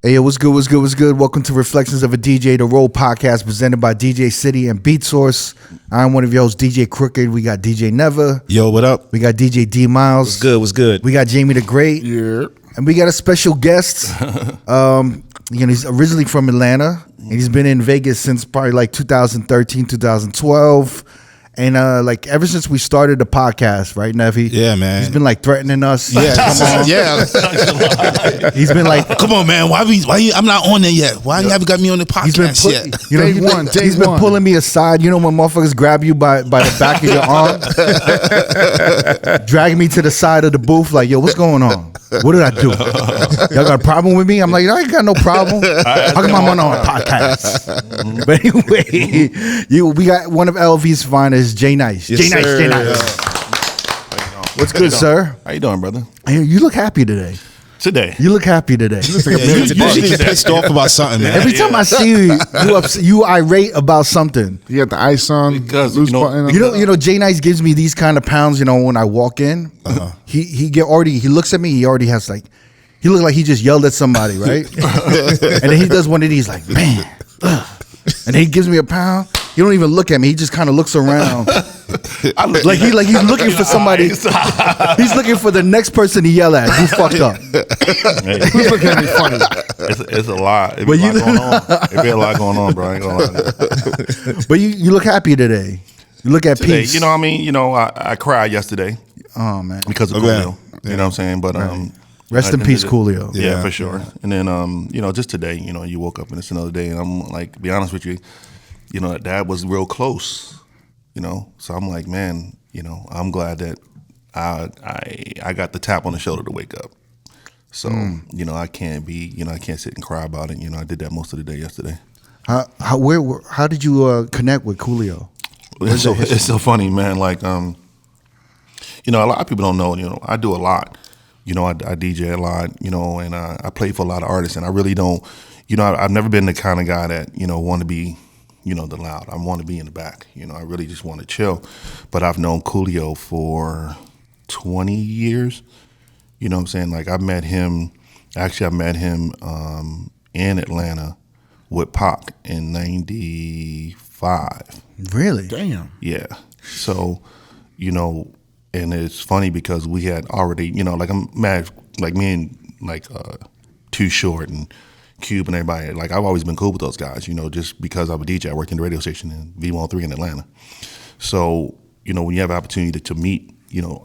Hey, what's good, what's good, what's good? Welcome to Reflections of a DJ, the R.O.A.D podcast presented by DJ City and Beat Source. I'm one of your hosts, DJ Crooked. We got DJ Never. Yo, what up? We got DJ D Miles. What's good, what's good? We got Jamie the Great. Yeah. And we got a special guest. He's originally from Atlanta. And he's been in Vegas since probably like 2013, 2012. And like ever since we started the podcast, right, Nevi? Yeah, man. He's been like threatening us. Yeah, come on. yeah. He's been like, come on, man. Why you, I'm not on there yet. Why you haven't got me on the podcast yet? You know, he's been pulling me aside. You know when motherfuckers grab you by the back of your arm, dragging me to the side of the booth, like, yo, what's going on? What did I do? Y'all got a problem with me? I'm like, I ain't got no problem. How come I'm on a podcast? But anyway, we got one of LV's finest, J Nice. Yes, J Nice, sir. J Nice. What's good, sir? How you doing, brother? You look happy today. Today. You look happy today. You usually pissed off about something, man. Every time I see you irate about something. You got the ice on, Because, loose you know- button. You know, J Nice gives me these kind of pounds. You know, when I walk in, he looks at me. He already has like, he looked like he just yelled at somebody, right? And then he does one of these, like, man, and then he gives me a pound. He don't even look at me. He just kind of looks around, like he's looking for somebody. He's looking for the next person to yell at. Who fucked up? Who's looking at me funny? It's a lot. It But be a you- lot going on. It be a lot going on, bro. I ain't gonna lie. But you look happy today. You look at Today, peace. you know what I mean? You know, I cried yesterday Oh man. because of Okay. Coolio. You know what I'm saying? But Rest in peace, Coolio. Yeah, Yeah. for sure. And then you know, just today, you know, you woke up and it's another day, and I'm like, to be honest with you, you know, that was real close. You know, so I'm like, man, you know, I'm glad that I got the tap on the shoulder to wake up. So you know, I can't sit and cry about it. You know, I did that most of the day yesterday. How did you connect with Coolio? It's so funny, man. Like, you know, a lot of people don't know. You know, I do a lot. You know, I DJ a lot. You know, and I play for a lot of artists. And I really don't. You know, I've never been the kind of guy that want to be, the loud. I want to be in the back. You know, I really just want to chill. But I've known Coolio for 20 years. You know what I'm saying? Like, I met him in Atlanta with Pac in '95. Really? Damn. Yeah. So, and it's funny because we had already, like I'm mad, like me and like Too Short and Cube and everybody, like I've always been cool with those guys, just because I'm a DJ. I worked in the radio station in V103 in Atlanta. So, when you have an opportunity to meet,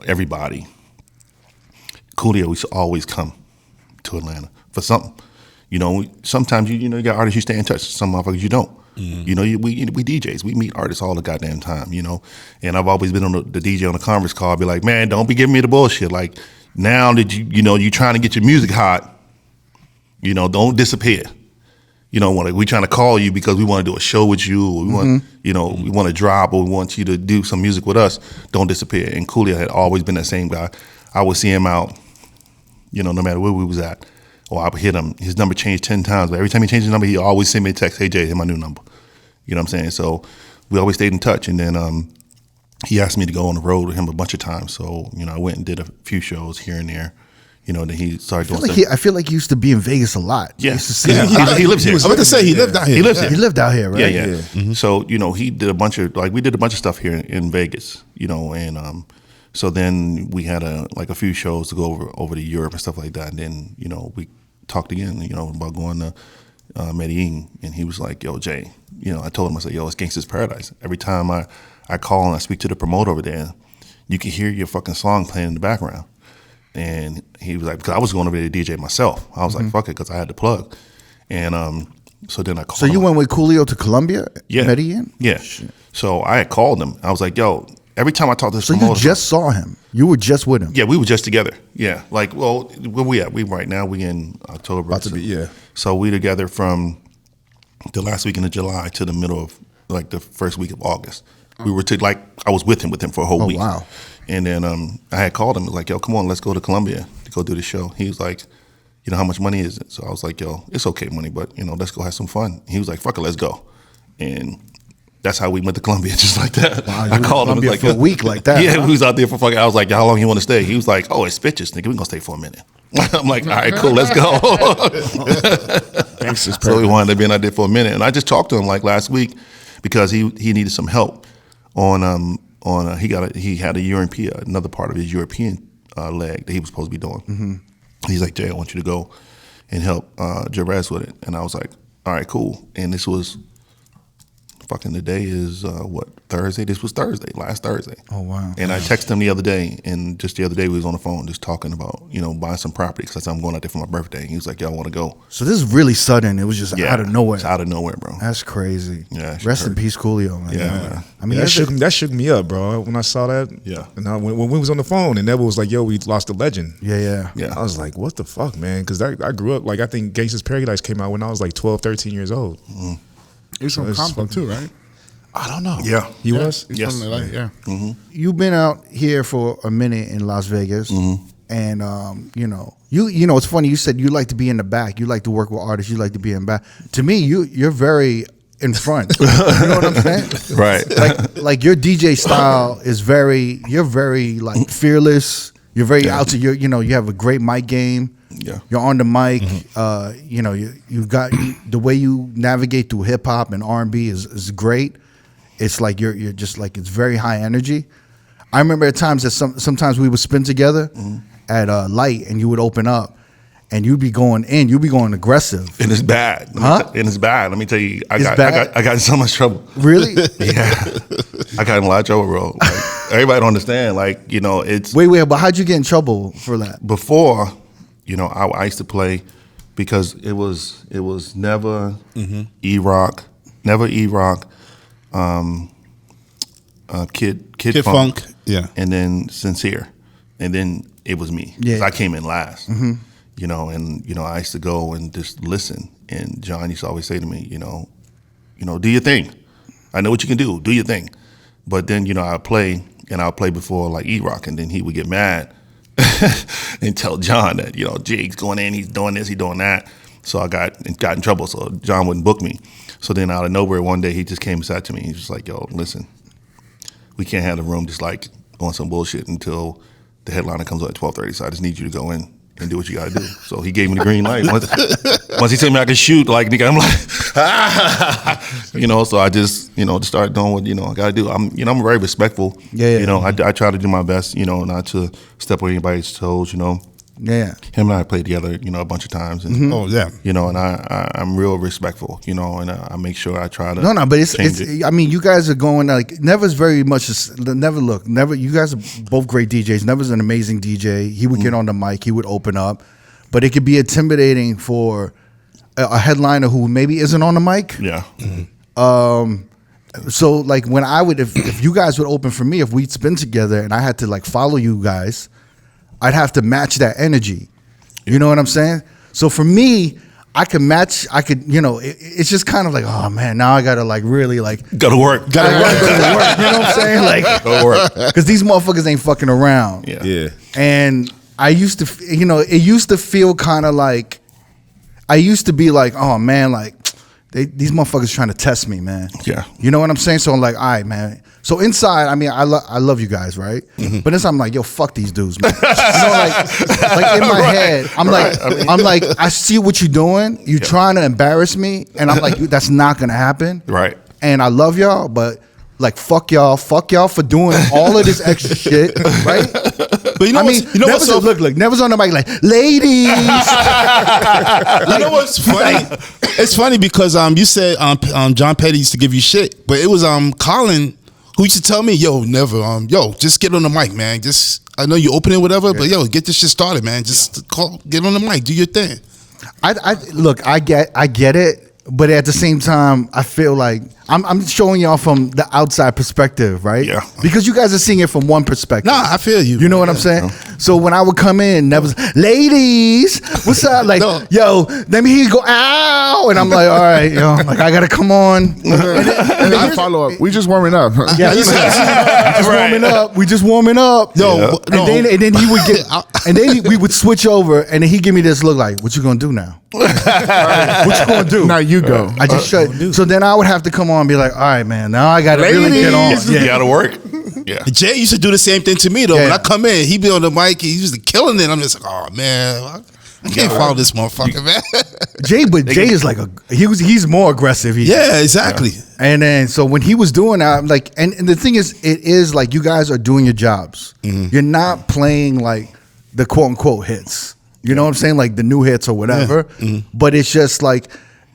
everybody, Coolio used to always come to Atlanta for something. Sometimes you got artists you stay in touch. Some motherfuckers you don't. Mm-hmm. We DJs. We meet artists all the goddamn time. And I've always been on the DJ on the conference call. I'll be like, man, don't be giving me the bullshit. Like now that you trying to get your music hot. Don't disappear. We trying to call you because we want to do a show with you. Or we want, we want to drop, or we want you to do some music with us. Don't disappear. And Coolio had always been that same guy. I would see him out, no matter where we was at. Or I would hit him. His number changed 10 times, but every time he changed his number, he always sent me a text, hey, Jay, here's my new number. You know what I'm saying? So we always stayed in touch. And then he asked me to go on the road with him a bunch of times. So, I went and did a few shows here and there. Then he started doing stuff. I feel like he used to be in Vegas a lot. Yeah. I used to see him. He lives here. I was about to say, he lived out here. He lives here. He lived out here, right? Yeah. Mm-hmm. So, he did a bunch of, we did a bunch of stuff here in Vegas, and so then we had a few shows to go over to Europe and stuff like that. And then, we talked again, about going to Medellin, and he was like, yo, Jay, I told him, I said, yo, it's Gangsta's Paradise. Every time I call and I speak to the promoter over there, you can hear your fucking song playing in the background. And he was like, because I was going over there to DJ myself. I was like, fuck it, because I had the plug. And so then I called him. So you went with Coolio to Colombia? Yeah. Medellin? Yeah. Shit. So I had called him. I was like, yo, every time I talk to this So promoter. you just saw him? You were just with him? Yeah, we were just together. Yeah. Like, well, where we at? We right now, we in October. About to be, yeah. So we together from the last weekend of July to the middle of, the first week of August. We were I was with him for a whole week. Wow. And then I had called him. I was like, yo, come on, let's go to Colombia to go do the show. He was like, how much money is it? So I was like, yo, it's okay money, but, let's go have some fun. He was like, fuck it, let's go. And that's how we went to Colombia, just like that. Wow, I called him for a week like that. Yeah, huh? we was out there for fucking. I was like, how long you want to stay? He was like, oh, it's bitches, nigga. We gonna stay for a minute. I'm like, all right, cool, let's go. So we wound up being out there for a minute, and I just talked to him like last week because he needed some help on he had a European, another part of his European leg that he was supposed to be doing. Mm-hmm. He's like, Jay, I want you to go and help Jerez with it, and I was like, all right, cool. And this was fucking the day is Thursday? This was Thursday, last Thursday. Oh, wow. And I texted him the other day, and just the other day we was on the phone just talking about, buying some property because I'm going out there for my birthday. And he was like, yo, I want to go. So this is really sudden. It was just out of nowhere. It's out of nowhere, bro. That's crazy. Yeah. Rest in peace, Coolio, man. Yeah, man. I mean, that shook me up, bro. When I saw that, and when we was on the phone, and Neville was like, "Yo, we lost a legend." Yeah. I was like, "What the fuck, man?" Because I grew up like I think Gangsta's Paradise came out when I was like 12, 13 years old. Mm. He was from Compton too, right? I don't know. Yeah. He was? Yes. From LA, yeah. Mm-hmm. You've been out here for a minute in Las Vegas, and it's funny. You said you like to be in the back. You like to work with artists. You like to be in the back. To me, you're very in front. You know what I'm saying? Right. Like your DJ style is you're very like fearless. You're very out to you have a great mic game. Yeah. You're on the mic. You've got the way you navigate through hip hop and R&B is great. It's like you're just like it's very high energy. I remember at times that sometimes we would spin together at Light, and you would open up, and you'd be going aggressive. And it's bad. Huh? And it's bad. Let me tell you, I It's got in so much trouble. Really? Yeah. I got in a lot of trouble, bro. Like, everybody don't understand. Like, it's Wait, but how'd you get in trouble for that? before, I used to play because it was never E-Rock, Kid Funk, yeah, and then Sincere, and then it was me. 'Cause I came in last, and I used to go and just listen. And John used to always say to me, do your thing. I know what you can do. Do your thing. But then I'll play before like E-Rock, and then he would get mad and tell John that Jig's going in, he's doing this, he's doing that. So I got in trouble. So John wouldn't book me. So then out of nowhere one day he just came and sat to me. He's just like, yo, listen, we can't have the room just like on some bullshit until the headliner comes on at 12:30. So I just need you to go in and do what you got to do. So he gave me the green light. Once he told me I could shoot, like nigga, I'm like, so I just started doing what I got to do. I'm very respectful. Yeah. I try to do my best. Not to step on anybody's toes. Yeah. Him and I played together, a bunch of times. And, Oh yeah. and I'm real respectful, and I make sure I try to. No, but it's it. I mean, you guys are going like Never's very much. Never. You guys are both great DJs. Never's an amazing DJ. He would get on the mic. He would open up, but it could be intimidating for a headliner who maybe isn't on the mic. Yeah. So like when if you guys would open for me, if we'd spin together and I had to like follow you guys, I'd have to match that energy. You know what I'm saying? So for me, it's just kind of like, oh man, now I gotta like really like Gotta work. I gotta go to work. You know what I'm saying? Like, Gotta work. because these motherfuckers ain't fucking around. Yeah. And I used to, it used to feel kind of like, I used to be like, oh man, like these motherfuckers trying to test me, man. Yeah. You know what I'm saying? So I'm like, all right, man. So inside, I mean, I love you guys, right? But inside, I'm like, yo, fuck these dudes, man. Like in my head, I'm like, I see what you're doing. You're trying to embarrass me, and I'm like, that's not gonna happen. Right. And I love y'all, but like, fuck y'all for doing all of this extra shit, right? But Never's Never's on the mic like, ladies. You know what's funny? It's funny because you said John Petty used to give you shit, but it was Colin who used to tell me, yo, Never, just get on the mic, man. I know you open it, whatever, but yo, get this shit started, man. Just get on the mic, do your thing. I get it, but at the same time, I feel like I'm showing y'all from the outside perspective, right? Yeah. Because you guys are seeing it from one perspective. Nah, I feel you. You know what I'm saying? So when I would come in, Never's, ladies, what's up? Like, yo, let me hear you go, ow. And I'm like, all right, yo, like, I got to come on. And then I follow up. We just warming up. Yeah, we just warming up. No. And then he would get, and then we would switch over, and then he'd give me this look like, what you gonna do now? What you gonna do? Now you go. I just shut. So then I would have to come on and be like, all right, man, now I gotta really get on. You gotta work. Yeah. Jay used to do the same thing to me though. Yeah. When I come in, he be on the mic mic. He was killing it. I'm just like, oh man, I can't follow this motherfucker, man. Jay is like he's more aggressive. Yeah, exactly. Yeah. And then so when he was doing that, I'm like, and the thing is, it is like you guys are doing your jobs. You're not playing like the quote unquote hits. You know what I'm saying? Like the new hits or whatever. But it's just like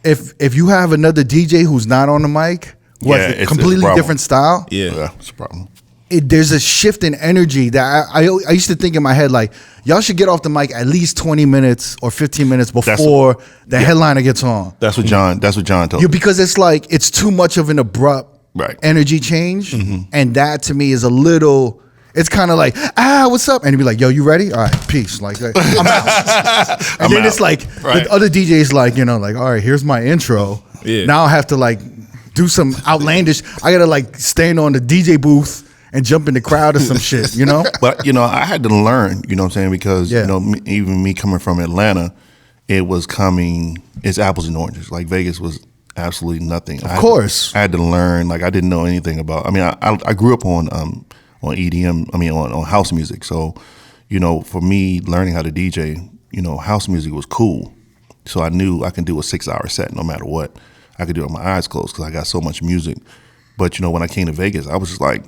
if you have another DJ who's not on the mic, it's completely different style. Yeah, it's a problem. There's a shift in energy that I used to think in my head, like, y'all should get off the mic at least 20 minutes or 15 minutes before the headliner gets on. That's what John told me. Because it's like, it's too much of an abrupt energy change. And that to me is a little, it's kind of like, what's up? And he'd be like, yo, you ready? All right, peace. Like, I'm out. And then it's like, the other DJ's like, you know, like, all right, here's my intro. Yeah. Now I have to like do some outlandish, I gotta like stand on the DJ booth and jump in the crowd or some shit, you know? But, you know, I had to learn, you know what I'm saying? Because, you know, even me coming from Atlanta, it's apples and oranges. Like, Vegas was absolutely nothing. Of course. I had to learn. Like, I didn't know anything about, I mean, I grew up on EDM, on house music. So, you know, for me, learning how to DJ, you know, house music was cool. So I knew I can do a 6-hour set no matter what. I could do it with my eyes closed because I got so much music. But, you know, when I came to Vegas, I was just like,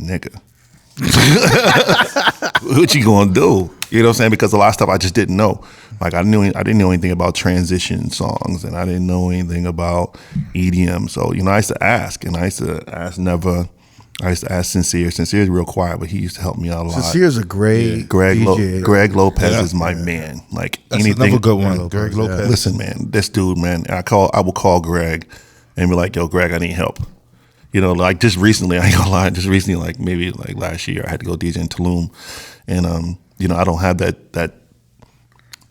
nigga, what you gonna do? You know what I'm saying? Because a lot of stuff I just didn't know. Like I didn't know anything about transition songs, and I didn't know anything about EDM. So you know, I used to ask, and I used to ask Never. I used to ask Sincere. Sincere's real quiet, but he used to help me out a lot. Sincere's a great DJ. Greg Lopez is my man. Like that's anything. Another good one. Greg Lopez. Listen, man, this dude, man. I will call Greg and be like, yo, Greg, I need help. You know, like just recently, I ain't gonna lie, like maybe like last year, I had to go DJ in Tulum. And, you know, I don't have that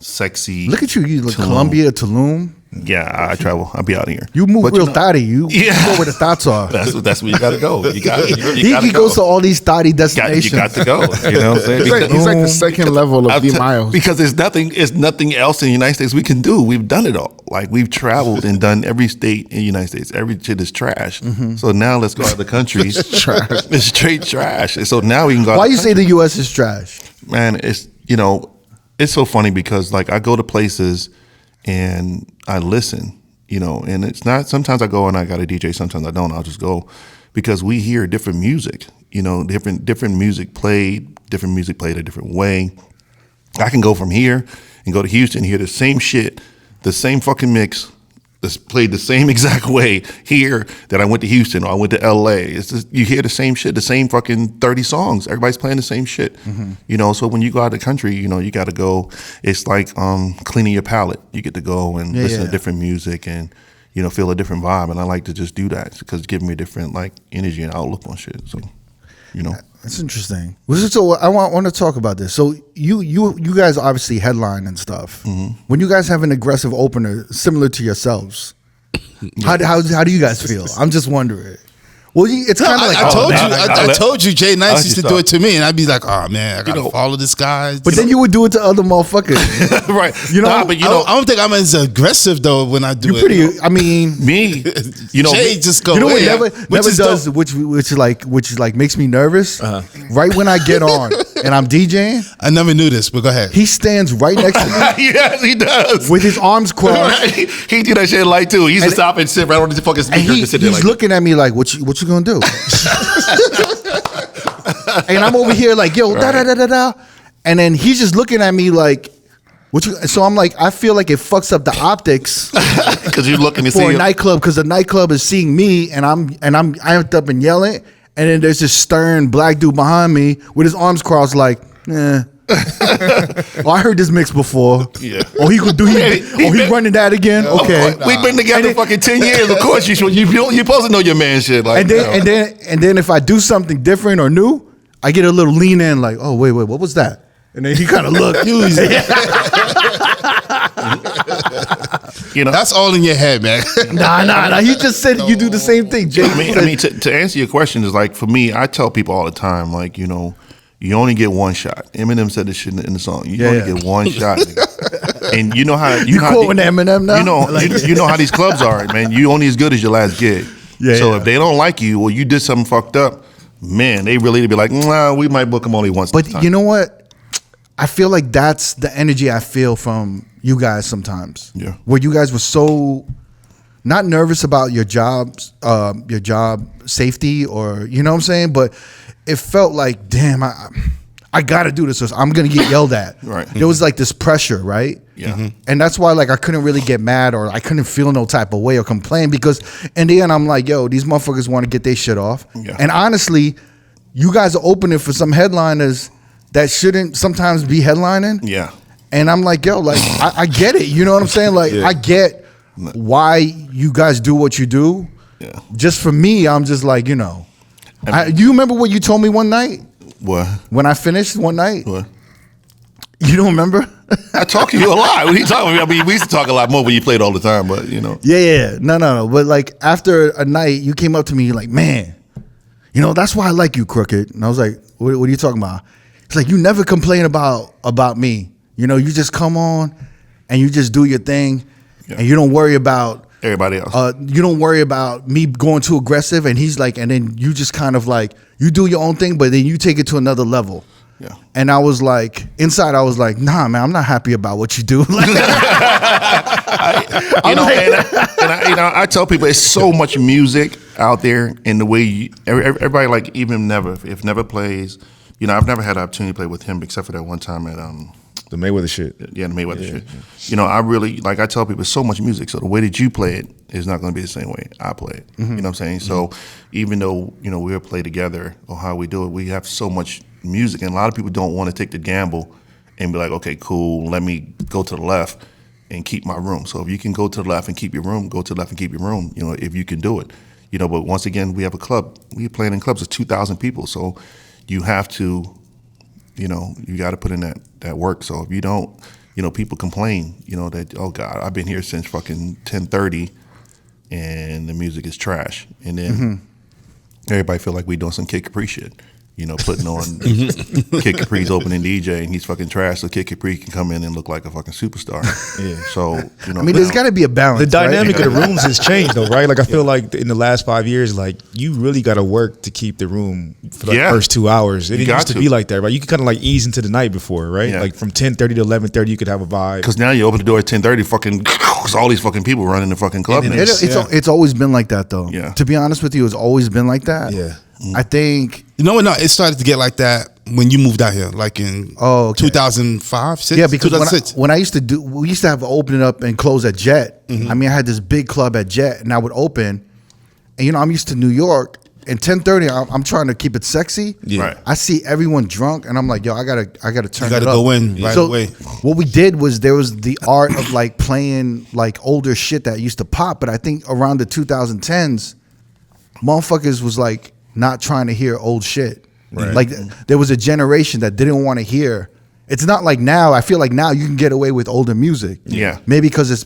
sexy. Look at you like Columbia, Tulum. Yeah, I travel. I'll be out here. You move real thotty. You go where the thoughts are. That's where you got to go. You got. He goes to all these thotty destinations. You got to go. You know what I'm saying? He's like the second level of D-Miles. Because there's nothing else in the United States we can do. We've done it all. Like we've traveled and done every state in the United States. Every shit is trash. So now let's go out of the country. It's trash. It's straight trash. And so now we can go. Why you say the U.S. is trash? Man, it's it's so funny because like I go to places and I listen, you know, and it's not, sometimes I go and I got a DJ, sometimes I don't, I'll just go because we hear different music, you know, different music played a different way. I can go from here and go to Houston, hear the same shit, the same fucking mix, that's played the same exact way here that I went to Houston or I went to LA. It's just, you hear the same shit, the same fucking 30 songs. Everybody's playing the same shit. You know, so when you go out of the country, you know, you got to go, it's like cleaning your palate. You get to go and listen to different music and, you know, feel a different vibe. And I like to just do that because it gives me a different like energy and outlook on shit. So, you know. That's interesting. So I want to talk about this. So you guys obviously headline and stuff. When you guys have an aggressive opener similar to yourselves, how do you guys feel? I'm just wondering. Well, it's kind of like I told you, Jay Nice used to do it to me, and I'd be like, "Oh man, I gotta follow this guy." But then you would do it to other motherfuckers, right? You know, but you know, I don't think I'm as aggressive though when I do it. Pretty. I mean, me, you know, Jay just go. You know what never does, which makes me nervous. Right when I get on and I'm DJing, I never knew this, but go ahead. He stands right next to me. Yes, he does, with his arms crossed. Right. He do that shit like too. He used to stop and sit right on the fucking speaker. He's looking at me like, what you gonna do? And I'm over here like, yo, da da da da da, and then he's just looking at me like, what you? So I'm like, I feel like it fucks up the optics because you're looking to for a nightclub because the nightclub is seeing me and I'm amped up and yelling, and then there's this stern black dude behind me with his arms crossed like, eh. Oh, I heard this mix before. Yeah. Oh, he running that again. Okay. We've been together fucking 10 years. Of course, you're supposed to know your man shit. Like, and then if I do something different or new, I get a little lean in like, oh wait, what was that? And then he kind of looked. You know, that's all in your head, man. Nah. He just said you do the same thing, Jay. I mean, to answer your question is like for me, I tell people all the time, like, you know, you only get one shot. Eminem said this shit in the song. You only get one shot, nigga. And you know how you quoting Eminem now. You know how these clubs are, man. You only as good as your last gig. So if they don't like you, or you did something fucked up, man, they really be like, nah, we might book them only once. But you know what? I feel like that's the energy I feel from you guys sometimes. Yeah. Where you guys were so not nervous about your job safety, or you know what I'm saying, but it felt like, damn, I got to do this, or I'm gonna get yelled at. Right. There was like this pressure, right? Yeah. And that's why like I couldn't really get mad, or I couldn't feel no type of way or complain, because in the end I'm like, yo, these motherfuckers want to get their shit off. Yeah. And honestly, you guys are opening for some headliners that shouldn't sometimes be headlining. Yeah. And I'm like, yo, like I get it. You know what I'm saying? Like I get why you guys do what you do. Yeah. Just for me, I'm just like, you know. Do you remember what you told me one night? What? When I finished one night? What? You don't remember? I talk to you a lot. What are you talking about? I mean, we used to talk a lot more when you played all the time, but you know. Yeah. No. But like after a night, you came up to me, you're like, man, you know, that's why I like you, Crooked. And I was like, what are you talking about? It's like, you never complain about me. You know, you just come on and you just do your thing, and you don't worry about Everybody else. You don't worry about me going too aggressive. And he's like, and then you just kind of like, you do your own thing, but then you take it to another level. Yeah. And I was like, inside, I was like, nah, man, I'm not happy about what you do. Like, I tell people it's so much music out there, in the way everybody, like, even if Never plays, you know, I've never had an opportunity to play with him except for that one time at The Mayweather shit. Yeah, the Mayweather shit. You know, I really, like, I tell people, it's so much music, so the way that you play it is not going to be the same way I play it. You know what I'm saying? So even though, you know, we'll play together or how we do it, we have so much music, and a lot of people don't want to take the gamble and be like, okay, cool, let me go to the left and keep my room. So if you can go to the left and keep your room, go to the left and keep your room, you know, if you can do it. You know, but once again, we have a club. We're playing in clubs of 2,000 people, so you have to, you know, you got to put in that work. So if you don't, you know, people complain, you know, that, oh God, I've been here since fucking 10:30 and the music is trash. And then everybody feel like we doing some Kid Capri shit. You know, putting on Kid Capri's opening DJ, and he's fucking trash, so Kid Capri can come in and look like a fucking superstar. Yeah. So, you know, I mean, there's got to be a balance. The dynamic right? of the rooms has changed, though, right? Like, I feel like in the last 5 years, like, you really got to work to keep the room for the first 2 hours. It didn't used to be like that, right? You could kind of like ease into the night before, right? Yeah. Like from 10:30 to 11:30, you could have a vibe. Because now you open the door at 10:30, fucking, there's all these fucking people running the fucking club. It's always been like that, though. Yeah. To be honest with you, it's always been like that. Yeah. I think. You know what? No, it started to get like that when you moved out here, like in 2005, 6? Yeah, because 2006. when I used to we used to have opening up and close at Jet. I mean, I had this big club at Jet, and I would open, and you know, I'm used to New York. And 10:30, I'm trying to keep it sexy. Yeah. Right. I see everyone drunk, and I'm like, yo, I gotta turn it up. You gotta go in right away. What we did was there was the art of like playing like older shit that used to pop, but I think around the 2010s, motherfuckers was like not trying to hear old shit. Right. Like there was a generation that didn't want to hear. It's not like now. I feel like now you can get away with older music. Yeah. Maybe because it's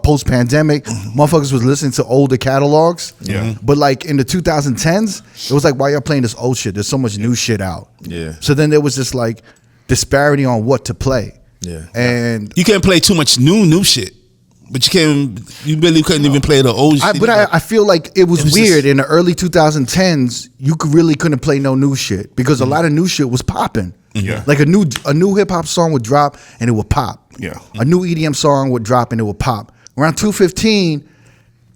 post-pandemic, motherfuckers was listening to older catalogs. Yeah. But like in the 2010s, it was like, why y'all playing this old shit? There's so much new shit out. Yeah. So then there was this like disparity on what to play. Yeah. And You can't play too much new shit. But you really couldn't even play the old shit. I feel like it was weird just- in the early 2010s. You really couldn't play no new shit because a lot of new shit was popping. Yeah. Like a new hip hop song would drop and it would pop. Yeah. A new EDM song would drop and it would pop. Around 215,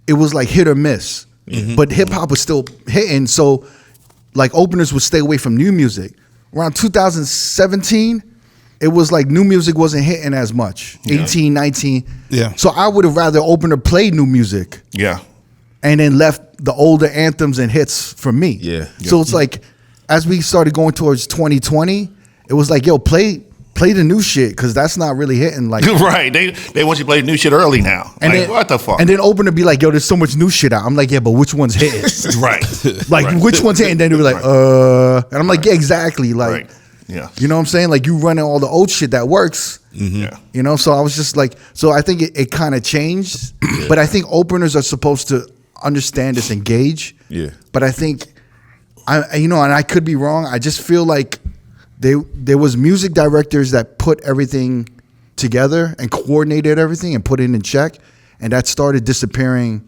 it was like hit or miss. But hip hop was still hitting, so like openers would stay away from new music. Around 2017, it was like new music wasn't hitting as much. 18, 19. Yeah. So I would have rather opener played new music Yeah. and then left the older anthems and hits for me. Yeah. So it's like, as we started going towards 2020, it was like, yo, play the new shit because that's not really hitting. Like, Right. They want you to play new shit early now. and Like, then, what the fuck? And then opener be like, yo, there's so much new shit out. I'm like, yeah, but which one's hitting? Right. Like, Right. which one's hitting? And then they were like, and I'm like, yeah, exactly. Like, Right. Yeah. you know what I'm saying? Like, you running all the old shit that works. Yeah. You know, so I was just like, so I think it kind of changed, but I think openers are supposed to understand this, engage. Yeah. But I think, and I could be wrong. I just feel like there was music directors that put everything together and coordinated everything and put it in check, and that started disappearing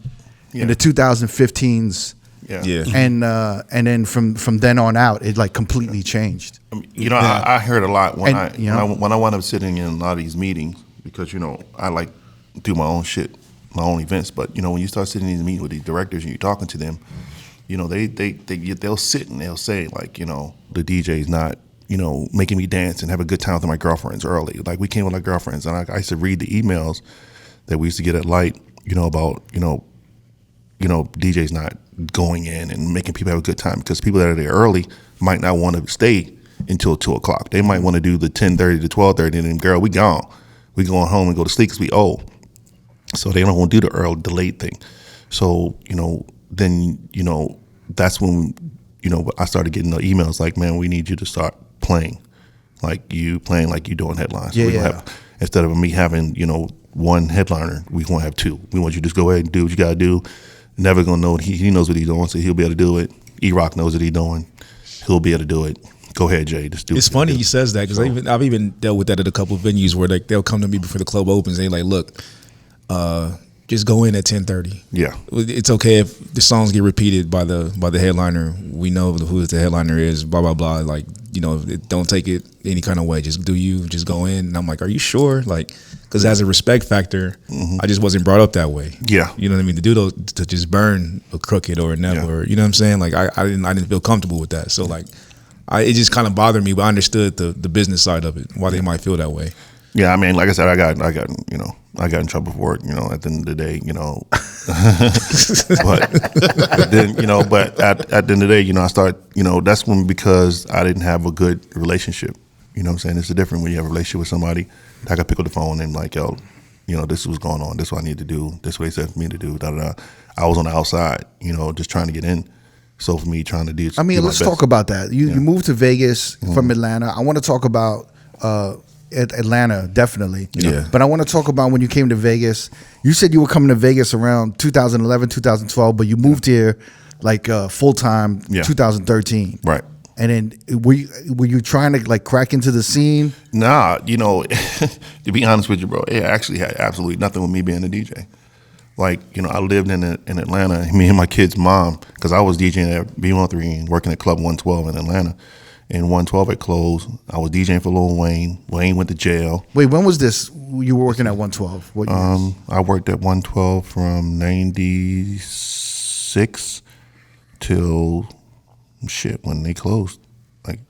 in the 2015s Yeah. And then from then on out, it like completely changed. You know, I heard a lot when And, I wound up sitting in a lot of these meetings because, you know, I like do my own shit, my own events. But, you know, when you start sitting in these meetings with these directors and you're talking to them, you know, they'll sit and they'll say, like, you know, the DJ's not, you know, making me dance and have a good time with my girlfriends early. Like, we came with our girlfriends, and I used to read the emails that we used to get at Light, you know, about, you know, DJ's not going in and making people have a good time, because people that are there early might not want to stay until 2 o'clock. They might want to do the 10:30 to 12:30, and then, girl, we gone. We going home and go to sleep because we old. So they don't want to do the late thing. So, you know, then, you know, that's when, you know, I started getting the emails like, man, we need you to start playing like you doing headlines. Instead of me having, you know, one headliner, we won't have two. We want you to just go ahead and do what you got to do. Never going to know. He knows what he's doing, so he'll be able to do it. E-Rock knows what he's doing. He'll be able to do it. Go ahead, Jay. Just do it. It's funny he says that, because I've even dealt with that at a couple of venues where like they'll come to me before the club opens and they're like, look, just go in at 10:30. Yeah, it's okay if the songs get repeated by the headliner. We know who the headliner is. Blah blah blah. Like, you know, don't take it any kind of way. Just do you. Just go in. And I'm like, are you sure? Like, because as a respect factor, I just wasn't brought up that way. Yeah, you know what I mean. To do those, to just burn a crooked or a never. You know what I'm saying? Like, I didn't feel comfortable with that. So like, it just kind of bothered me. But I understood the business side of it, why they might feel that way. Yeah, I mean, like I said, I got in trouble for it, you know, at the end of the day, you know. but then, you know, at the end of the day, you know, I start, you know, that's when, because I didn't have a good relationship, you know what I'm saying? It's different when you have a relationship with somebody. I could pick up the phone and like, yo, you know, this is what's going on. This is what I need to do. This is what he said for me to do. Da, da, da. I was on the outside, you know, just trying to get in. So for me, trying to do. I mean, let's talk about that. You moved to Vegas from Atlanta. I want to talk about Atlanta, definitely. Yeah. But I want to talk about when you came to Vegas. You said you were coming to Vegas around 2011, 2012, but you moved here like full time 2013. Right. And then were you trying to like crack into the scene? Nah, you know, to be honest with you, bro, it actually had absolutely nothing with me being a DJ. Like, you know, I lived in Atlanta, me and my kid's mom, because I was DJing at B103 and working at Club 112 in Atlanta. And 112 had closed. I was DJing for Lil Wayne. Wayne went to jail. Wait, when was this? You were working at 112? What years? I worked at 112 from 96 till when they closed. Like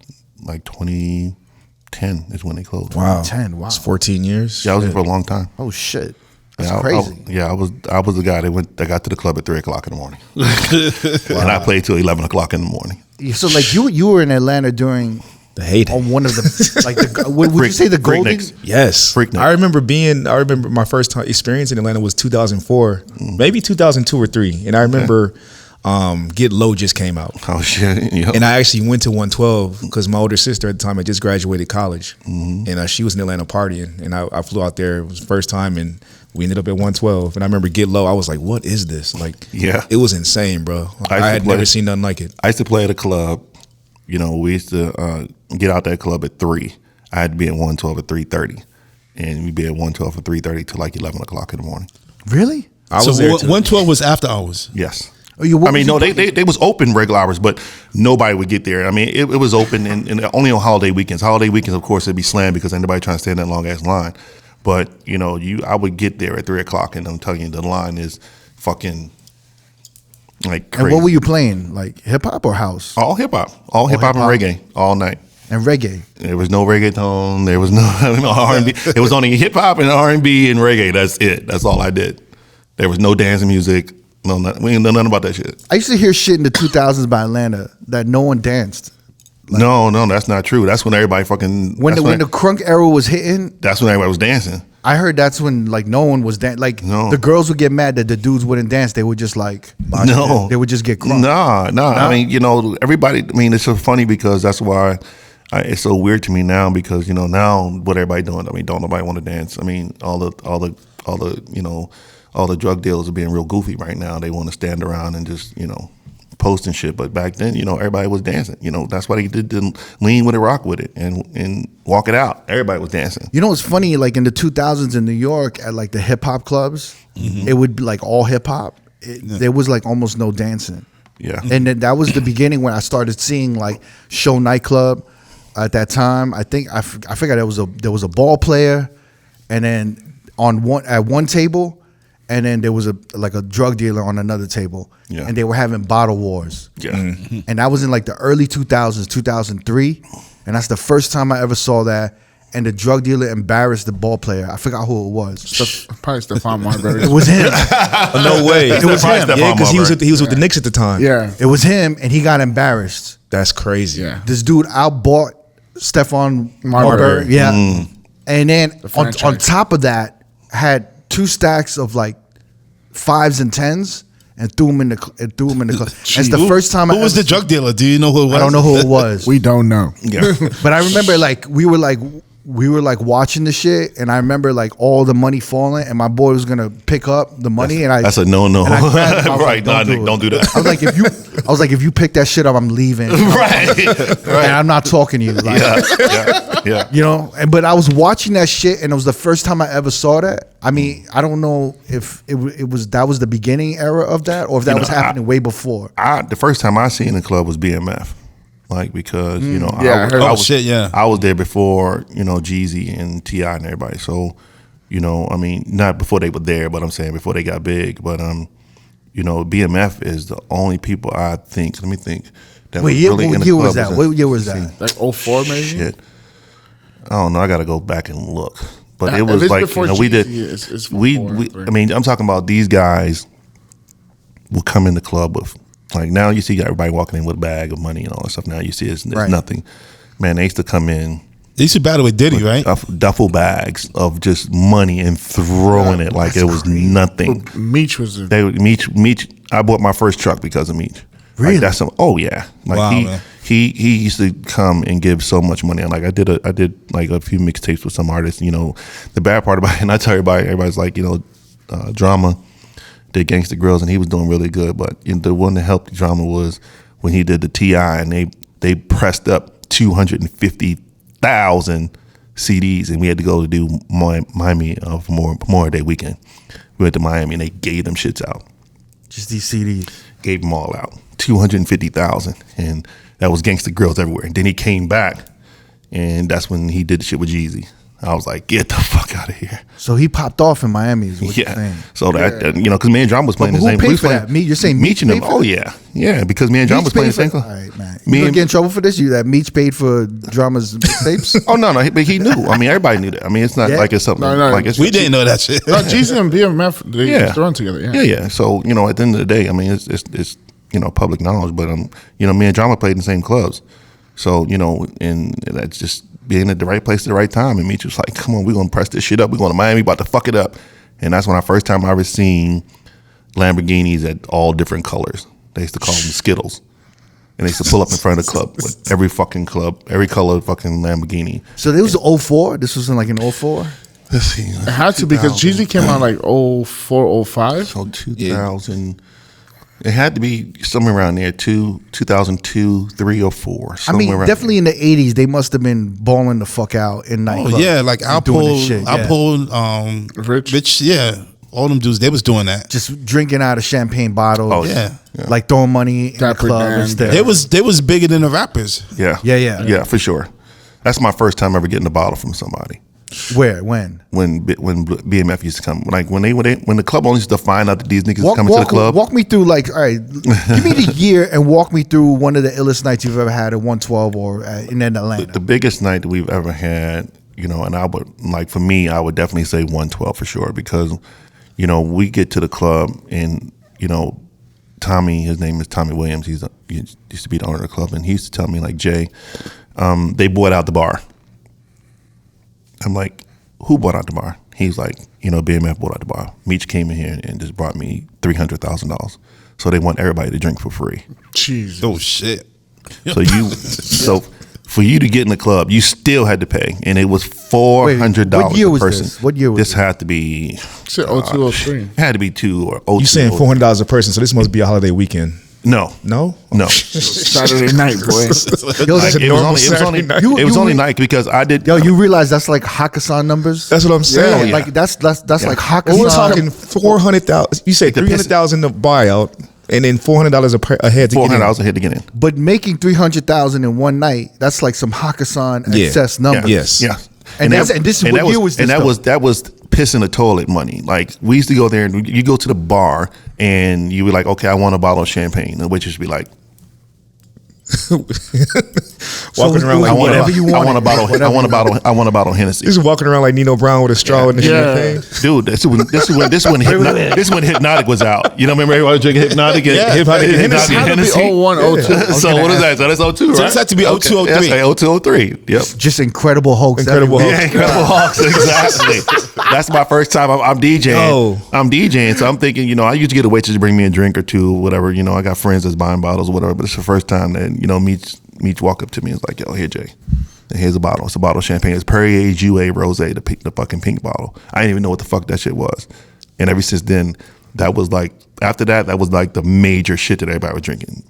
2010 is when they closed. Wow. 10, wow. It's 14 years. Yeah, I was here for a long time. Oh shit. That's crazy. I was the guy that got to the club at 3 o'clock in the morning. And I played till 11 o'clock in the morning. So like you were in Atlanta during the heyday. On one of the like would you say the golden? Yes. Freaknik. I remember my first time experience in Atlanta was 2004, maybe 2002 or 3, and I remember Get Low just came out. Oh shit! Yep. And I actually went to 112 because my older sister at the time had just graduated college, and she was in Atlanta partying, and I flew out there. It was the first time, and we ended up at 112. And I remember Get Low. I was like, "What is this?" Like, it was insane, bro. I had never seen nothing like it. I used to play at a club. You know, we used to get out that club at 3. I had to be at 112 at 3:30, and we'd be at 112 at 3:30 till like 11 o'clock in the morning. Really? I was there 112 was after hours. Yes. Oh, they was open regular hours, but nobody would get there. I mean, it was open and only on holiday weekends. Holiday weekends, of course, it'd be slammed because anybody trying to stand in that long ass line. But you know, I would get there at 3 o'clock, and I'm telling you, the line is fucking like crazy. And what were you playing? Like hip hop or house? All hip hop and reggae all night. And reggae. There was no reggaeton. There was no R&B. It was only hip hop and R&B and reggae. That's it. That's all I did. There was no dancing music. No, we ain't know nothing about that shit. I used to hear shit in the 2000s by Atlanta that no one danced. Like, no, that's not true. That's when everybody fucking when the crunk era was hitting. That's when everybody was dancing. I heard that's when like no one was dancing. Like the girls would get mad that the dudes wouldn't dance. They would just like they would just get crunk. Nah. I mean, you know, everybody. I mean, it's so funny because that's why it's so weird to me now because you know now what everybody doing. I mean, don't nobody want to dance. I mean, all the you know. All the drug dealers are being real goofy right now. They want to stand around and just, you know, post and shit. But back then, you know, everybody was dancing. You know, that's why they did lean with it, rock with it, and walk it out. Everybody was dancing. You know what's funny? Like in the 2000s in New York at like the hip hop clubs, it would be like all hip hop. There was like almost no dancing. Yeah. And then that was the beginning when I started seeing like Chateau Nightclub. At that time, I think I figured there was a ball player, and then at one table, and then there was a drug dealer on another table, Yeah. and they were having bottle wars. Yeah. And that was in like the early 2000s, 2003, and that's the first time I ever saw that. And the drug dealer embarrassed the ball player. I forgot who it was. Probably Stephon Marbury. It was him. No way. It was him. Yeah, because he was with the Knicks at the time. Yeah. It was him, and he got embarrassed. That's crazy. Yeah. This dude outbought Stephon Marbury. Marbury. Yeah. And then on franchise. top of that, had 2 stacks of like 5s and 10s and threw him in the club. It's the first time Who was the drug dealer? Do you know who it was? I don't know who it was. We don't know. Yeah. But I remember like we were like watching the shit, and I remember like all the money falling, and my boy was gonna pick up the money, and That's a no. and I grabbed him. I was Right, like, don't do that. I was like, if you pick that shit up, I'm leaving. Right. And I'm not talking to you. Like, Yeah. you know. But I was watching that shit, and it was the first time I ever saw that. I mean, I don't know if it was the beginning era of that, or if that was happening way before. The first time I seen the club was BMF. Like, because, you know, Yeah, I heard- I was, shit, yeah. I was there before, you know, Jeezy and T.I. and everybody. So, you know, I mean, not before they were there, but I'm saying before they got big. But, you know, BMF is the only people I think, let me think, that Wait, was really in what the year club was that? What year was that? Like 04 maybe? Shit. I don't know. I got to go back and look. But it If was it's like, before you know, we did, Jeezy, it's we, before, I mean, I'm talking about these guys will come in the club with, like, now you see everybody walking in with a bag of money and all that stuff. Now you see it's Right. nothing. Man, they used to come in They used to battle with Diddy, right? duffel bags of just money and throwing it like it was nothing. Meech was a, They Meech. I bought my first truck because of Meech. Really? Like, that's some. Oh yeah. Like Wow, man. he used to come and give so much money. And like I did like a few mixtapes with some artists. You know, the bad part about it, and I tell everybody's like, you know, Drama did Gangsta Grills and he was doing really good. But you know, the one that helped Drama was when he did the T.I. and they pressed up 250,000 CDs and we had to go to do Miami for Memorial Day weekend. We went to Miami and they gave them shits out. Just these CDs. Gave them all out, 250,000, and that was Gangsta Grills everywhere. And then he came back, and that's when he did the shit with Jeezy. I was like, get the fuck out of here. So he popped off in Miami. Is what you're saying? So that you know, because me and John was playing But the who same. paid we was for playing- that? You're saying Meech Meech and them? paid for Oh that? yeah. Because me and John Meech was playing paid the same. for, club. all right, man. Me You gonna and- get in trouble for this? You that Meech paid for Drama's tapes? Oh no, but he knew. I mean, everybody knew that. I mean, it's not Yeah. like it's something. No. Like it's, We didn't know that shit. no, Jeezy and BMF, they used to run together. Yeah. So you know, at the end of the day, I mean, it's you know public knowledge. But you know, me and Drama played in the same clubs. So you know, and that's just being at the right place at the right time. And Meech was like, "Come on, we're gonna press this shit up. We're going to Miami, about to fuck it up." And that's when I first time I ever seen Lamborghinis at all different colors. They used to call them Skittles. And they used to pull up in front of the club with every fucking club, every color fucking Lamborghini. So this was 04? This was in like in 04? Let's see. It had to because Jeezy came out like 04, 05. So 2000. It had to be somewhere around there, 2002, 3 or 4. I mean, definitely in the 80s, they must have been balling the fuck out in nightclubs. Oh yeah, like I and doing this pulled, shit, I yeah. pulled, Rich. yeah, all them dudes, they was doing that. Just drinking out of champagne bottles. Oh, yeah. Like throwing money in the Dapper club Dan. and stuff. They was bigger than the rappers. Yeah. Yeah. For sure. That's my first time ever getting a bottle from somebody. Where? When? When BMF used to come, like when the club only used to find out that these niggas was coming to the club. Walk me through, like, all right, give me the year and walk me through one of the illest nights you've ever had at 112 or in Atlanta. The biggest night that we've ever had, you know, and I would, like, for me, I would definitely say 112 for sure, because, you know, we get to the club and, you know, Tommy, his name is Tommy Williams, he used to be the owner of the club, and he used to tell me, like, Jay, they bought out the bar. I'm like, who bought out the bar? He's like, you know, BMF bought out the bar. Meech came in here and just brought me $300,000. So they want everybody to drink for free. Jesus. Oh shit. So for you to get in the club, you still had to pay, and it was $400 what year a was person. this? What year was this? Had to be Shit, 02, 03. it had to be 2 or 02. You saying $400 a person? So this must be a holiday weekend. No, No. no. Saturday night, boy. Yo, Like, that- it was only night because I did. yo, you realize that's like Hakkasan numbers? That's what I'm saying. Yeah. Like that's like Hakkasan. We're talking 400,000. You say 300,000 the buyout, And then $400 a head to get in. $400 a head to get in. But making 300,000 in one night, that's like some Hakkasan excess numbers. Yes. Yeah. And this what year was this? And though? that was piss in the toilet money. Like we used to go there and you go to the bar and you be like, okay, I want a bottle of champagne. And the waitress would be like, walking around like whatever you want. I want a bottle. I want a bottle of Hennessy. He's walking around like Nino Brown with a straw in the champagne. Dude, this when Hypnotic was out. You know, remember everybody drinking Hypnotic and Hypnotic and Hennessy. It had to be 01, 02. So what is that? So that's 02, right? So it's had to be 02, 03. That's like 02, 03. Yep. Just Incredible Hulks. Incredible everywhere. Hulks. Yeah, Incredible Hawks, exactly. That's my first time. I'm DJing. Oh. I'm DJing, so I'm thinking, you know, I used to get a waitress to bring me a drink or two, whatever. You know, I got friends that's buying bottles or whatever, but it's the first time that, you know, Meech walk up to me and was like, yo, here, Jay. And here's a bottle. It's a bottle of champagne. It's Perrier Jouet Rosé, the fucking pink bottle. I didn't even know what the fuck that shit was. And ever since then, that was like, after that was like the major shit that everybody was drinking.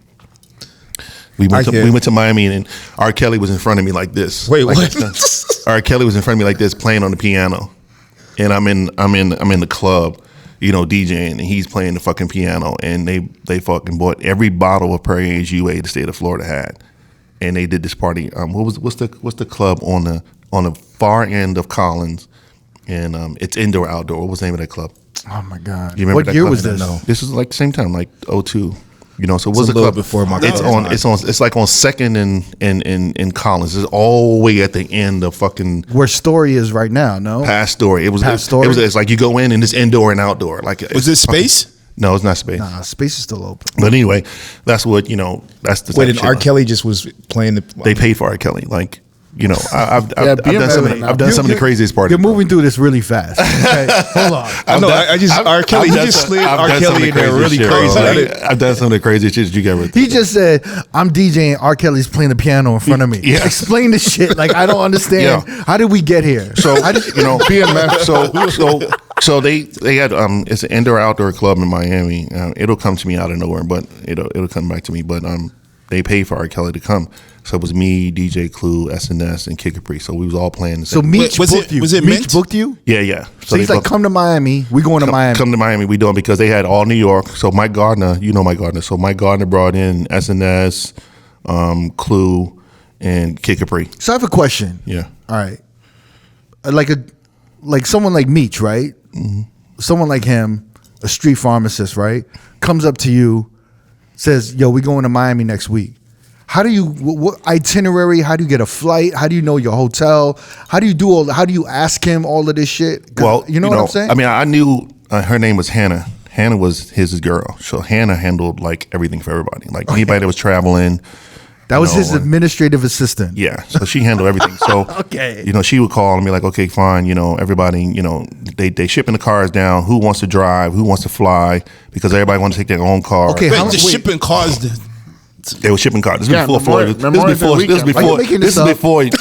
We went to Miami and R. Kelly was in front of me like this. Wait, like what? R. Kelly was in front of me like this, playing on the piano, and I'm in the club, you know, DJing, and he's playing the fucking piano, and they fucking bought every bottle of Perrier Jouet the state of Florida had, and they did this party. What's the club on the far end of Collins, and it's indoor outdoor. What was the name of that club? Oh my God! You remember What that year club? was this? No. This was like the same time, like 02. You know, so what's a the little club before my It's college on. It's like on Second and Collins. It's all the way at the end of fucking Where Story is right now? No, Past Story. Past Story? It's like you go in and it's indoor and outdoor. Like Was it space? No, it's not space. Nah, space is still open. But anyway, that's what, you know. That's the Wait, type and of R. shit. Kelly just was playing the. They paid for R. Kelly. Like, you know, I've Yeah, done some of the craziest parties. You're moving through this really fast. Okay? Hold on. I know. R. Kelly. He just slid R. Kelly in there really crazy. I've done some of the craziest shit that you ever. He just said, "I'm DJing. R. Kelly's playing the piano in front of me." Yeah. Explain the shit. Like I don't understand. Yeah. How did we get here? So I just, you know, BMF. So they had it's an indoor outdoor club in Miami. It'll come to me out of nowhere, but it'll come back to me. But they paid for R. Kelly to come. So it was me, DJ Clue, SNS, and Kid Capri. So we was all playing the So same. Meech booked you. was it Meech Mint? booked you? Yeah. So he's they like, booked- "Come to Miami. We going to Miami." Come to Miami. We doing because they had all New York. So Mike Gardner, you know Mike Gardner. So Mike Gardner brought in SNS, Clue, and Kid Capri. So I have a question. Yeah. All right. Like someone like Meech, right? Mm-hmm. Someone like him, a street pharmacist, right? Comes up to you, says, "Yo, we going to Miami next week." How do you what itinerary? How do you get a flight? How do you know your hotel? How do you do all? How do you ask him all of this shit? Well, you know what I'm saying. I mean, I knew her name was Hannah. Hannah was his girl. So Hannah handled like everything for everybody. Like anybody that was traveling. that was you his know, administrative assistant. Yeah, so she handled everything. So Okay. you know, she would call and be like, "Okay, fine. You know, everybody. You know, they shipping the cars down. Who wants to drive? Who wants to fly? Because everybody wants to take their own car. Okay, Wait, how- the wait. shipping cars. They were shipping cars. This Yeah, was before Floyd. Memorial Day weekend. Are you making this up? Floyd.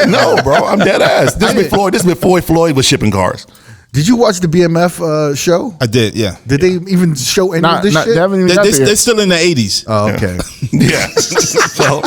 No, bro, I'm dead ass. This is before Floyd was shipping cars. Did you watch the BMF show? I did, yeah. Did they even show any of this They shit? haven't even got there They're yet. still in the 80s. Oh, okay. Yeah. So,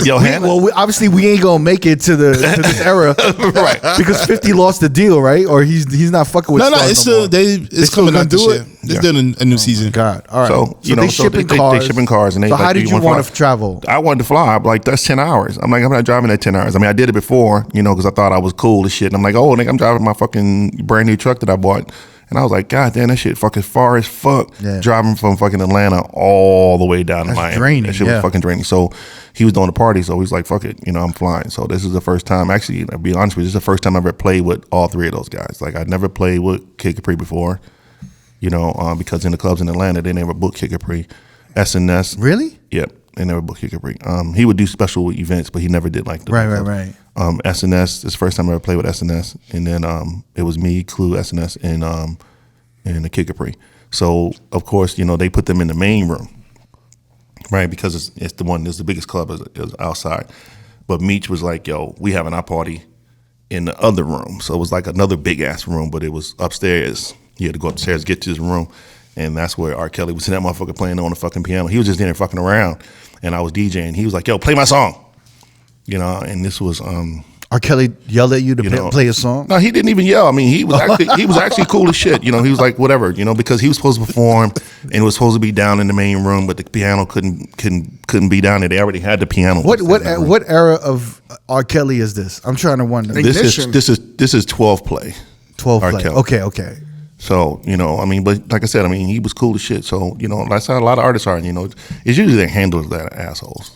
yo, Hannah. Well, obviously we ain't gonna make it to this era, Right. Because 50 lost the deal, right? Or he's not fucking with. No, Stars it's no still more. it's still coming gonna out this do year. it? They're doing a new season. God, all right. So, you know, they so shipping they cars. shipping cars, and they so like, how "Do did you you wanna want fly?" to travel? I wanted to fly. I'm like, that's 10 hours. I'm like, I'm not driving that 10 hours. I mean, I did it before, you know, because I thought I was cool as shit. And I'm like, oh, nigga, I'm driving my fucking brand new truck that I bought. And I was like, God damn, that shit fucking far as fuck. Yeah. Driving from fucking Atlanta all the way down to Miami. draining, That shit yeah. was fucking draining. So he was doing the party. So he's like, fuck it, you know, I'm flying. So this is the first time, actually, I'll be honest with you, this is the first time I ever played with all three of those guys. Like, I'd never played with Kid Capri before, you know, because in the clubs in Atlanta, they never booked Kid Capri. SNS. Really? Yep, they never booked Kid Capri. He would do special events, but he never did like the Right. SNS. This is the first time I ever played with SNS, and then it was me, Clue, SNS, and the Kid Capri. So of course, you know, they put them in the main room, right? Because it's the biggest club is outside. But Meech was like, "Yo, we having our party in the other room." So it was like another big ass room, but it was upstairs. You had to go upstairs, get to his room. And that's where R. Kelly was in that motherfucker playing on the fucking piano. He was just in there fucking around. And I was DJing. He was like, "Yo, play my song." You know, and this was R. Kelly yelled at you to play a song? No, he didn't even yell. I mean, he was actually cool as shit. He was like, whatever, because he was supposed to perform and it was supposed to be down in the main room, but the piano couldn't be down there. They already had the piano. What era of R. Kelly is this? I'm trying to wonder. This is 12 play. 12 R. play. Kelly. Okay. So, I mean, but like I said, I mean, he was cool as shit. So, that's how a lot of artists are. It's usually their handlers that are assholes.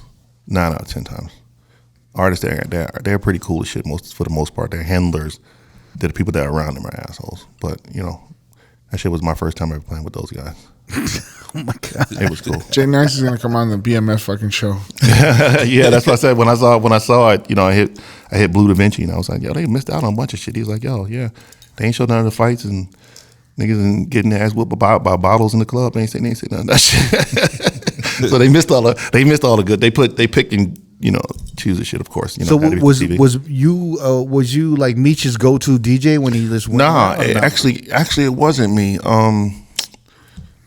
9 out of 10 times. Artists, they're pretty cool as shit for the most part. Their handlers, they're the people that are around them are assholes. But, that shit was my first time ever playing with those guys. Oh my God. It was cool. Jay Nice is gonna come on the BMF fucking show. Yeah, that's what I said when I saw it. I hit Blue Da Vinci and I was like, yo, they missed out on a bunch of shit. He was like, yo, yeah, they ain't showed none of the fights and niggas and getting their ass whooped by bottles in the club. They ain't say none of that shit. So they missed all the good. They picked and choose the shit, of course. So was you like Meech's go-to DJ when he just went? Nah, actually it wasn't me.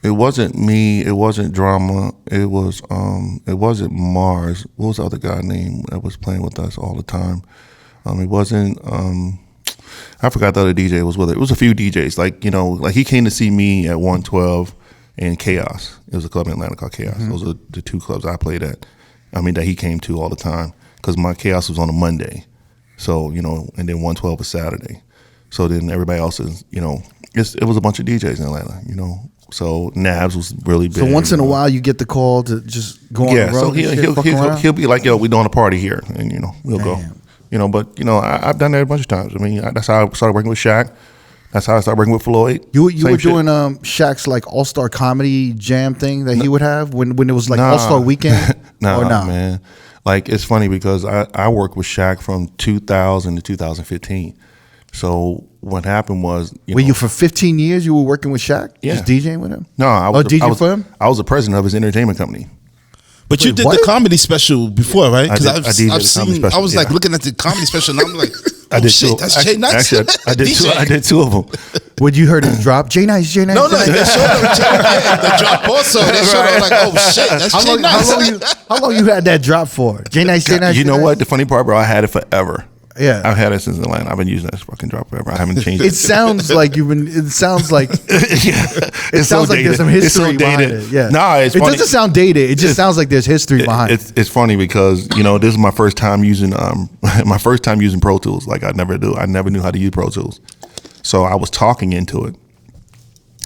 It wasn't me. It wasn't Drama. It wasn't Mars. What was the other guy named that was playing with us all the time? It wasn't. I forgot the other DJ was with it. It was a few DJs. Like he came to see me at 112 and Chaos. It was a club in Atlanta called Chaos. Mm-hmm. Those are the two clubs I played at. I mean, that he came to all the time because my Chaos was on a Monday. So, and then 112 was Saturday. So then everybody else is, it was a bunch of DJs in Atlanta, So Nabs was really big. So once in a while you get the call to just go on the road. So he'll be like, yo, we doing a party here. And, we'll go. But, I've done that a bunch of times. I mean, that's how I started working with Shaq. That's how I started working with Floyd. You were doing Shaq's like all-star comedy jam thing that he would have when it was like all-star weekend? Nah, man. Like, it's funny because I worked with Shaq from 2000 to 2015. So what happened was, you for 15 years you were working with Shaq? Yeah. Just DJing with him? No, I was for him? I was the president of his entertainment company. But you did the comedy special before, right? Because I've seen. Special, I was like looking at the comedy special, and I'm like, oh, I did shit, that's Jay Nice. Actually, I did two of them. When you heard it drop, Jay Nice. No, they showed the drop also. They showed up like, oh shit, that's Jay Nice. How long you had that drop for? Jay Nice. You know what? The funny part, bro, I had it forever. Yeah, I've had it since Atlanta. I've been using that fucking drop forever. I haven't changed it. It sounds like you've been. It sounds like it sounds like there's some history behind it. Yeah, nah, it doesn't sound dated. It just sounds like there's history behind it. It's funny because this is my first time using Pro Tools. Like I never knew how to use Pro Tools, so I was talking into it,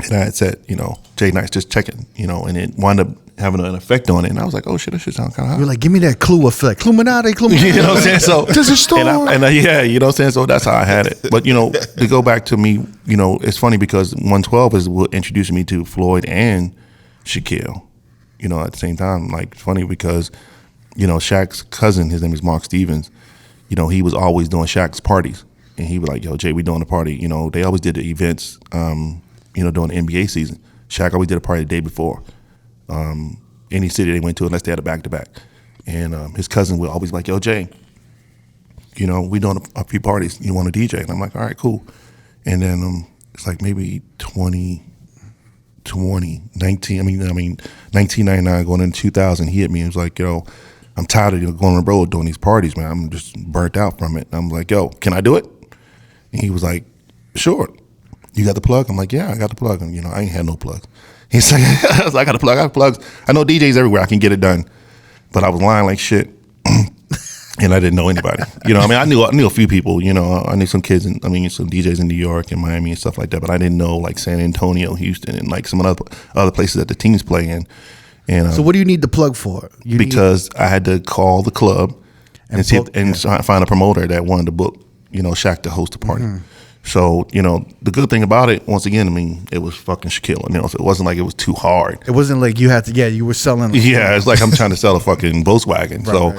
and I had said, Jay Nice, just check it, and it wound up having an effect on it, and I was like, oh shit, that shit sound kind of hot. You're like, give me that clue effect, Cluminati. You know what I'm saying? So there's a store, yeah, you know what I'm saying. So that's how I had it. But to go back to me, it's funny because 112 is what introduced me to Floyd and Shaquille. At the same time, like it's funny because Shaq's cousin, his name is Mark Stevens. He was always doing Shaq's parties, and he was like, yo, Jay, we doing a party. They always did the events, during the NBA season. Shaq always did a party the day before. Any city they went to unless they had a back-to-back. And his cousin would always be like, yo, Jay, we doing a few parties. You want to DJ? And I'm like, all right, cool. And then it's like maybe 1999 going into 2000, he hit me and was like, yo, I'm tired of going on the road doing these parties, man. I'm just burnt out from it. And I'm like, yo, can I do it? And he was like, sure. You got the plug? I'm like, yeah, I got the plug. And, I ain't had no plugs. He's like, I got a plug. I got plugs. I know DJs everywhere. I can get it done, but I was lying like shit, and I didn't know anybody. I knew a few people. I knew some kids, and some DJs in New York and Miami and stuff like that. But I didn't know like San Antonio, Houston, and like some other places that the teams play in. And so, what do you need the plug for? Because I had to call the club and find a promoter that wanted to book, Shaq to host a party. Mm-hmm. So, the good thing about it, once again, it was fucking Shaquille. So it wasn't like it was too hard. It wasn't like you had to, you were selling. It's like I'm trying to sell a fucking Volkswagen. Right, so,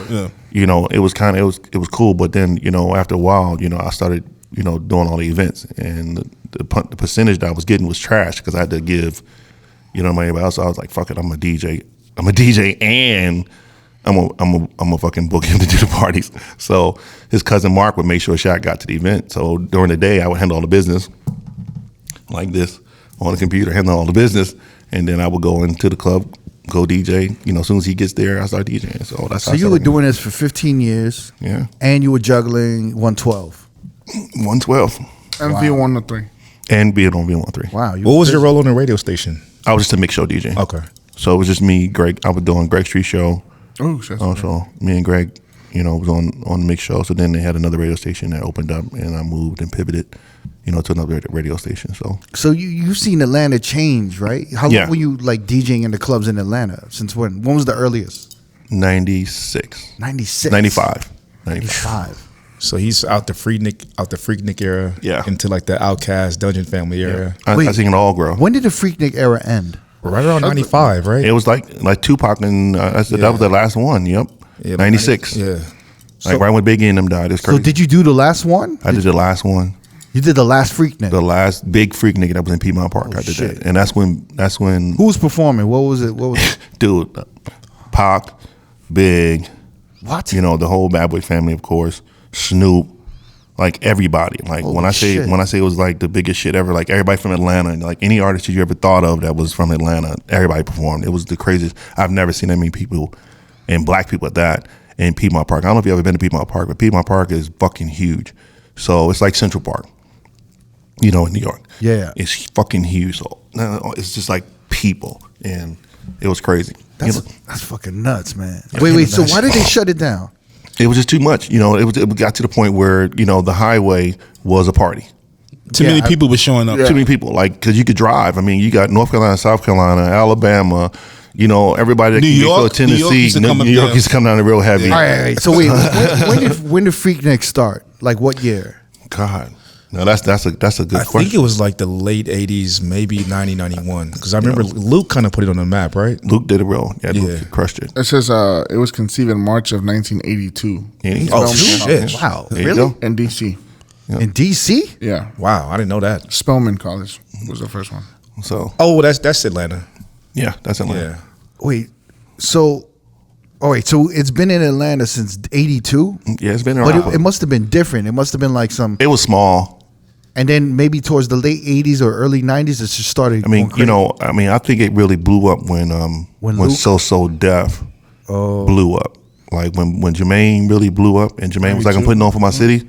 it was kind of, it was cool. But then, after a while, I started, doing all the events. And the percentage that I was getting was trash because I had to give, everybody else. So I was like, fuck it, I'm a DJ. I'm a DJ and I'm a fucking book him to do the parties. So his cousin Mark would make sure Shaq got to the event. So during the day, I would handle all the business like this on the computer, handle all the business, and then I would go into the club go DJ. You know, as soon as he gets there, I start DJing. So that's how So I you were started. doing this for 15 years. Yeah. And you were juggling 112. 112 MV 103. and being on V13. Wow. What was your role on the radio station? I was just a mix show DJ. Okay. So it was just me, Greg. I was doing Greg Street show. Oh, shit. So me and Greg, you know, was on the mix show. So then they had another radio station that opened up, and I moved and pivoted, you know, to another radio station. So you've seen Atlanta change, right? How Yeah. long were you like DJing in the clubs in Atlanta? Since when? When was the earliest? 96, 96. 95. 95. So he's out the Freaknik era, Yeah. into like the Outcast Dungeon Family era. I Wait. seen it all grow. When did the Freaknik era end? Right around 95, right? It was like Tupac, and that was the last one. Yep, Yeah, 96. Yeah. Like right when Biggie and them died. It's crazy. So did you do the last one? I did the last one, You did the last Freaknik. the last big freak nigga that was in Piedmont Park. I did shit. that, and that's when Who was performing? What was it? What was it? dude, Pac, Big, What? you know, the whole Bad Boy family, of course, Snoop, like everybody. Like Holy when I say shit. it was like the biggest shit ever, like everybody from Atlanta, like any artist you ever thought of that was from Atlanta, everybody performed. It was the craziest. I've never seen that many people, and black people at that, in Piedmont Park. I don't know if you ever been to Piedmont Park, but Piedmont Park is fucking huge. So it's like Central Park, you know, in New York. Yeah. It's fucking huge. So it's just like people, and it was crazy. You know? That's fucking nuts, man. Wait. So why did they shut it down? It was just too much. You know, it got to the point where, you know, the highway was a party. Too many people were showing up. Too many people, like, because you could drive. I mean, you got North Carolina, South Carolina, Alabama, you know, everybody that New can York- go to New York Tennessee. used to come up New York there. used to come down real heavy. All right. So wait, when did Freaknik start? Like what year? God. No, that's a good I question. think it was like the late 80s, maybe 90, 91. Because I remember Luke kind of put it on the map, right? Luke did it real. Yeah, Yeah. Luke crushed it. It says it was conceived in March of 1982 Yeah, Oh, Spelman shit. Wow. There you Really? go. in DC. In DC? Yeah. Wow, I didn't know that. Spelman College was the first one. So, Oh, that's Atlanta. yeah, that's Atlanta. Yeah. Wait. So it's been in Atlanta since 82? Yeah, it's been around. But it must have been different. It must have been like some, It was small. and then maybe towards the late 80s or early 90s, it just started. I mean, going you crazy. know, I think it really blew up when Luke? So Def blew up. Like when Jermaine really blew up, and Jermaine was like, "I'm putting on for my city,"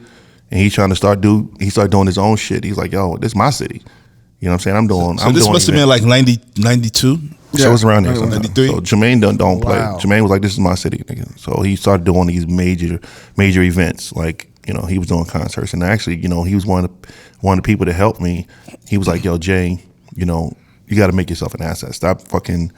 and he's trying to start doing his own shit. He's like, "Yo, this is my city." You know what I'm saying? I'm doing. So this must have been like 90, 92. So it's around there. 93. So Jermaine don't play. Wow. Jermaine was like, "This is my city," nigga. So he started doing these major events. Like, you know, he was doing concerts, and actually, you know, he was one of the people that helped me. He was like, "Yo, Jay, you know, you got to make yourself an asset. Stop fucking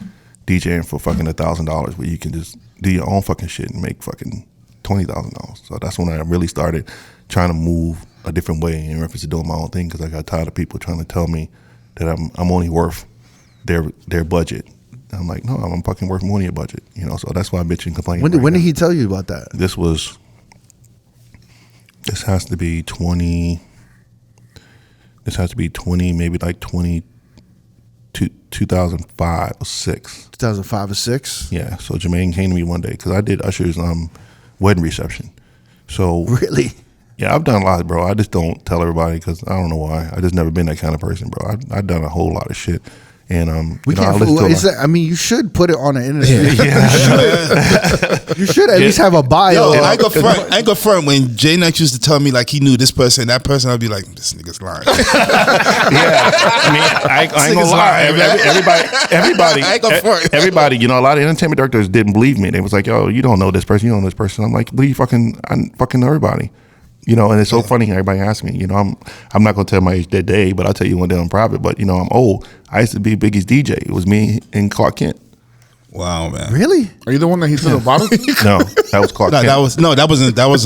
DJing for fucking $1,000, where you can just do your own fucking shit and make fucking $20,000." So that's when I really started trying to move a different way in reference to doing my own thing, because I got tired of people trying to tell me that I'm only worth their budget. And I'm like, no, I'm fucking worth more than your budget. You know, so that's why I bitch and complain. When did he tell you about that? This has to be 20. This has to be 20, maybe like 2005 or 6. 2005 or 6? Yeah. So Jermaine came to me one day because I did Usher's wedding reception. So Really? yeah, I've done a lot, bro. I just don't tell everybody because I don't know why. I just never been that kind of person, bro. I've done a whole lot of shit. And We you know, I can't. listen to a lot- I mean, you should put it on the internet. You should at least have a bio. Yo, I ain't go front. When J Nex used to tell me like he knew this person, that person, I'd be like, this nigga's lying. Yeah, I mean, I ain't gonna lie. Everybody, you know, a lot of entertainment directors didn't believe me. They was like, "Yo, you don't know this person. You don't know this person." I'm like, "But I fucking know everybody." You know, and it's so funny. Everybody asks me. You know, I'm not gonna tell my age that day, but I'll tell you one day in private. But you know, I'm old. I used to be Biggie's DJ. It was me and Clark Kent. Wow, man. Really? Are you the one that he threw the bottle? No, that was Clark Kent. That was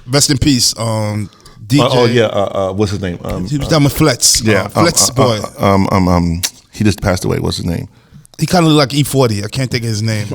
rest in peace. DJ. What's his name? He was down with Fletz. Fletz boy. He just passed away. What's his name? He kind of looked like E40. I can't think of his name.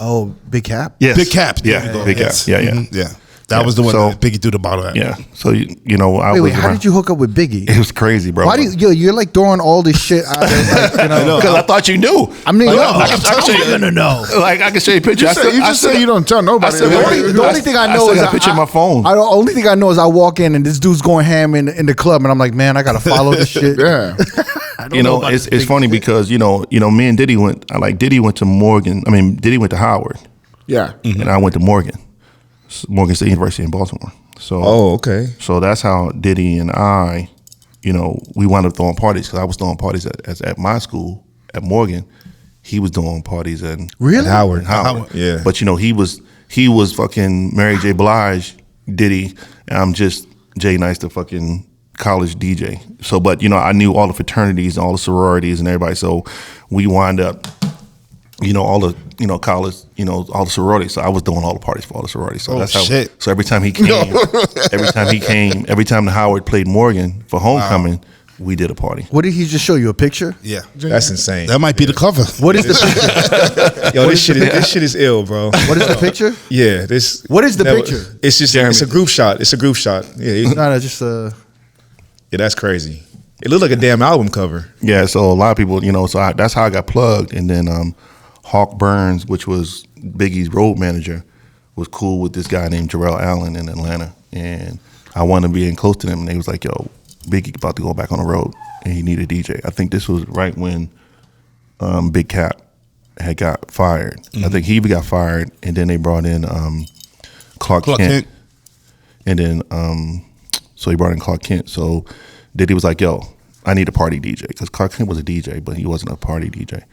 Oh, Big Cap? Yes. Big Cap. There Yeah, you go. Big Cap. Yes. Yeah, yeah. Mhm. Yeah. That was the one So- that Biggie threw the bottle at. Yeah. So you know, I Wait, was. how did you hook up with Biggie? It was crazy, bro. Why do you're like throwing all this shit out there, like, you know? Because I thought you knew. I mean, Like, no, I can show you. no. Like I can show you pictures. You just say you don't tell nobody. The only thing I know is got a picture of my phone. The only thing I know is I walk in and this dude's going ham in the club, and I'm like, man, I gotta follow this shit. Yeah. you know, it's funny because you know, me and Diddy went to Morgan. I mean, Diddy went to Howard. Yeah. And I went to Morgan State University in Baltimore. So, okay. So that's how Diddy and I, you know, we wound up throwing parties because I was throwing parties at my school at Morgan. He was doing parties at Howard. Yeah. But you know, he was fucking Mary J. Blige, Diddy, and I'm just Jay Nice, the fucking college DJ. So, but you know, I knew all the fraternities and all the sororities and everybody. So we wind up, you know, all the, you know, college, you know, all the sororities. So I was doing all the parties for all the sororities. So that's how. Shit. So every time he came, every time the Howard played Morgan for homecoming, we did a party. What did he just show you? A picture? Yeah. That's insane. That might be the cover. What is the picture? Yo, this shit is ill, bro. What is the picture? Yeah, What is the picture? It's just it's a group shot. It's a group shot. Yeah, No, just yeah, that's crazy. It looked like a damn album cover. Yeah, so a lot of people, you know, so that's how I got plugged. And then Hawk Burns, which was Biggie's road manager, was cool with this guy named Jarrell Allen in Atlanta. And I wanted to be in close to them. And they was like, yo, Biggie about to go back on the road and he needed a DJ. I think this was right when Big Cap had got fired. I think he even got fired, and then they brought in Clark Kent. And then, so he brought in Clark Kent. So Diddy was like, yo, I need a party DJ. Because Clark Kent was a DJ, but he wasn't a party DJ.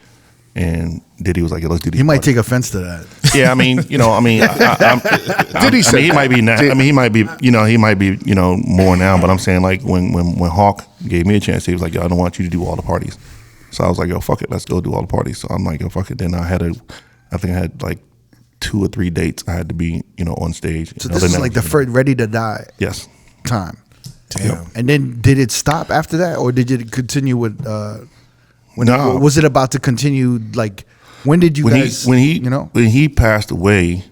And Diddy was like, yeah, let's do these. He might parties. take offense to that. Yeah, I mean, you know, I mean, he might be now. I mean, he might be, you know, more now. But I'm saying, like, when Hawk gave me a chance, he was like, yo, I don't want you to do all the parties. So I was like, yo, fuck it, let's go do all the parties. So I'm like, yo, fuck it. Then I think I had like 2 or 3 dates I had to be, you know, on stage. So this is like the first Ready to Die time. Damn. And then did it stop after that, or did it continue with? No. Was it about to continue? Like, when did you guys? When he you know, when he passed away,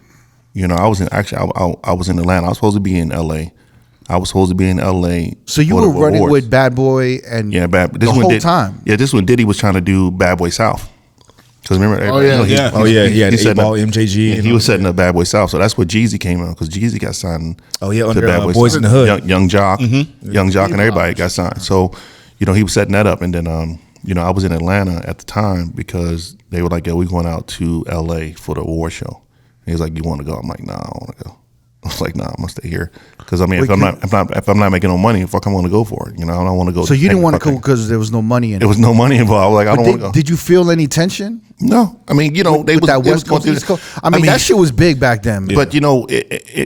you know, I was in Atlanta. I was supposed to be in LA. So you were running with Bad Boy and the whole time. Yeah, this is when Diddy was trying to do Bad Boy South. Because remember, he had 8-Ball, MJG. He was setting up Bad Boy South. So that's what Jeezy came out, because Jeezy got signed. Under Bad Boy Boys South. in the Hood. Young Jock, Young Jock, and everybody got signed. So, you know, he was setting that up, and then you know, I was in Atlanta at the time because they were like, "Yo, we're going out to LA for the award show." And he was like, "You want to go?" I'm like, "Nah, I don't want to go." I was like, "Nah, I'm gonna stay here." Because I mean, if I'm not making no money, fuck, I'm gonna go for it. You know, I don't want to go. So you didn't want to go because there was no money in it. There was no money involved. I was like, I don't want to go. Did you feel any tension? No, I mean, you know, with that West Coast, East Coast. I mean, that shit was big back then. But you know,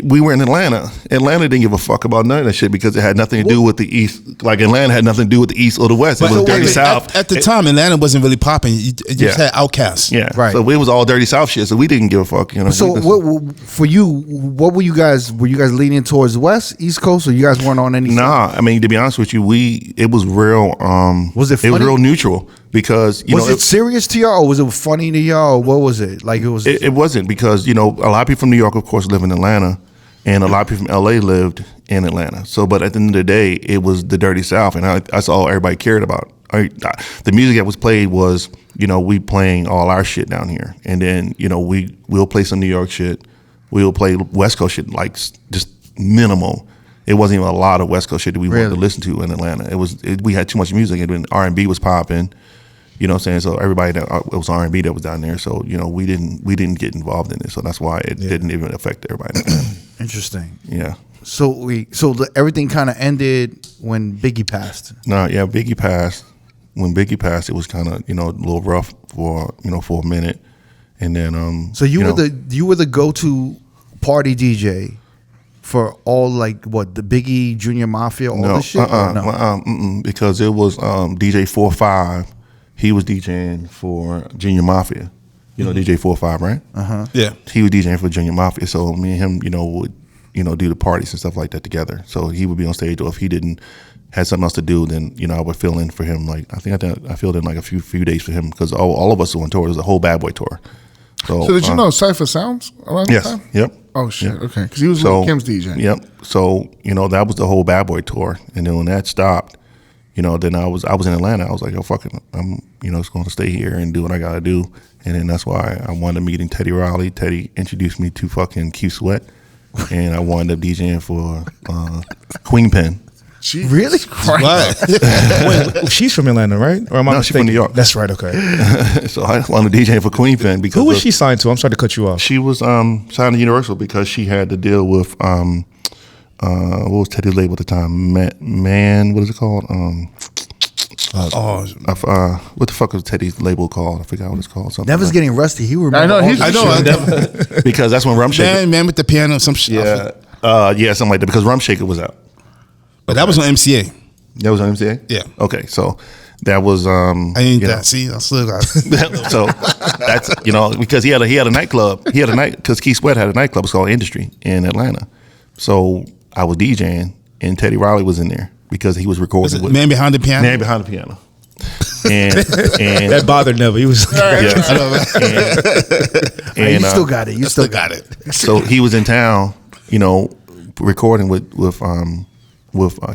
we were in Atlanta. Atlanta didn't give a fuck about none of that shit because it had nothing to do with the East. Like, Atlanta had nothing to do with the East or the West. It was Dirty South. At the time, Atlanta wasn't really popping. You just had Outkast. Yeah, right. So it was all Dirty South shit. So we didn't give a fuck. You know. So for you, what were you guys? Were you guys leaning towards West, East Coast, or you guys weren't on any? Nah, I mean, to be honest with you, it was real. Was it funny? It was real neutral because was it serious to y'all, or was it funny to y'all? Or what was it like? It was. It wasn't, because you know, a lot of people from New York, of course, live in Atlanta, and a lot of people from LA lived in Atlanta. So, but at the end of the day, it was the Dirty South, and that's all everybody cared about. The music that was played was, you know, we playing all our shit down here, and then, you know, we'll play some New York shit, we'll play West Coast shit, like just minimal. It wasn't even a lot of West Coast shit that we wanted to listen to in Atlanta. We had too much music, and R&B was popping. You know what I'm saying? So everybody it was R&B that was down there. So, you know, we didn't get involved in it. So that's why it didn't even affect everybody. Interesting. Yeah. So everything kind of ended when Biggie passed. No, yeah, Biggie passed. When Biggie passed, it was kind of, you know, a little rough for a minute, and then So you were the go-to party DJ for all, like, what, the Biggie, Junior Mafia, all this shit? Because it was DJ 4-5. He was DJing for Junior Mafia. You know DJ 4-5, right? Yeah. He was DJing for Junior Mafia. So me and him, you know, would, you know, do the parties and stuff like that together. So he would be on stage, or if he had something else to do, then, you know, I would fill in for him. Like, I think I filled in like a few days for him, because all of us were on tour. It was a whole Bad Boy tour. So did you know Cypher Sounds around that time? Yep. Oh shit. Yep. Okay. Because he was Lil Kim's DJ. Yep. So, you know, that was the whole Bad Boy tour, and then when that stopped, you know, then I was in Atlanta. I was like, yo, fuck it, I'm, you know, just going to stay here and do what I got to do. And then that's why I wound up meeting Teddy Riley. Teddy introduced me to fucking Q Sweat, and I wound up DJing for Queen Pen. Jesus Really? Christ. Wait, she's from Atlanta, right? Or am I No, she's from mistaken? New York. That's right. Okay. So I wanted to DJ for Queen Pen because Who was she signed to? I'm sorry to cut you off. She was signed to Universal because she had to deal with what was Teddy's label at the time? Man, what is it called? What the fuck was Teddy's label called? I forgot what it's called. Something Never's like getting rusty. He remember. I know, all he's- this I know. shit. because that's when Rum Shaker. Man with the piano, some shit. Yeah, something like that. Because Rum Shaker was out. But that was on MCA. That was on MCA. Yeah. Okay, so that was I ain't you know, that. See, I still got. so that's because he had a nightclub. Because Keith Sweat had a nightclub. It's called Industry in Atlanta. So I was DJing and Teddy Riley was in there because he was recording with Man behind the piano. Man behind the piano. And That bothered Never. He was. You still got it. You still got it. So he was in town, recording with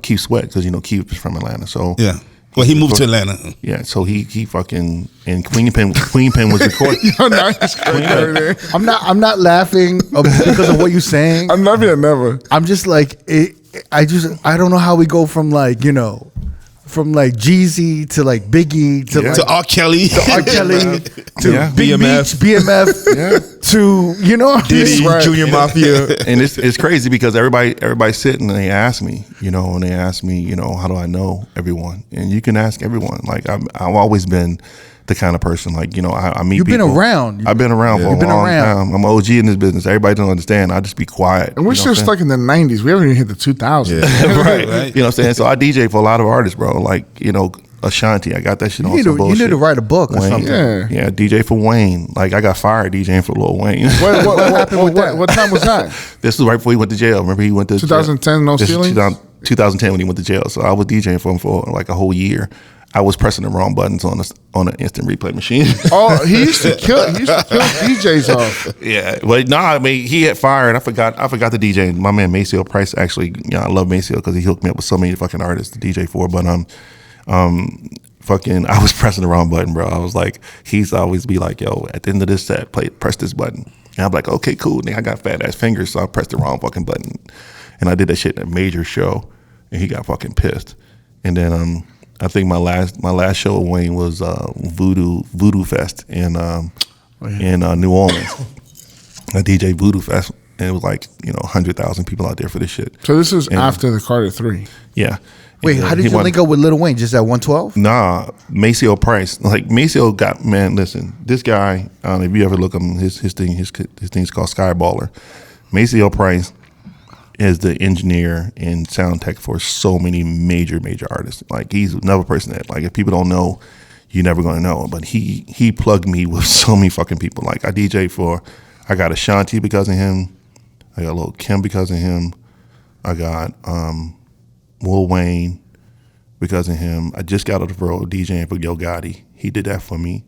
Keith Sweat because Keith is from Atlanta. So Yeah. Well, he moved to Atlanta. yeah. So he fucking and Queen Pen was recording. Yo, now he's crazy. I'm not laughing because of what you're saying. I'm loving it. Never. I'm just like I don't know how we go from from like Jeezy to like Biggie to like To R. Kelly. R. Kelly to Yeah. Big Meech BMF to Diddy, Right. Junior Mafia. And it's crazy because everybody's sitting and they ask me, how do I know everyone? And you can ask everyone. Like I've always been the kind of person like I meet. You've been people. around. I've been around for a You've been long around. time. I'm an OG in this business. Everybody don't understand. I just be quiet. And we're still stuck in the 90s. We haven't even hit the 2000s. right. Right. You know what I'm saying? So I DJ for a lot of artists, bro. Like Ashanti. I got that shit on some You bullshit. need to write a book or Wayne. something. Yeah. Yeah, DJ for Wayne. Like I got fired DJing for Lil Wayne. What happened with that? What time was that? This was right before he went to jail. Remember he went to 2010, no This is ceilings? 2010 when he went to jail. So I was DJing for him for like a whole year. I was pressing the wrong buttons on an instant replay machine. Oh, he used to kill DJs off. Yeah, but I mean, he had fired. I forgot the DJ. My man Maceo Price actually. I love Maceo because he hooked me up with so many fucking artists to DJ for. But I was pressing the wrong button, bro. I was like, he's always be like, yo, at the end of this set, press this button. And I'm like, okay, cool. Nigga, I got fat ass fingers, so I pressed the wrong fucking button, and I did that shit in a major show, and he got fucking pissed. And then I think my last show with Wayne was Voodoo Fest in New Orleans. I DJ Voodoo Fest, and it was like 100,000 people out there for this shit. So this is And- after the Carter 3. Yeah. Wait, And, how did he you won- link up with Lil Wayne? Just at 112? Nah, Maceo Price. Like Maceo got listen, this guy. If you ever look him, his thing's called Skyballer. Maceo Price is the engineer and sound tech for so many major artists. Like he's another person that like if people don't know, you're never gonna know. But he plugged me with so many fucking people. Like I got Ashanti because of him. I got Lil Kim because of him. I got Lil Wayne because of him. I just got off the road DJing for Yo Gotti. He did that for me.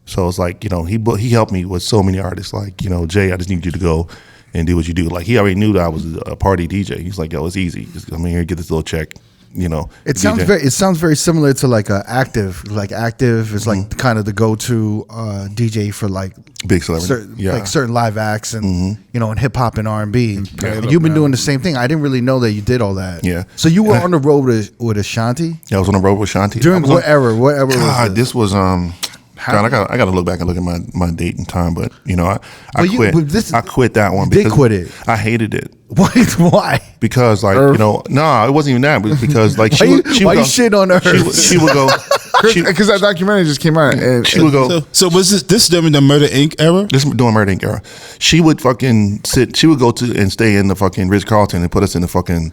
So it's like, he helped me with so many artists. Like, Jay, I just need you to go and do what you do. Like, he already knew that I was a party DJ. He's like, yo, it's easy. Just come in here, get this little check. It sounds very similar to like Active. Like Active is like kind of the go-to DJ for like Big celebrity. certain live acts and and hip hop and R&B. And you've been doing the same thing. I didn't really know that you did all that. Yeah. So you were on the road with Ashanti Yeah, I was on the road with Shanti. during what era? What era was God, this? this was God, I got to look back and look at my date and time, but I But you- quit. but this- I quit that one. you did quit it. I hated it Why? because like no, it wasn't even that. But because like Why you shit on her? She would go. Because that documentary just came out. And She would go. So was this during the Murder Inc. era? This is doing Murder Inc. era. She would fucking sit. She would go to and stay in the fucking Ritz Carlton and put us in the fucking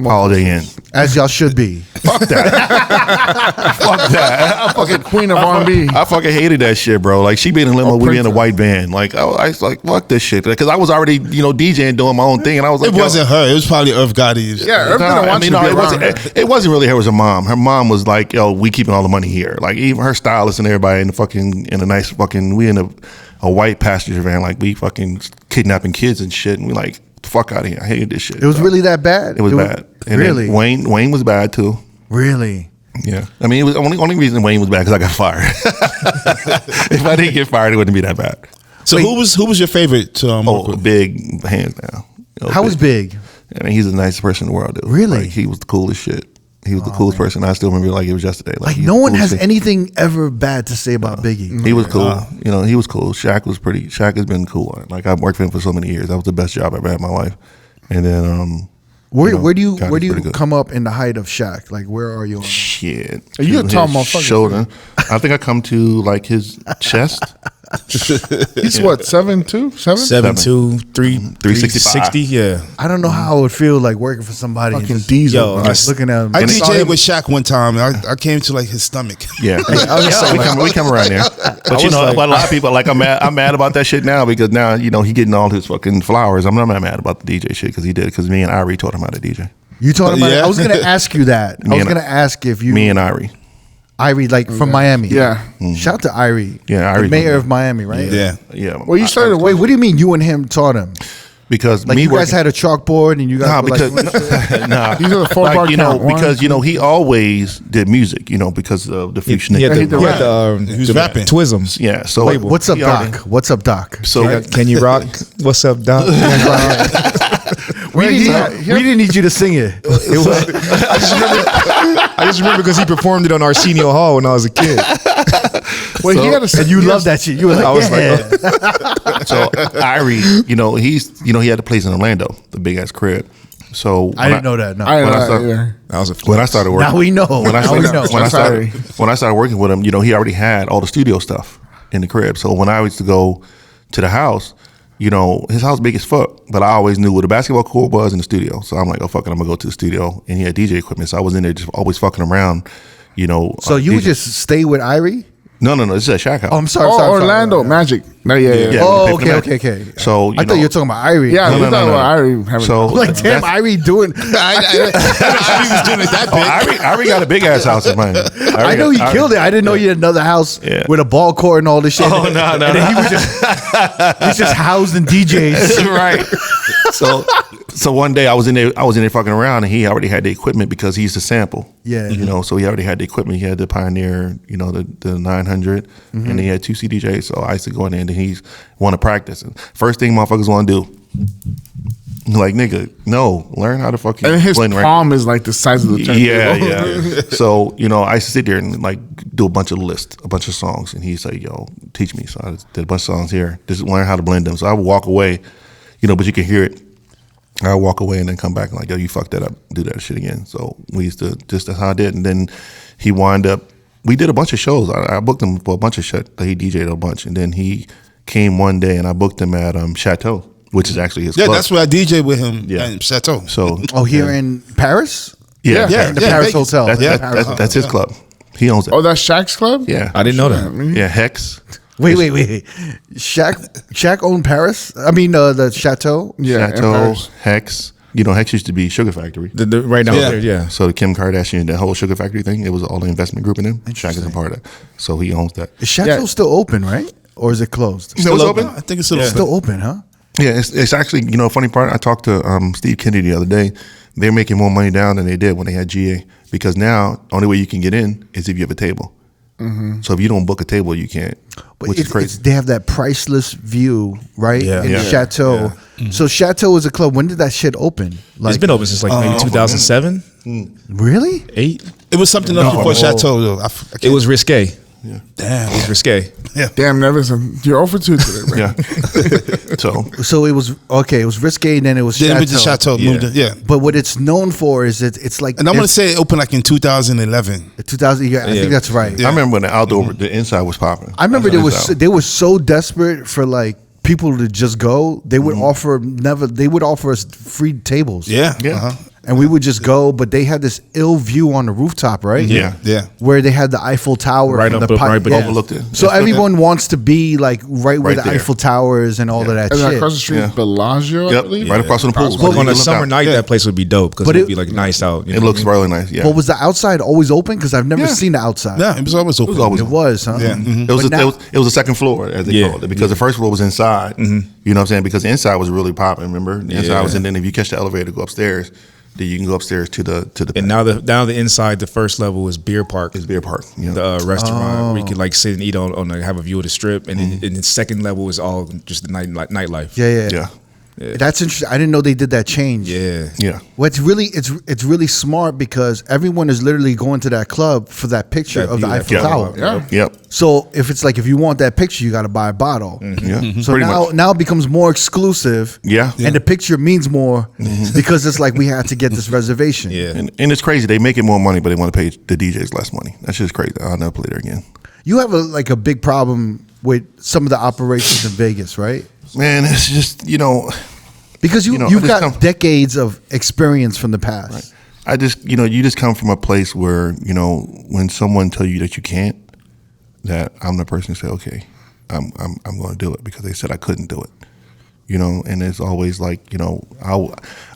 Holiday Inn. As y'all should be. Fuck that. Fuck that. I fucking Queen of R&B. I fucking hated that shit, bro. Like she be in a limo, we be in a white van. Like I was like, fuck this shit, because I was already DJing, doing my own thing, and I was like, It wasn't her. It was probably Irv Gotti's. Yeah, Irv didn't want you to be around. it wasn't really her. It was her mom. Her mom was like, yo, we keeping all the money here. Like even her stylist and everybody in a nice fucking, we in a white passenger van, like we fucking kidnapping kids and shit, and we like, fuck out of here. I hated this shit. It was really that bad? It was bad. And really? then Wayne was bad too. Really? Yeah. I mean, it was only reason Wayne was bad because I got fired. If I didn't get fired, it wouldn't be that bad. So who was your favorite? Big, hands down. How was Big? I mean, he's the nicest person in the world, dude. Really? Like, he was the coolest shit. He was the coolest person. I still remember like it was yesterday. Like he's no the one coolest has shit. anything ever bad to say about Biggie. He was cool. You know, he was cool. Shaq has been cool. Like I've worked for him for so many years. That was the best job I ever had in my life. And then Where do you pretty good. come up in the height of Shaq? Like where are you on? Shit. You a To tall his motherfucker. Shoulder. I think I come to like his chest. He's what, 7'2", 7? 7'2", 360. Yeah. I don't know how it would feel like working for somebody. and Fucking just diesel. Yo, bro. looking at him. I And saw DJed him- with Shaq one time. I came to like his stomach. Yeah. we come around there. But you know, but a lot of people like I'm mad about that shit now because now, you know, he getting all his fucking flowers. I'm not mad about the DJ shit because he did it because me and Irie taught him how to DJ. You talking about? Yeah. I was gonna ask you that. I Me was and- gonna ask if you Me and Irie. Irie, like from Miami. Yeah. Shout to Irie. Yeah, the Irie. mayor of Miami, right? Yeah. Yeah. Well, you started Wait, what do you mean you and him taught him? because Like me you guys working- had a chalkboard and you guys Nah, were because like, nah, These are the four like, bar you know, count. One, because you know he always did music, you know, because of the Future He had Nick. the, he he had the, He was the rapping. Twisms. Yeah, so Label. what's up, he already- Doc? What's up, Doc? So Can you rock? What's up, Doc? We didn't need you to sing it. It was, I just remember because he performed it on Arsenio Hall when I was a kid. well, he had a, and you love that shit. You were like, I was yeah. so Irie, you know, he had a place in Orlando, the big ass crib. So I didn't know that. No. I when I know started- either. That was a when I started working, Now we know. When I Now we started, know. when I started working with him, you know, he already had all the studio stuff in the crib. So when I used to go to the house, you know, his house big as fuck, but I always knew where the basketball court was in the studio. So I'm like, oh fuck it, I'm gonna go to the studio, and he had DJ equipment, so I was in there just always fucking around, you know. So you would DJ. just stay with Irie? no, this is a Shaq house. Oh, I'm sorry. Oh, sorry, Orlando sorry. Magic. No, yeah. Yeah. Oh, we okay, pay for okay. So I thought you were talking about Irie. Yeah, No, we no, thought no, about no. Irie having So Like, damn, that's- Irie doing. I was doing it that big. Irie got a big ass house in Miami. I know he killed it. I didn't know he had another house Yeah. with a ball court and all this shit. Oh, no, And then he was just housing DJs. Right. So one day I was in there fucking around, and he already had the equipment because he used to sample. Yeah. You know, so he already had the equipment. He had the Pioneer, you know, the 900, and then he had 2 CDJs. So I used to go in there, and then he's want to practice. And first thing motherfuckers want to do, like, nigga, no, learn how to fucking And his play the record. palm is like the size of the turntable. Yeah. So, you know, I used to sit there and like do a bunch of lists, a bunch of songs, and he'd say, yo, teach me. So I did a bunch of songs here. Just learn how to blend them. So I would walk away, you know, but you can hear it. I would walk away and then come back and like, yo, you fucked that up. Do that shit again. So we used to, just that's how I did. And then he wound up, we did a bunch of shows. I booked him for a bunch of shit. He DJ'd a bunch. And then he came one day and I booked him at Chateau, which is actually his Yeah, club. that's where I DJ with him Yeah. in Chateau. So Oh, here in Paris? yeah, Yeah. In the Paris Vegas. Hotel. That's his club. He owns it. Oh, that's Shaq's club? Yeah. I didn't know that. Yeah, Hex. Wait. Shaq owned Paris? I mean, the Chateau? Yeah, in Chateau, Paris. Hex. You know, Hex used to be Sugar Factory. The right down Yeah. there, yeah. So the Kim Kardashian, that whole Sugar Factory thing, it was all the investment group in them. Shaq is a part of that. So he owns that. Is Chateau Yeah. still open, right? Or is it closed? Still open? I think it's still open. Still open, huh? Yeah, it's actually, you know, funny part, I talked to Steve Kennedy the other day. They're making more money down than they did when they had GA. Because now, only way you can get in is if you have a table. So if you don't book a table, you can't, But which is crazy. they have that priceless view, right? Yeah. In Yeah. Chateau. So Chateau is a club. When did that shit open? It's been open since like maybe 2007, Really? 8. It was something else before Chateau, though. I It was risque. damn. It was risque. Damn, Neverson. You're over 2 today, bro. Yeah. So, So it was okay. It was risque, and then it was Then Chateau. with the Chateau, moved it, yeah. But what it's known for is it's like And I'm gonna say it opened like in 2011. 2000. Yeah, I think that's right. I remember when the outdoor, the inside was popping. I remember That's they were so desperate for like people to just go. They would offer us free tables. Yeah, Yeah. And we would just go, but they had this ill view on the rooftop, right? Yeah. yeah. Where they had the Eiffel Tower Right from up- the right yeah. overlooked it. So everyone wants to be like right where Right the there. Eiffel Tower is and all of that And then shit. across the street, Yeah. Bellagio, I Yep, believe. right across from the pool. Well, But You on a look summer out. night, that place would be dope because But it it- would be like nice out. you It know looks what I mean? really nice. Yeah. But was the outside always open? Because I've never Yeah. seen the outside. Yeah, it was always open. It was always It was, huh? Yeah. It was, But now- it was the second floor, as they Yeah. called it, because the first floor was inside. You know what I'm saying? Because the inside was really popping. Remember, the inside was, and then if you catch the elevator to go upstairs, then you can go upstairs to the. And now the inside, the first level is beer park. It's beer park. You know? The restaurant where you can like sit and eat on have a view of the strip, and then the second level is all just the nightlife. Yeah. yeah. That's interesting. I didn't know they did that change. Yeah. Well, it's really smart because everyone is literally going to that club for that picture of the Eiffel Tower. Yeah. Yep. So if you want that picture, you got to buy a bottle. Yeah. So Pretty much. now it becomes more exclusive. Yeah. And the picture means more because it's like we had to get this reservation. Yeah. And it's crazy. They make it more money, but they want to pay the DJs less money. That's just crazy. I'll never play there again. You have a big problem with some of the operations in Vegas, right? Man, it's just, Because You know, you've I just got come- decades of experience from the past. I just, you just come from a place where, when someone tell you that you can't, that I'm the person to say, okay, I'm going to do it because they said I couldn't do it. And it's always like, I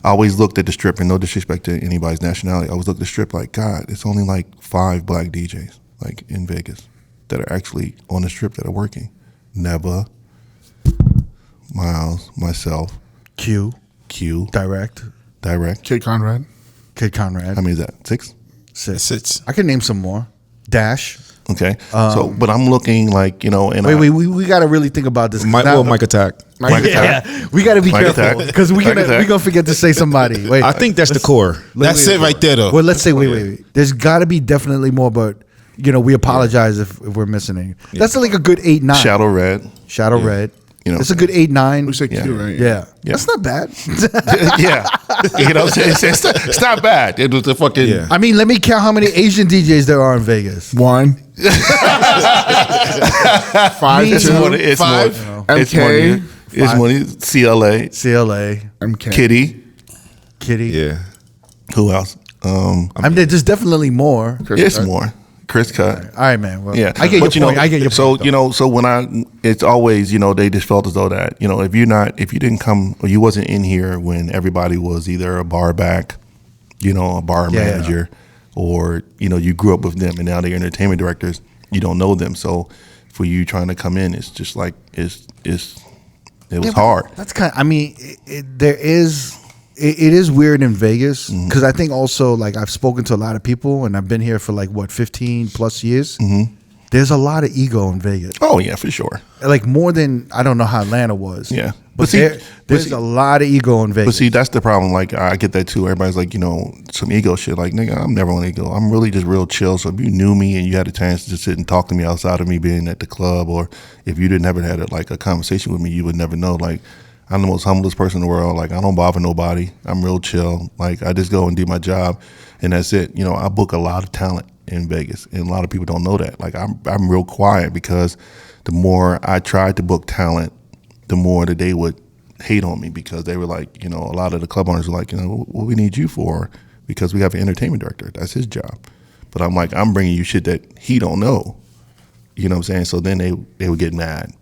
always looked at the strip, and no disrespect to anybody's nationality, I always looked at the strip like, God, it's only like 5 black DJs like in Vegas that are actually on the strip that are working. Neva, Miles, myself, Q, Direct, Kid Conrad. Kid Conrad. How many is that? 6? 6. I can name some more. Dash. Okay. But I'm looking like, and Wait, we got to really think about this. Mike Attack. Mike Attack. We got to be Mike careful Attack. because we're Mike Attack. gonna forget to say somebody. Wait, I think that's the core. That's it right there, though. well, let's say wait. There's got to be definitely more, but we apologize if we're missing any. That's like a good 8, 9. Shadow Red. Shadow Red. You know, it's a good 8, 9. We said Q, right? Yeah. Yeah. That's not bad. Yeah. It's not bad. It was the fucking. Yeah. I mean, let me count how many Asian DJs there are in Vegas. 1. 5, It's 2, more. It's 5. more. It's more. MK. It's money. CLA. CLA, MK. Kitty. Yeah. Who else? I mean, there's definitely more. Chris It's Cut. more. Chris Cut. All right, man. Well, Yeah, I get but your point. I get your so point. though. so when it's always they just felt as though that if you didn't come or you wasn't in here when everybody was either a bar back, a bar manager, or you grew up with them and now they're entertainment directors, you don't know them. So for you trying to come in, it's just like it was hard. That's kind. I mean, it is weird in Vegas because I think also like I've spoken to a lot of people and I've been here for like 15 plus years. There's a lot of ego in Vegas, Oh yeah, for sure. like more than I don't know how Atlanta was. Yeah. but But see- there's a lot of ego in But Vegas. see, that's the problem. Like, I get that too. Everybody's like, some ego shit. Like, nigga, I'm never on ego. I'm really just real chill. So if you knew me and you had a chance to just sit and talk to me outside of me being at the club, or if you didn't ever had a conversation with me, you would never know. Like, I'm the most humblest person in the world. Like, I don't bother nobody. I'm real chill. Like, I just go and do my job, and that's it. I book a lot of talent in Vegas, and a lot of people don't know that. Like, I'm real quiet because the more I tried to book talent, the more that they would hate on me because they were like, a lot of the club owners were like, what we need you for? Because we have an entertainment director. That's his job. But I'm like, I'm bringing you shit that he don't know. You know what I'm saying? So then they would get mad,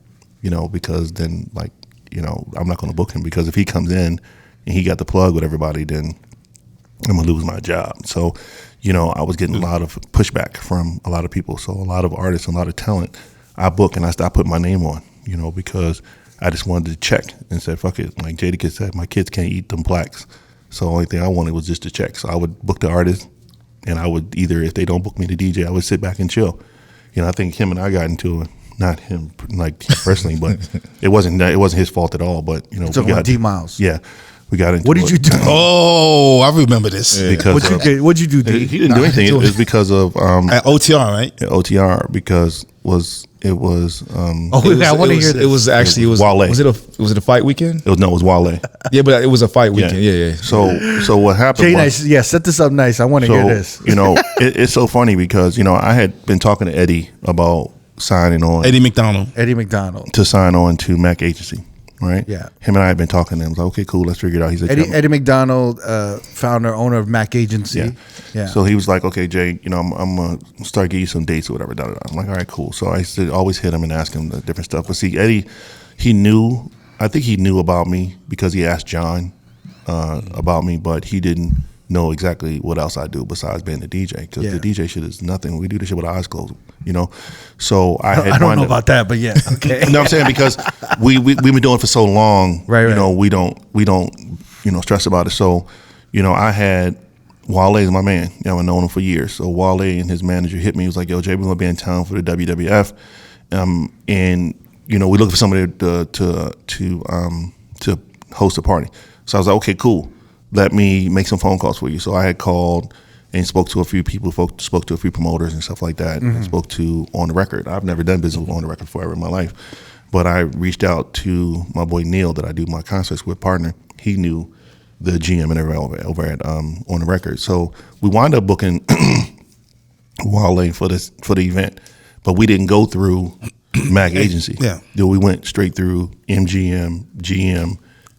because then like, I'm not going to book him because if he comes in and he got the plug with everybody, then I'm going to lose my job. So, I was getting a lot of pushback from a lot of people. So a lot of artists, a lot of talent, I book and I stopped putting my name on, because I just wanted to check and said, fuck it. Like Jadakiss said, my kids can't eat them plaques. So the only thing I wanted was just to check. So I would book the artist and I would either, if they don't book me the DJ, I would sit back and chill. I think him and I got into it. Not him, like personally, but it wasn't his fault at all. But we talking about D Miles. Yeah, we got into. What did you do? Oh, I remember this. Because What'd you do, D? he didn't do anything. It was because of At OTR, right? OTR because it was I want to hear this. It was Wale. Was it a fight weekend? it was Wale. Yeah, but it was a fight weekend. Yeah. So what happened? Jay was, Nice, yeah, set this up nice. I want to hear this. It's so funny because I had been talking to Eddie about signing on Eddie McDonald. Eddie McDonald. to sign on to Mac Agency, right? Yeah. Him and I had been talking to him. I was like, okay, cool, let's figure it out. He's like, Eddie McDonald, founder, owner of Mac Agency. Yeah. So he was like, okay, Jay, I'm gonna start giving you some dates or whatever. Da, da, da. I'm like, all right, cool. So I used to always hit him and ask him the different stuff. But see, Eddie, I think he knew about me because he asked John about me, but he didn't know exactly what else I do besides being the DJ. Because the DJ shit is nothing. We do this shit with our eyes closed, So I don't know about that, but yeah, okay. You know what I'm saying? Because we've been doing it for so long, Right. we don't stress about it. So, I had Wale is my man. I've known him for years. So Wale and his manager hit me. He was like, "Yo, Jay, we're gonna be in town for the WWF, and we looking for somebody to host a party. So I was like, okay, cool. Let me make some phone calls for you. So I had called and spoke to a few people, spoke to a few promoters and stuff like that, and spoke to On the Record. I've never done business with On the Record before ever in my life. But I reached out to my boy Neil that I do my concerts with, partner. He knew the GM and everybody over at On the Record. So we wound up booking Wale for the event, but we didn't go through Mac Agency. Yeah. We went straight through MGM, GM.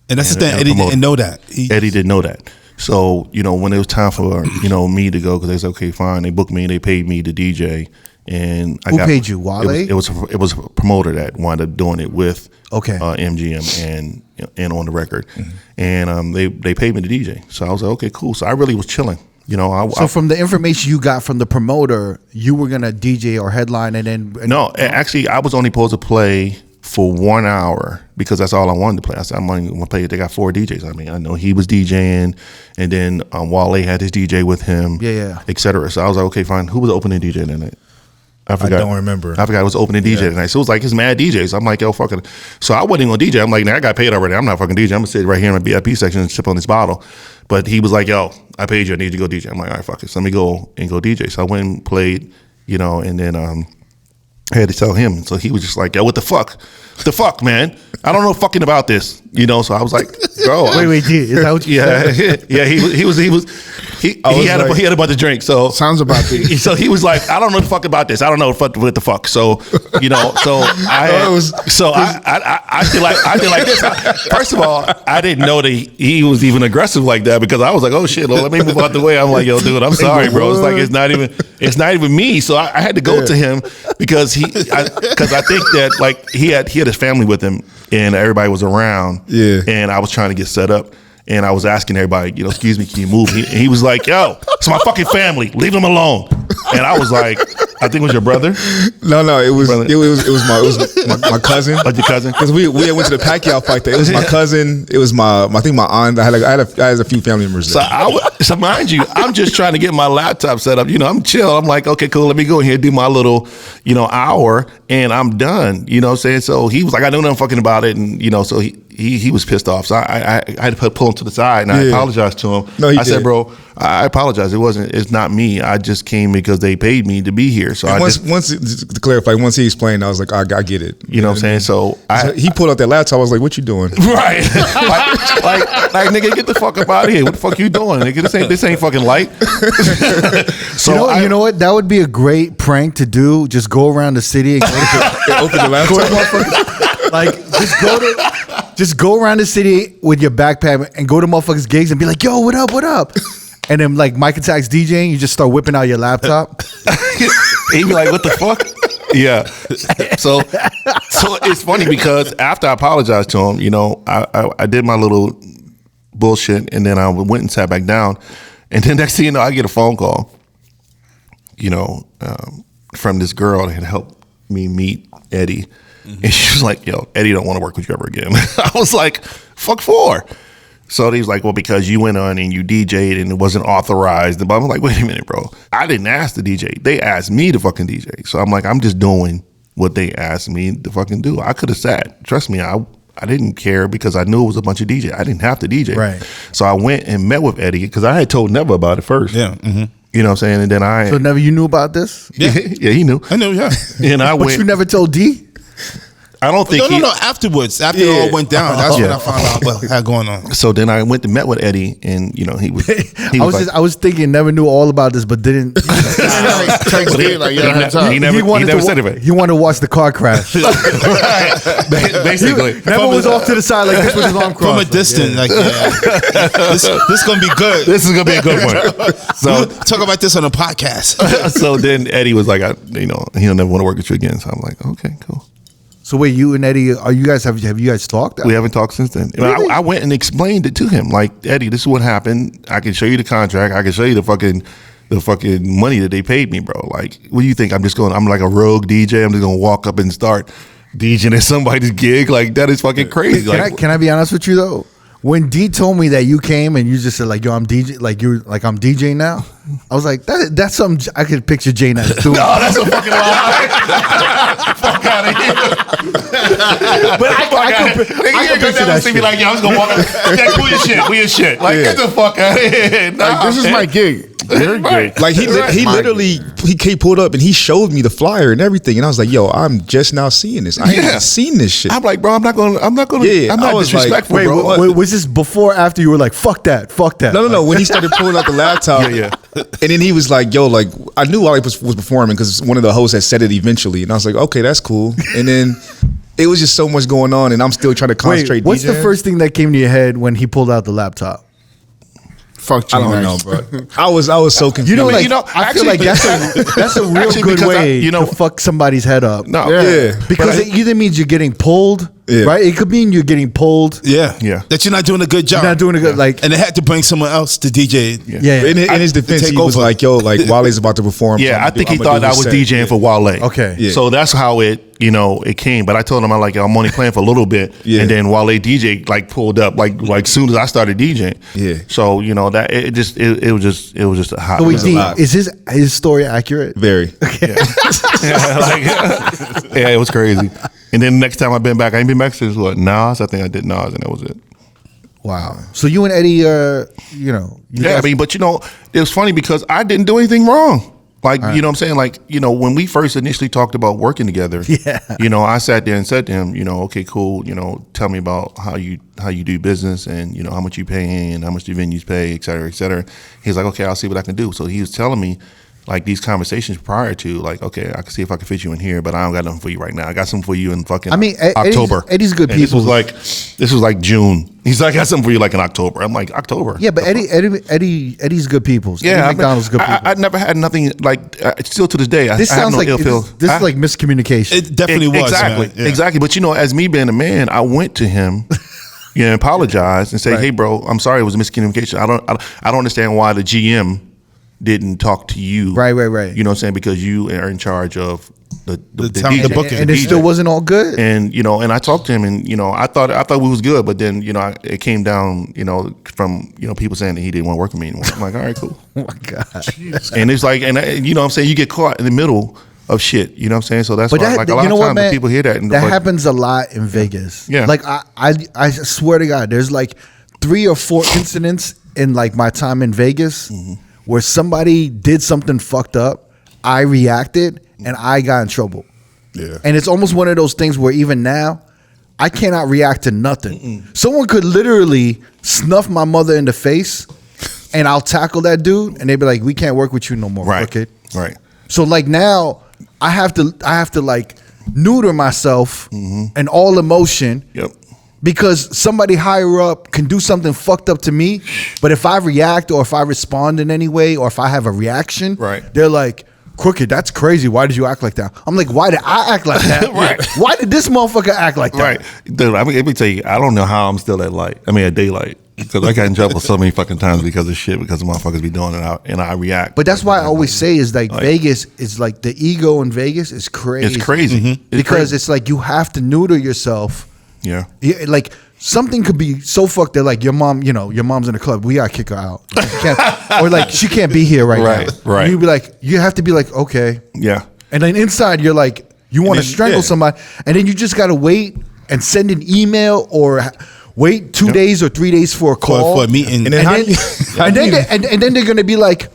And that's the thing. Eddie didn't know that. Eddie didn't know that. So, when it was time for, me to go, because they said, okay, fine. They booked me and they paid me to DJ. And Who paid you, Wale? It was a promoter that wound up doing it with MGM and On the Record. And they paid me to DJ. So I was like, okay, cool. So I really was chilling. So from the information you got from the promoter, you were going to DJ or headline and then... No, actually, I was only supposed to play for 1 hour because that's all I wanted to play. I said, I'm only going to play. They got 4 DJs. I mean, I know he was DJing, and then Wale had his DJ with him, et cetera. So I was like, okay, fine. Who was the opening DJ that night? I don't remember. I forgot it was opening DJ tonight. So it was like, it's mad DJs. I'm like, yo, fuck it. So I wasn't going to DJ. I'm like, nah, I got paid already. I'm not fucking DJ. I'm going to sit right here in the VIP section and sip on this bottle. But he was like, yo, I paid you. I need you to go DJ. I'm like, all right, fuck it. So let me go DJ. So I went and played, and then I had to tell him. So he was just like, yo, what the fuck? What the fuck, man? I don't know fucking about this. So I was like, bro. Wait, is that what you said? Yeah, he had a bunch of drinks. So sounds about this. So he was like, I don't know the fuck about this. I don't know what the fuck. So, I feel like this. First of all, I didn't know that he was even aggressive like that because I was like, oh shit, let me move out the way. I'm like, yo, dude, I'm sorry, bro. It's like, it's not even me. So I had to go to him because I think that like he had his family with him and everybody was around. Yeah. And I was trying to get set up. And I was asking everybody, excuse me, can you move? He was like, yo, it's my fucking family. Leave them alone. And I was like, I think it was your brother. No, it was my cousin. Like your cousin? Because we went to the Pacquiao fight there. It was my cousin. It was I think my aunt. I had a few family members there. So mind you, I'm just trying to get my laptop set up. I'm chill. I'm like, okay, cool. Let me go in here, do my little, hour, and I'm done. You know what I'm saying? So he was like, I know nothing fucking about it, and so he was pissed off. So I had to pull him to the side, and I apologized to him. No, I said, bro, I apologize. It's not me. I just came because they paid me to be here. So once to clarify, once he explained, I was like, I get it. You know what I'm saying? So he pulled out that laptop. I was like, what you doing? Right. like nigga, get the fuck up out of here. What the fuck you doing? Nigga, this ain't fucking light. So you know what? That would be a great prank to do. Just go around the city and open the laptop. Like just go around the city with your backpack and go to motherfuckers' gigs and be like, yo, what up? And then like Mike Attack's DJing, you just start whipping out your laptop. He'd be like, what the fuck? Yeah. So it's funny because after I apologized to him, I did my little bullshit and then I went and sat back down. And then next thing you know, I get a phone call, from this girl that had helped me meet Eddie. And she was like, yo, Eddie don't want to work with you ever again. I was like, fuck for? So he was like, well, because you went on and you DJ'd and it wasn't authorized. But I'm like, wait a minute, bro. I didn't ask the DJ. They asked me to fucking DJ. So I'm like, I'm just doing what they asked me to fucking do. I could have sat. Trust me, I didn't care because I knew it was a bunch of DJ. I didn't have to DJ. Right. So I went and met with Eddie because I had told Never about it first. Yeah. Mm-hmm. You know what I'm saying? And then So Never, you knew about this? Yeah. Yeah, he knew. I know, yeah. And I But went. you never told D? I don't think No. Afterwards, after it all went down, that's when I found out what had going on. So then I went to met with Eddie, and he was. I was thinking Never knew all about this, but didn't. Text me like, yeah, He never said it. He wanted to watch the car crash. Basically, Never was off to the side like this with his arm crossed. From a distance, this gonna be good. This is gonna be a good one. So talk about this on a podcast. So then Eddie was like, he'll never want to work with you again. So I'm like, okay, cool. So wait, you and Eddie, have you guys talked? We haven't talked since then. Really? I went and explained it to him. Like, Eddie, this is what happened. I can show you the contract. I can show you the fucking money that they paid me, bro. Like, what do you think? I'm like a rogue DJ. I'm just gonna walk up and start DJing at somebody's gig. Like, that is fucking crazy. Can I be honest with you though? When D told me that you came and you just said like, yo, I'm DJ, like you're like I'm DJing now. I was like, that's something I could picture Jay Nash doing. No, that's a fucking lie. Fuck out of here. But I can picture that shit. Be like, yo, I was gonna walk up. Yeah, cool your shit. We your shit. Like, get the fuck out of here. Nah, Like, this is my gig. Your gig. Like he literally he pulled up and he showed me the flyer and everything, and I was like, "Yo, I'm just now seeing this. I ain't even seen this shit." I'm like, bro, I'm not gonna. Yeah, I'm I not was like, disrespectful, wait, bro. what? Was this before or after you were like, fuck that? No. When he started pulling out the laptop, Yeah. and then he was like, "Yo, like I knew Wale was performing because one of the hosts had said it eventually," and I was like, "Okay, that's cool." And then it was just so much going on, and I'm still trying to concentrate. What's the DJing. first thing that came to your head when he pulled out the laptop? Fuck I you, don't know, bro. I was so confused. You know, like, you know, I feel actually- like that's a real Actually, good because way you know- to fuck somebody's head up. No, Yeah. Because it either means you're getting pulled, Yeah. right? It could mean you're getting pulled. Yeah. Yeah. That you're not doing a good job. You're not doing a good, like, And they had to bring someone else to DJ. yeah. In his defense, take he was over. like, "Yo, like Wale's about to perform." so Yeah, I'ma I think do- he I'ma thought do I his was set." DJing for Wale. Okay. Yeah. So that's how it, it came. But I told him, I'm like, I'm only playing for a little bit. Yeah. And then Wale DJ like pulled up like soon as I started DJing. Yeah. So, that it was just a hot. So wait, was a D, lot. is his story accurate? Very. Yeah, it was crazy. And then the next time I've been back, I ain't been back since what, Nas? I think I did Nas and that was it. Wow. So you and Eddie, you Yeah, guys- but it was funny because I didn't do anything wrong. Like, you know what I'm saying? Like, when we first initially talked about working together, Yeah. I sat there and said to him, okay, cool, tell me about how you do business and, how much you pay and how much the venues pay, et cetera, et cetera. He's like, okay, I'll see what I can do. So he was telling me like these conversations prior to like, okay, I can see if I can fit you in here, but I don't got nothing for you right now. I got something for you in fucking October. Eddie's good And people. This was like June. He's like, I got something for you like in October. I'm like, October? Yeah, but Eddie's good people. Yeah, Eddie McDonald's good people. I never had nothing like. Still to this day, This I have sounds no like ill feel. this is like miscommunication. It definitely was. exactly, man. Yeah. exactly. But as me being a man, I went to him, apologized and say, Right. "Hey, bro, I'm sorry, it was a miscommunication. I don't understand why the GM didn't talk to you. Right. You know what I'm saying? Because you are in charge of the talent, DJ, the booking. and it still wasn't all good. And and I talked to him, and I thought we was good, but then it came down, from people saying that he didn't want to work with me anymore. I'm like, all right, cool. Oh my god. And it's like, and what I'm saying, you get caught in the middle of shit. You know what I'm saying? So that's But why, that, like a lot you know of what, times man? when people hear that, and that happens a lot in Vegas. Yeah. Like I swear to God, there's like 3 or 4 incidents in like my time in Vegas where somebody did something fucked up. I reacted and I got in trouble. Yeah. And it's almost one of those things where even now, I cannot react to nothing. Someone could literally snuff my mother in the face, and I'll tackle that dude, and they'd be like, "We can't work with you no more, right, kid." right. So like now, I have to like neuter myself and all emotion. Yep. Because somebody higher up can do something fucked up to me, but if I react or if I respond in any way or if I have a reaction, Right. they're like, "Crooked, that's crazy. Why did you act like that?" I'm like, "Why did I act like that? Right. Why did this motherfucker act like that?" Right, dude. Let me tell you, I don't know how I'm still at daylight, because I got in trouble so many fucking times because of shit, because the motherfuckers be doing it and I react. But that's why I always say is like Vegas is like the ego in Vegas is crazy. it's crazy It's because crazy. it's like you have to neuter yourself. Yeah. Yeah, like something could be so fucked that like your mom, your mom's in the club, we gotta kick her out. She can't, or like she can't be here right Right, now. right. And you have to be like, okay. Yeah. And then inside you're like, you want to then, strangle yeah. somebody, and then you just gotta wait and send an email or wait 2 days or 3 days for a call For a meeting. and then they're gonna be like,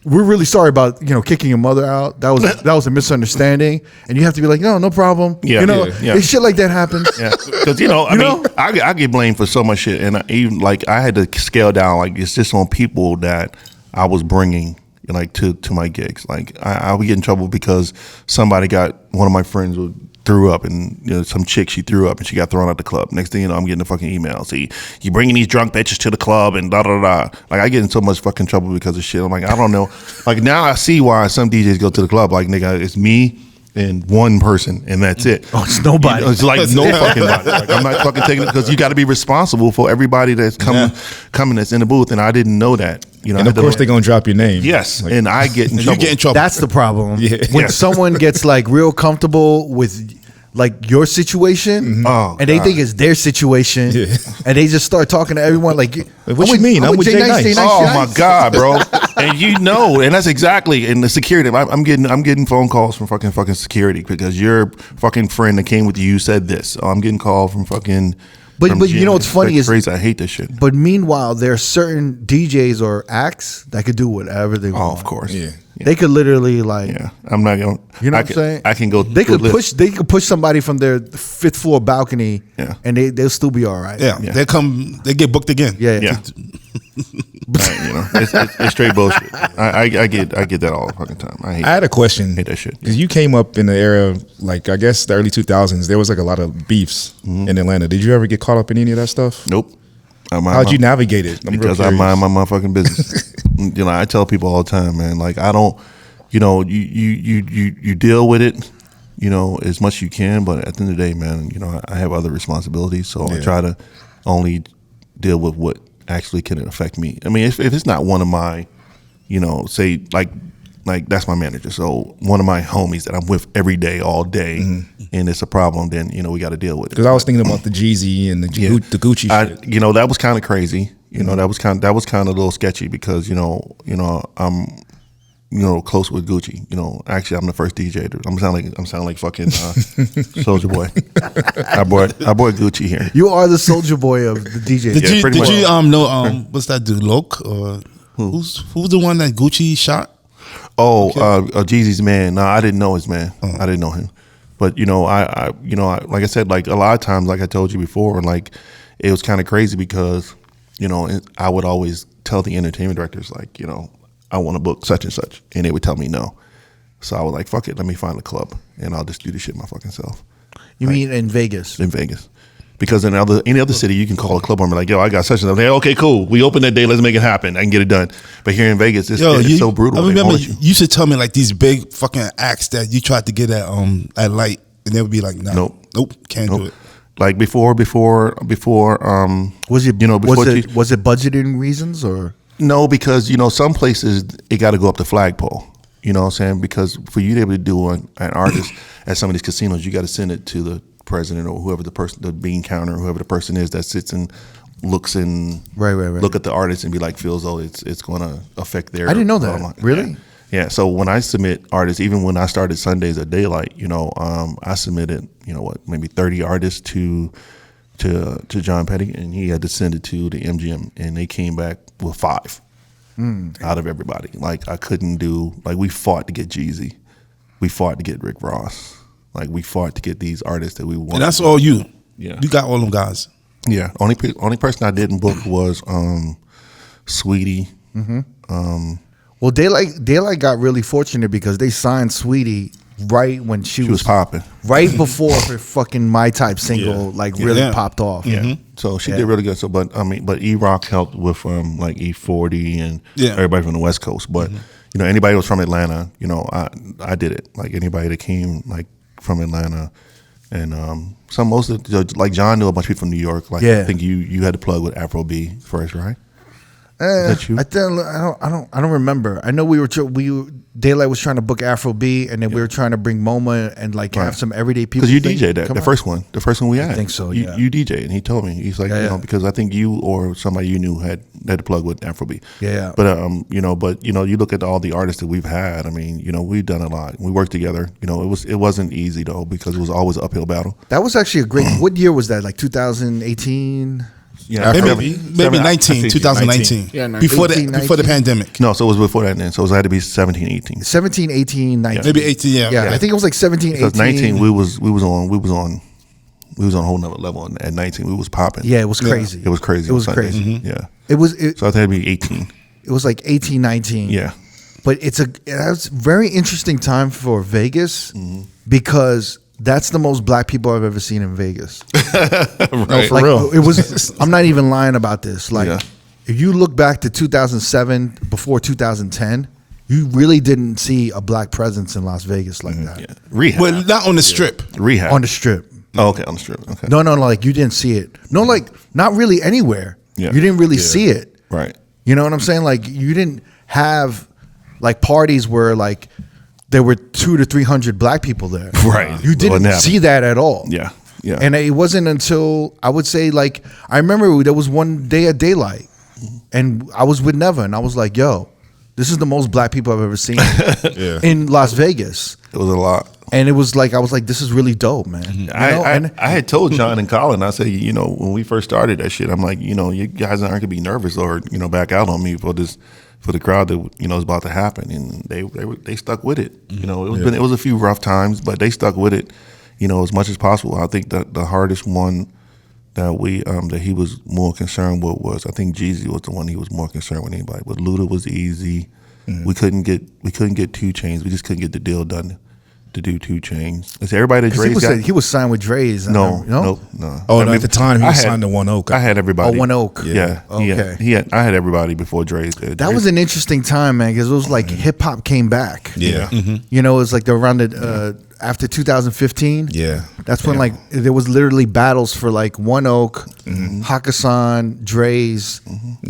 we're really sorry about kicking your mother out. That was a misunderstanding, and you have to be like, no problem. Yeah, yeah. Shit like that happens. Yeah, because I get blamed for so much shit, and I had to scale down. Like, it's just on people that I was bringing to my gigs. Like I would get in trouble because somebody one of my friends threw up, and some chick, she threw up and she got thrown out the club. Next thing you know, I'm getting a fucking email. See, you bringing these drunk bitches to the club and da da da. Like, I get in so much fucking trouble because of shit. I'm like, I don't know. Like, now I see why some DJs go to the club. Like, nigga, it's me and one person, and that's it. Oh, it's nobody. It's like no fucking body. Like, I'm not fucking taking it, because you got to be responsible for everybody that's coming that's in the booth, and I didn't know that. And of course they're gonna drop your name. Yes, Like, and I get in trouble. You get in trouble. That's the problem. Yeah. When Yes. someone gets like real comfortable with like your situation, Oh, and they God. think it's their situation, and they just start talking to everyone like, What you mean? I'm with Jay Nice. Oh my God, bro! And and that's exactly in the security. I'm getting phone calls from fucking security because your fucking friend that came with you said this. I'm getting called from fucking. But from you know what's funny is crazy. I hate this shit. But meanwhile, there are certain DJs or acts that could do whatever they want. Oh, of course. Yeah. They could literally like. Yeah, I'm not gonna. You know I what I'm can, saying? I can go. They could push. They could push somebody from their 5th floor balcony. Yeah. And they'll still be all right. Yeah, they get booked again. Yeah. Yeah. It's straight bullshit. I get that all the fucking time. I had a question. Hate that shit. Because you came up in the era, like I guess the early 2000s. There was like a lot of beefs in Atlanta. Did you ever get caught up in any of that stuff? Nope. How'd you navigate it? Because I mind my motherfucking business. I tell people all the time, man. Like I don't. You deal with it. As much as you can, but at the end of the day, man, I have other responsibilities, so I try to only deal with what actually can affect me. I mean, if it's not one of my, say like that's my manager, so one of my homies that I'm with every day, all day, and it's a problem, then we got to deal with it. Because I was thinking about the Jeezy and the Gucci shit. That was kind of crazy. That was kind of a little sketchy because I'm close with Gucci. Actually, I'm the first DJ. I'm sounding like fucking Soulja Boy. I brought Gucci here. You are the Soulja Boy of the DJ. Yeah, pretty much. Did you know what's that dude, Loke? Or who's the one that Gucci shot? Oh, Jeezy's man. No, I didn't know his man. I didn't know him. But I like I said, like a lot of times, like I told you before, like it was kind of crazy because I would always tell the entertainment directors like I want to book such and such, and they would tell me no. So I was like, fuck it, let me find a club, and I'll just do the shit my fucking self. You mean in Vegas? In Vegas. Because in any other city, you can call a club and be like, yo, I got such and such. Hey, okay, cool. We open that day, let's make it happen. I can get it done. But here in Vegas, it's so brutal. I remember you used to tell me like these big fucking acts that you tried to get at Light, and they would be like, nah, nope, can't do it. Like before, was it was it budgeting reasons or? No, because some places it got to go up the flagpole. You know what I'm saying? Because for you to be able to do an artist at some of these casinos, you got to send it to the president or whoever the bean counter, whoever the person is that sits and looks and look at the artist and be like, feels it's going to affect their. I didn't know that. Really? Yeah. So when I submit artists, even when I started Sundays at Daylight, I submitted maybe 30 artists to John Petty, and he had to send it to the MGM, and they came back with 5 out of everybody. Like I couldn't do. Like we fought to get Jeezy, we fought to get Rick Ross, like we fought to get these artists that we wanted. And that's all you. Yeah, you got all them guys. Yeah, only person I didn't book was Sweetie. Well, Daylight got really fortunate because they signed Sweetie right when she was popping, right before her fucking My Type single really popped off. Yeah, so she did really good. So, but E-Rock helped with like E40 and everybody from the West Coast. But anybody who was from Atlanta, I did it. Like anybody that came like from Atlanta, and most of like John knew a bunch of people from New York. Like I think you had to plug with R.O.A.D first, right? I don't remember. I know Daylight was trying to book Afro-B, and then we were trying to bring MoMA and like have some everyday people. Because you DJ'd that the first one we had. I think so. You DJ'd, and he told me he's like because I think you or somebody you knew had to plug with Afro-B. Yeah. But you look at all the artists that we've had. I mean, we've done a lot. We worked together. It wasn't easy though because it was always an uphill battle. That was actually a great. What year was that? Like 2018. Yeah, maybe 2019. Yeah, before the pandemic. No, so it was before that then. So it had to be 17, 18. 17, 18, 19. Maybe 18, yeah. I think it was like 17, 18. Because 19 we was on a whole nother level. And at 19 we was popping. Yeah, it was crazy. It was crazy. It was crazy. Yeah. So it had to be 18. It was like 18, 19. Yeah. But it's a very interesting time for Vegas because that's the most black people I've ever seen in Vegas. Right. No, for real. It was. I'm not even lying about this. Like, if you look back to 2007, before 2010, you really didn't see a black presence in Las Vegas like that. Yeah. Rehab. Well, not on the strip. Rehab. On the strip. Oh, okay, on the strip. Okay. No, like you didn't see it. No, like not really anywhere. Yeah. You didn't really see it. Right. You know what I'm saying? Like you didn't have like parties where like there were 200 to 300 black people there. Right. You didn't see that at all. Yeah. Yeah. And it wasn't until I would say like I remember there was one day at Daylight, and I was with Neva, and I was like, "Yo, this is the most black people I've ever seen in Las Vegas." It was a lot. And it was like I was like, "This is really dope, man." You know? I had told John and Colin, I said, you know, when we first started that shit, I'm like, you know, you guys aren't gonna be nervous or back out on me for the crowd that is about to happen, and they stuck with it. You know, it was a few rough times, but they stuck with it. You know, as much as possible. I think that the hardest one that that he was more concerned with was, I think Jeezy was the one he was more concerned with anybody. But Luda was easy. We couldn't get 2 Chainz. We just couldn't get the deal done to do 2 Chainz. It's everybody that Dre's got. He was signed with Dre's. No. Oh, at the time he was signed to One Oak. I had everybody. Oh, One Oak. Yeah. Okay. I had everybody before Dre's did. That was an interesting time, man, because it was like hip hop came back. Yeah. You know, it was like around after 2015. Yeah. That's when like there was literally battles for like One Oak, Hakkasan, Dre's,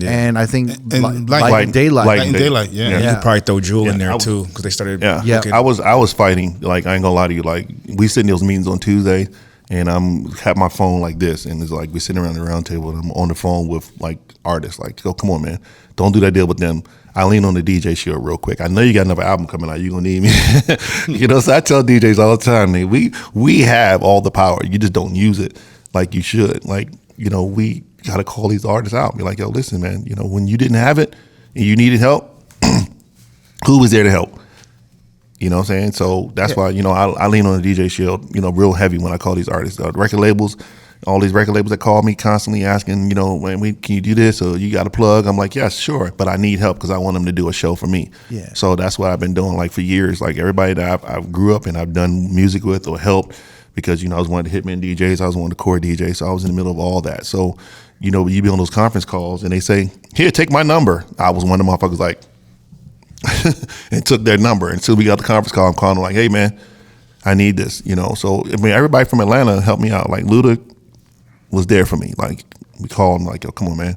and I think Light and Daylight. Light and Daylight, yeah. You could probably throw Jewel in there I was- too, because they started. Yeah. I was fighting. Like, I ain't gonna lie to you. Like, we sit in those meetings on Tuesday, and I'm have my phone like this, and it's like we sitting around the round table, and I'm on the phone with like artists. Like, come on, man, don't do that deal with them. I lean on the DJ show real quick. I know you got another album coming out. You gonna need me, So I tell DJs all the time, man, we have all the power. You just don't use it like you should. Like, we gotta call these artists out. Be like, yo, listen, man. When you didn't have it and you needed help, who was there to help? You know what I'm saying? So that's why, I lean on the DJ shield, real heavy when I call these artists. Record labels, all these record labels that call me constantly asking, can you do this, or you got a plug? I'm like, yes, sure, but I need help because I want them to do a show for me. Yeah. So that's what I've been doing like for years. Like, everybody that I grew up and I've done music with or helped, because, I was one of the hitman DJs, I was one of the core DJs, so I was in the middle of all that. So, you be on those conference calls and they say, here, take my number. I was one of the motherfuckers like, and took their number. Until we got the conference call, I'm calling them like, hey, man, I need this, So, I mean, everybody from Atlanta helped me out. Like, Luda was there for me. Like, we called him like, yo, come on, man.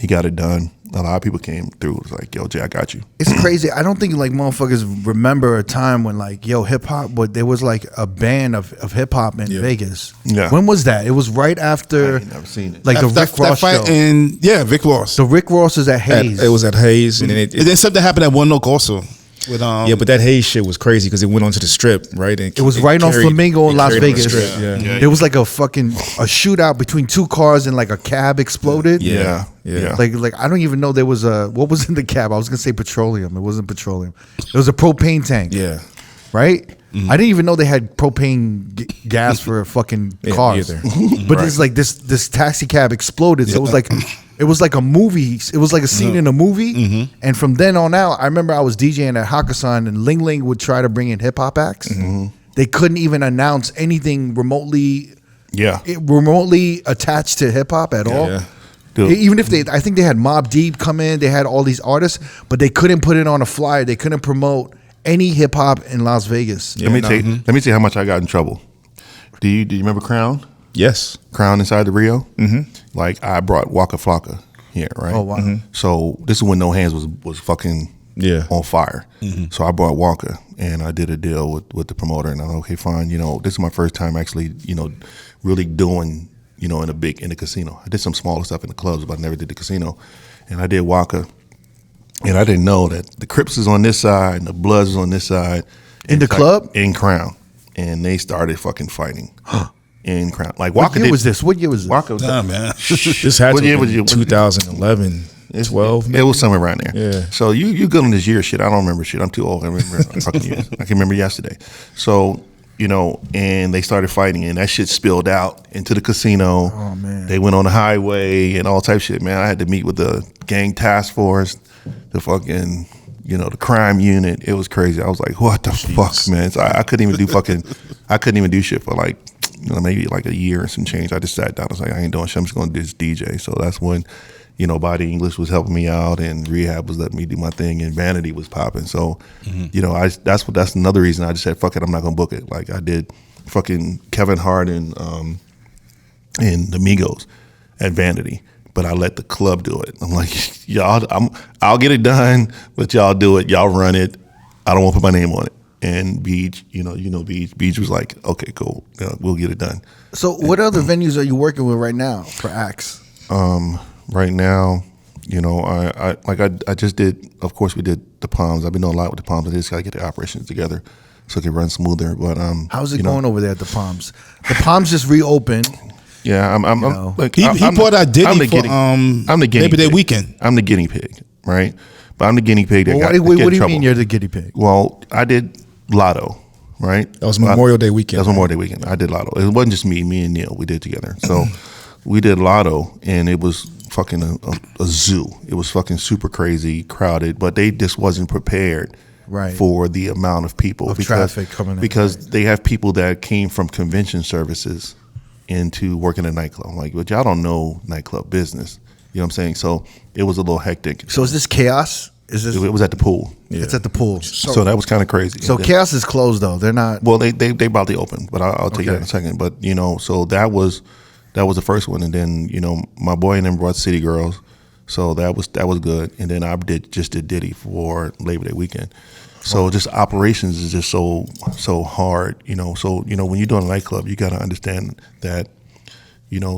He got it done. A lot of people came through. It was like, yo, Jay, I got you. It's crazy. I don't think like motherfuckers remember a time when like, yo, hip hop, but there was like a ban of hip hop in Vegas. Yeah. When was that? It was right after. I ain't never seen it. Like the That Rick Ross fight show. and Vic Ross. The Rick Ross is at Hayes. It was at Hayes, and then And then something happened at One Oak also. With but that Hayes shit was crazy because it went onto the Strip, right? And It was right on Flamingo in Las carried on the Vegas. Strip, yeah. There was like a shootout between 2 cars and like a cab exploded. Yeah. Like I don't even know there was what was in the cab. I was gonna say petroleum. It wasn't petroleum. It was a propane tank. Yeah. Right. I didn't even know they had propane gas for fucking cars. either. But it's like this taxi cab exploded. So it was like a movie. It was like a scene in a movie. And from then on out, I remember I was DJing at Hakkasan, and Ling Ling would try to bring in hip hop acts. They couldn't even announce anything remotely attached to hip hop at all. Yeah. Even if I think they had Mobb Deep come in, they had all these artists, but they couldn't put it on a flyer. They couldn't promote any hip hop in Las Vegas. Let me tell you how much I got in trouble. Do you remember Crown? Yes. Crown inside the Rio? Like, I brought Waka Flocka here, right? Oh, wow. So this is when No Hands was fucking on fire. So I brought Waka, and I did a deal with the promoter, and I'm like, okay, fine. This is my first time actually, really doing, in a casino. I did some smaller stuff in the clubs, but I never did the casino. And I did Waka, and I didn't know that the Crips is on this side and the Bloods is on this side. In the club? In Crown. And they started fucking fighting. In Crown. Like, Waka What year was this? Waka was Nah, man. This had What to year have was been you- 2011, 12. It was somewhere around there. Yeah. So you good on this year shit. I don't remember shit. I'm too old. I remember fucking years. I can remember yesterday. So, and they started fighting, and that shit spilled out into the casino. Oh, man. They went on the highway and all type of shit, man. I had to meet with the gang task force, the fucking, the crime unit. It was crazy. I was like, what the fuck, man? So I couldn't even do shit for like, maybe like a year and some change. I just sat down. I was like, I ain't doing shit. I'm just going to do this DJ. So that's when, Body English was helping me out, and Rehab was letting me do my thing, and Vanity was popping. So, that's another reason I just said, fuck it, I'm not going to book it. Like, I did fucking Kevin Hart and the Migos at Vanity, but I let the club do it. I'm like, y'all, I'll get it done, but y'all do it. Y'all run it. I don't want to put my name on it. And Beach, Beach was like, okay, cool, we'll get it done. So what other venues are you working with right now for acts? Right now, I just did. Of course, we did the Palms. I've been doing a lot with the Palms. I just got to get the operations together so it can run smoother. But how's it going over there at the Palms? The Palms just reopened. Yeah, I'm like He brought out Diddy I'm the guinea Labor Day pig. weekend. I'm the guinea pig, right? But I'm the guinea pig that What got do in you trouble. mean you're the guinea pig? Well, I did Lotto, right? That was Memorial Day weekend. That was Memorial Day weekend. I did Lotto. It wasn't just me and Neil. We did together. So we did Lotto, and it was fucking a zoo. It was fucking super crazy, crowded, but they just wasn't prepared for the amount of people. Traffic coming in. Because they have people that came from convention services into working at a nightclub. Like, but y'all don't know nightclub business. You know what I'm saying? So it was a little hectic. So is this chaos? It was at the pool. Yeah. It's at the pool. So that was kind of crazy. So chaos is closed though. They're not. Well, they about to open, but I'll tell you that in a second. But so that was the first one, and then my boy and them brought City Girls, so that was good. And then I just did Diddy for Labor Day weekend. So just operations is just so hard, So when you're doing a nightclub, you got to understand that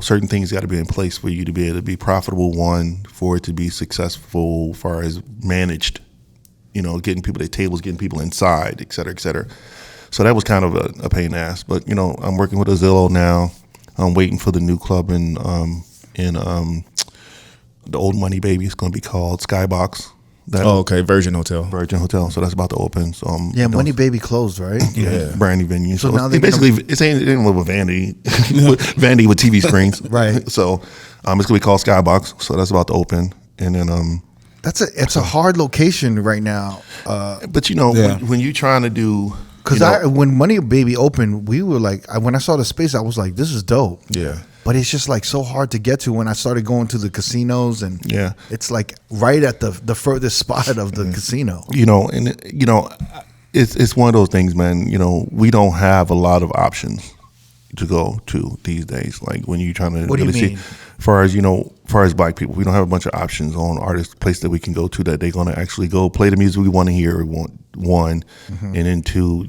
certain things got to be in place for you to be able to be profitable. One, for it to be successful, as far as managed, getting people to tables, getting people inside, et cetera, et cetera. So that was kind of a pain in the ass. But I'm working with a Zillow now. I'm waiting for the new club in the Old Money Baby. It's going to be called Skybox. Virgin Hotel. Virgin Hotel. So that's about to open. So Money Baby closed, right? Yeah, brand new venue. So So now it they're basically it ain't live with Vandy, Vandy with TV screens, Right. So it's gonna be called Skybox. So that's about to open, and then It's a hard location right now. but Yeah. when you're trying to do, Because when Money Baby opened, we were like, when I saw the space, I was like, this is dope. Yeah. But it's just like so hard to get to when I started going to the casinos, and Yeah. it's like right at the furthest spot of the casino. it's one of those things, man. We don't have a lot of options to go to these days. Like when you're trying to What do you really mean? far as black people, we don't have a bunch of options on artists, place that we can go to that they're going to actually go play the music we want to hear. One, and then two,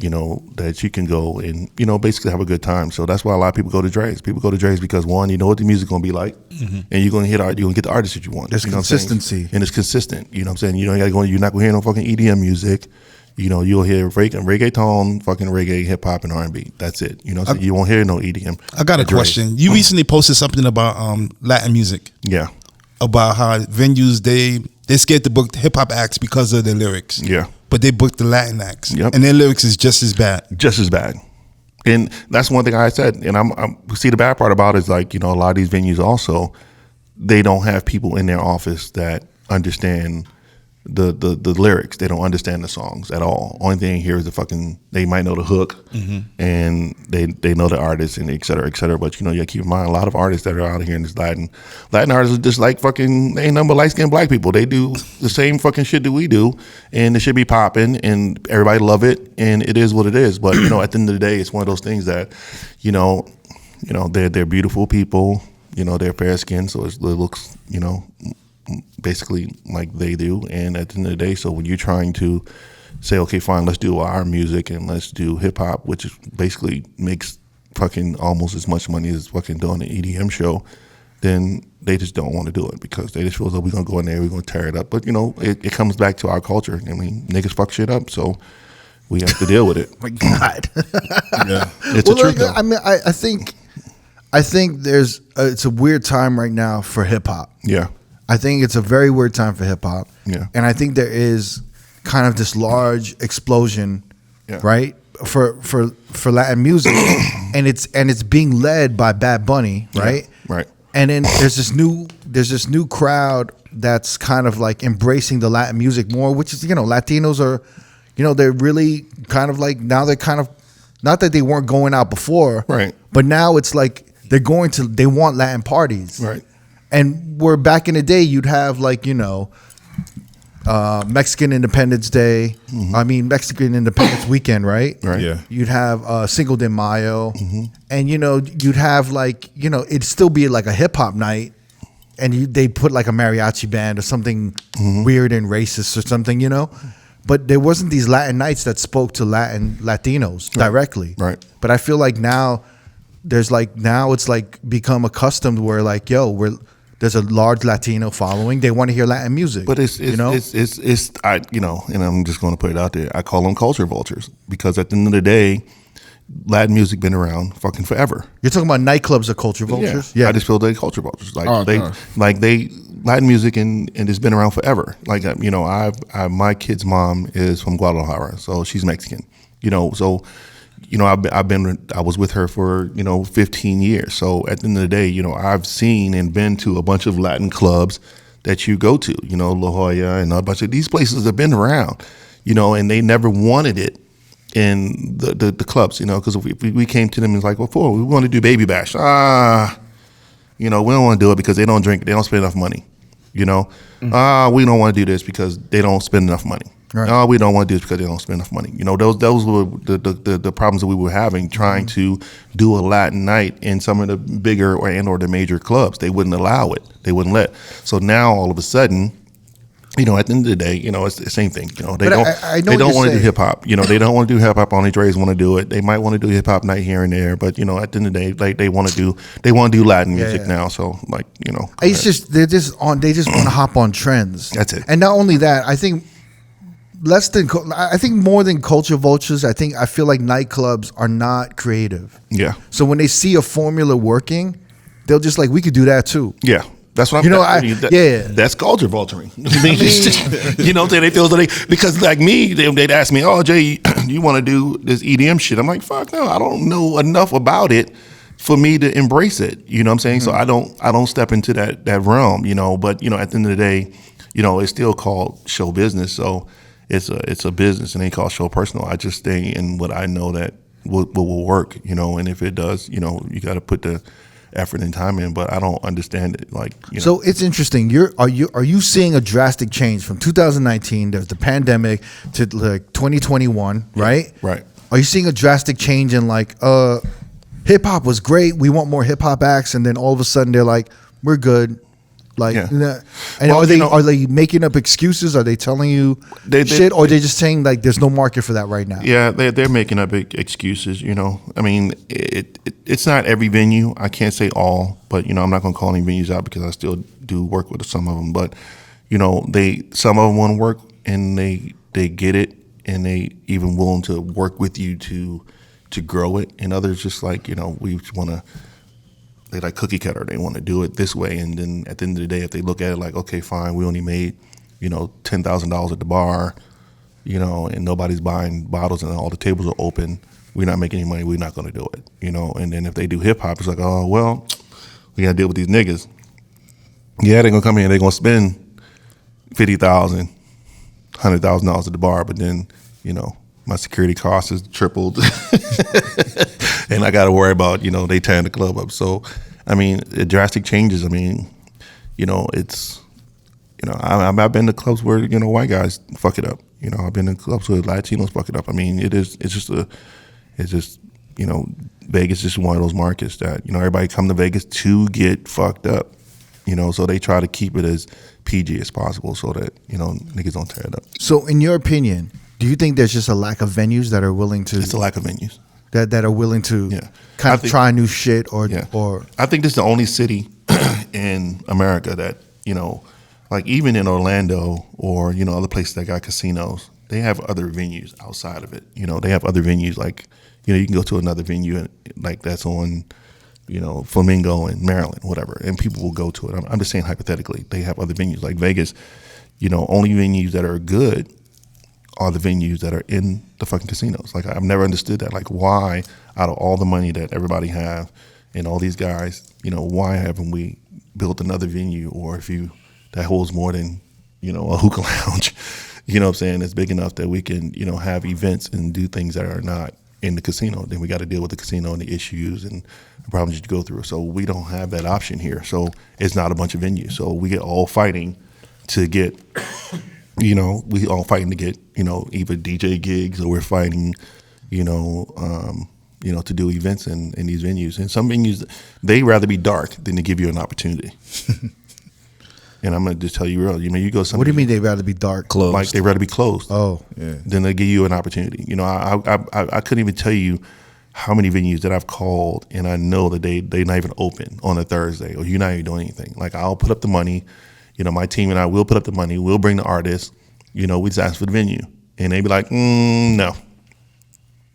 that you can go and basically have a good time. So that's why a lot of people go to Dre's. People go to Dre's because one, you know what the music's going to be like, and you're going to get the artist that you want. There's consistency, and it's consistent. You know what I'm saying? You don't got to go. You're not going to hear no fucking EDM music. You'll hear reggaeton, fucking reggae, hip hop, and R&B. That's it. So you won't hear no EDM. I got a question. You recently posted something about Latin music. Yeah. About how venues they scared to book hip hop acts because of their lyrics. Yeah. But they booked the Latin acts. Yep. And their lyrics is just as bad. Just as bad. And that's one thing I said. And I'm see, the bad part about it is like, a lot of these venues also, they don't have people in their office that understand the lyrics. They don't understand the songs at all. Only thing here is they might know the hook, and they know the artists, and et cetera, et cetera. But you gotta keep in mind, a lot of artists that are out here in this Latin artists are just like fucking, they ain't nothing but light-skinned black people. They do the same fucking shit that we do, and it should be popping, and everybody love it, and it is what it is. But at the end of the day, it's one of those things that they're beautiful people. They're fair skinned, so it looks basically like they do. And at the end of the day, so when you're trying to say, okay, fine, let's do our music and let's do hip hop, which is basically makes fucking almost as much money as fucking doing an EDM show, then they just don't want to do it because they just feel as though we're gonna go in there, we're gonna tear it up. But it comes back to our culture. I mean, niggas fuck shit up, so we have to deal with it. My God. Yeah, it's a truth. I mean, I think it's a weird time right now for hip hop. Yeah. I think it's a very weird time for hip hop. Yeah. And I think there is kind of this large explosion, right, for Latin music, and it's being led by Bad Bunny, right? Yeah. Right. And then there's this new crowd that's kind of like embracing the Latin music more, which is, Latinos are, they're really kind of like, now they're kind of, not that they weren't going out before, right, but now it's like they want Latin parties, right. And where back in the day, you'd have like, Mexican Independence Day. I mean, Mexican Independence Weekend, right? Right. Yeah. You'd have Cinco de Mayo. And, you'd have like, it'd still be like a hip hop night. And they put like a mariachi band or something weird and racist or something, but there wasn't these Latin nights that spoke to Latinos directly. Right. But I feel like now it's like become accustomed where like, there's a large Latino following. They want to hear Latin music. But it's and I'm just going to put it out there. I call them culture vultures because at the end of the day, Latin music been around fucking forever. You're talking about nightclubs are culture vultures? Yeah. I just feel they culture vultures. Like Latin music and it's been around forever. Like my kid's mom is from Guadalajara, so she's Mexican. I was with her for 15 years. So at the end of the day, I've seen and been to a bunch of Latin clubs that you go to. La Jolla and a bunch of these places have been around. And they never wanted it in the clubs. Because we came to them and it's like, well, we want to do Baby Bash. We don't want to do it because they don't drink. They don't spend enough money. We don't want to do this because they don't spend enough money. Right. No, we don't want to do this because they don't spend enough money. Those were the problems that we were having trying to do a Latin night in some of the bigger or the major clubs. They wouldn't allow it. They wouldn't let. So now all of a sudden, at the end of the day, it's the same thing. They don't want to do hip hop. They don't want to do hip hop. Only Dre's want to do it. They might want to do hip hop night here and there, but at the end of the day, like they want to do Latin music now. So it's just they just want to hop on trends. That's it. And not only that, I think more than culture vultures, I feel like nightclubs are not creative. Yeah. So when they see a formula working, they'll just like, we could do that too. Yeah. That's what that's culture vulturing. They feel like, because like me, they'd ask me, "Oh, Jay, you want to do this EDM shit?" I'm like, "Fuck no, I don't know enough about it for me to embrace it." You know what I'm saying? Mm-hmm. So I don't step into that realm. But at the end of the day, it's still called show business. So it's a business, and they call show personal. I just stay in what I know that will work. And if it does, you got to put the effort and time in, but I don't understand it. So it's interesting. Are you seeing a drastic change from 2019? There's the pandemic to like 2021, right? Right. Are you seeing a drastic change in hip hop was great, we want more hip hop acts, and then all of a sudden they're like, we're good. Are they making up excuses? Are they telling you shit, or are they just saying like there's no market for that right now? Yeah, they're making up excuses. I mean, it's not every venue. I can't say all, but I'm not going to call any venues out because I still do work with some of them. But some of them want to work and they get it, and they even willing to work with you to grow it. And others just like we want to. They like cookie cutter. They want to do it this way, and then at the end of the day, if they look at it like, okay, fine, we only made $10,000 at the bar, and nobody's buying bottles and all the tables are open, we're not making any money. We're not going to do it, And then if they do hip hop, it's like, oh well, we got to deal with these niggas. Yeah, they're gonna come here, they're gonna spend $50,000, $100,000 at the bar, but then my security cost is tripled. And I got to worry about, they tearing the club up. So, I mean, drastic changes. I mean, it's, I've been to clubs where, white guys fuck it up. I've been in clubs where Latinos fuck it up. I mean, it's just, Vegas is just one of those markets that, everybody come to Vegas to get fucked up. So they try to keep it as PG as possible so that, niggas don't tear it up. So in your opinion, do you think there's just a lack of venues that are willing to? It's a lack of venues. That are willing to try new shit or I think this is the only city in America that, like even in Orlando or, other places that got casinos, they have other venues outside of it. They have other venues like, you can go to another venue like that's on, Flamingo in Maryland, whatever, and people will go to it. I'm just saying hypothetically, they have other venues like Vegas, only venues that are good are the venues that are in the fucking casinos. Like I've never understood that. Like why, out of all the money that everybody have and all these guys, why haven't we built another venue or that holds more than, a hookah lounge, what I'm saying, that's big enough that we can, have events and do things that are not in the casino. Then we got to deal with the casino and the issues and the problems you go through. So we don't have that option here. So it's not a bunch of venues. So we get all fighting to get we all fighting to get, either DJ gigs or we're fighting, to do events in these venues. And some venues, they rather be dark than to give you an opportunity. And I'm gonna just tell you real. You mean you go. What do you mean they'd rather be dark? Closed. Like they'd rather be closed. Oh, Yeah. Then they give you an opportunity. You know, I couldn't even tell you how many venues that I've called and I know that they not even open on a Thursday or you're not even doing anything. Like I'll put up the money. You know, my team and I will put up the money. We'll bring the artist. You know, we just ask for the venue, and they be like, no.